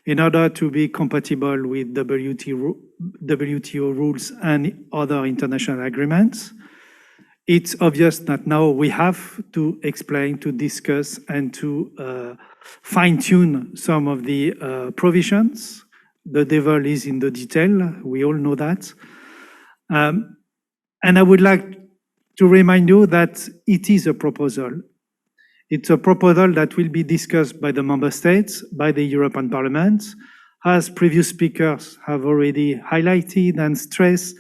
in order to be compatible with WTO rules and other international agreements. It's obvious that now we have to explain, to discuss, and to fine-tune some of the provisions. The devil is in the detail, we all know that. And I would like to remind you that it is a proposal. It's a proposal that will be discussed by the member states, by the European Parliament. As previous speakers have already highlighted and stressed,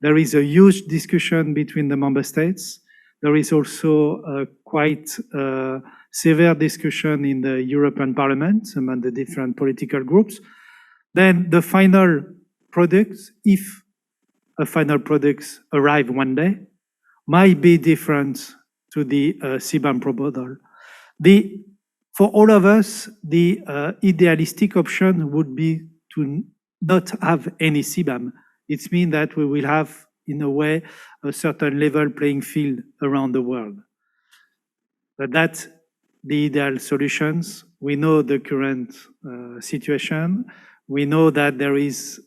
there is a huge discussion between the member states. There is also a quite severe discussion in the European Parliament among the different political groups. Then the final product, if a final product arrive one day, might be different to the Sebum proposal. For all of us, the idealistic option would be to not have any Sebum. It means that we will have, in a way, a certain level playing field around the world. But that's the ideal solutions. We know the current situation. We know that there is,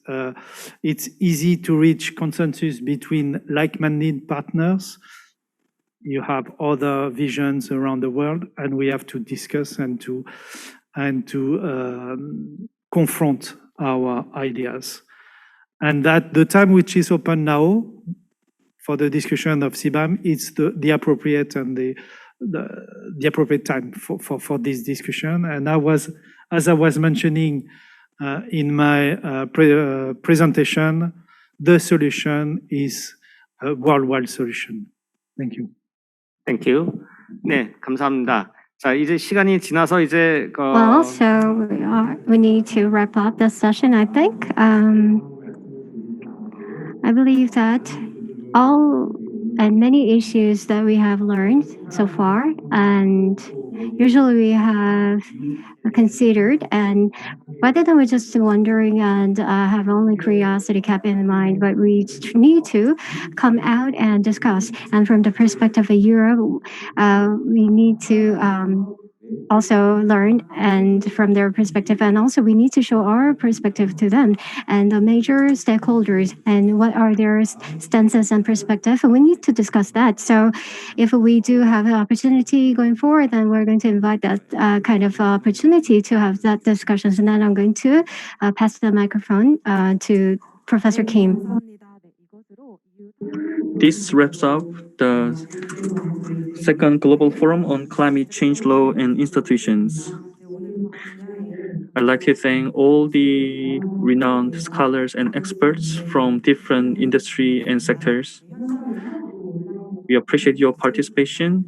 it's easy to reach consensus between like-minded partners. You have other visions around the world, and we have to discuss and to confront our ideas. And that the time which is open now for the discussion of Sebum, it's the appropriate and the appropriate time for this discussion. And as I was mentioning in my presentation, the solution is a worldwide solution. Thank you. Thank you. 네, 감사합니다. 자, 이제 시간이 지나서 이제 Well, so we need to wrap up this session, I think. I believe that all and many issues that we have learned so far, and usually we have considered, and rather than we're just wondering and have only curiosity kept in mind, but we need to come out and discuss. And from the perspective of Europe, we need to also learn and from their perspective, and also we need to show our perspective to them and the major stakeholders and what are their stances and perspective, and we need to discuss that. So if we do have an opportunity going forward, then we're going to invite that kind of opportunity to have that discussions. And then I'm going to pass the microphone to Professor Kim. This wraps up the second Global Forum on Climate Change Law and Institutions. I'd like to thank all the renowned scholars and experts from different industry and sectors. We appreciate your participation,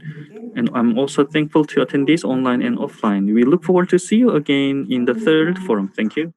and I'm also thankful to attendees online and offline. We look forward to see you again in the third forum. Thank you.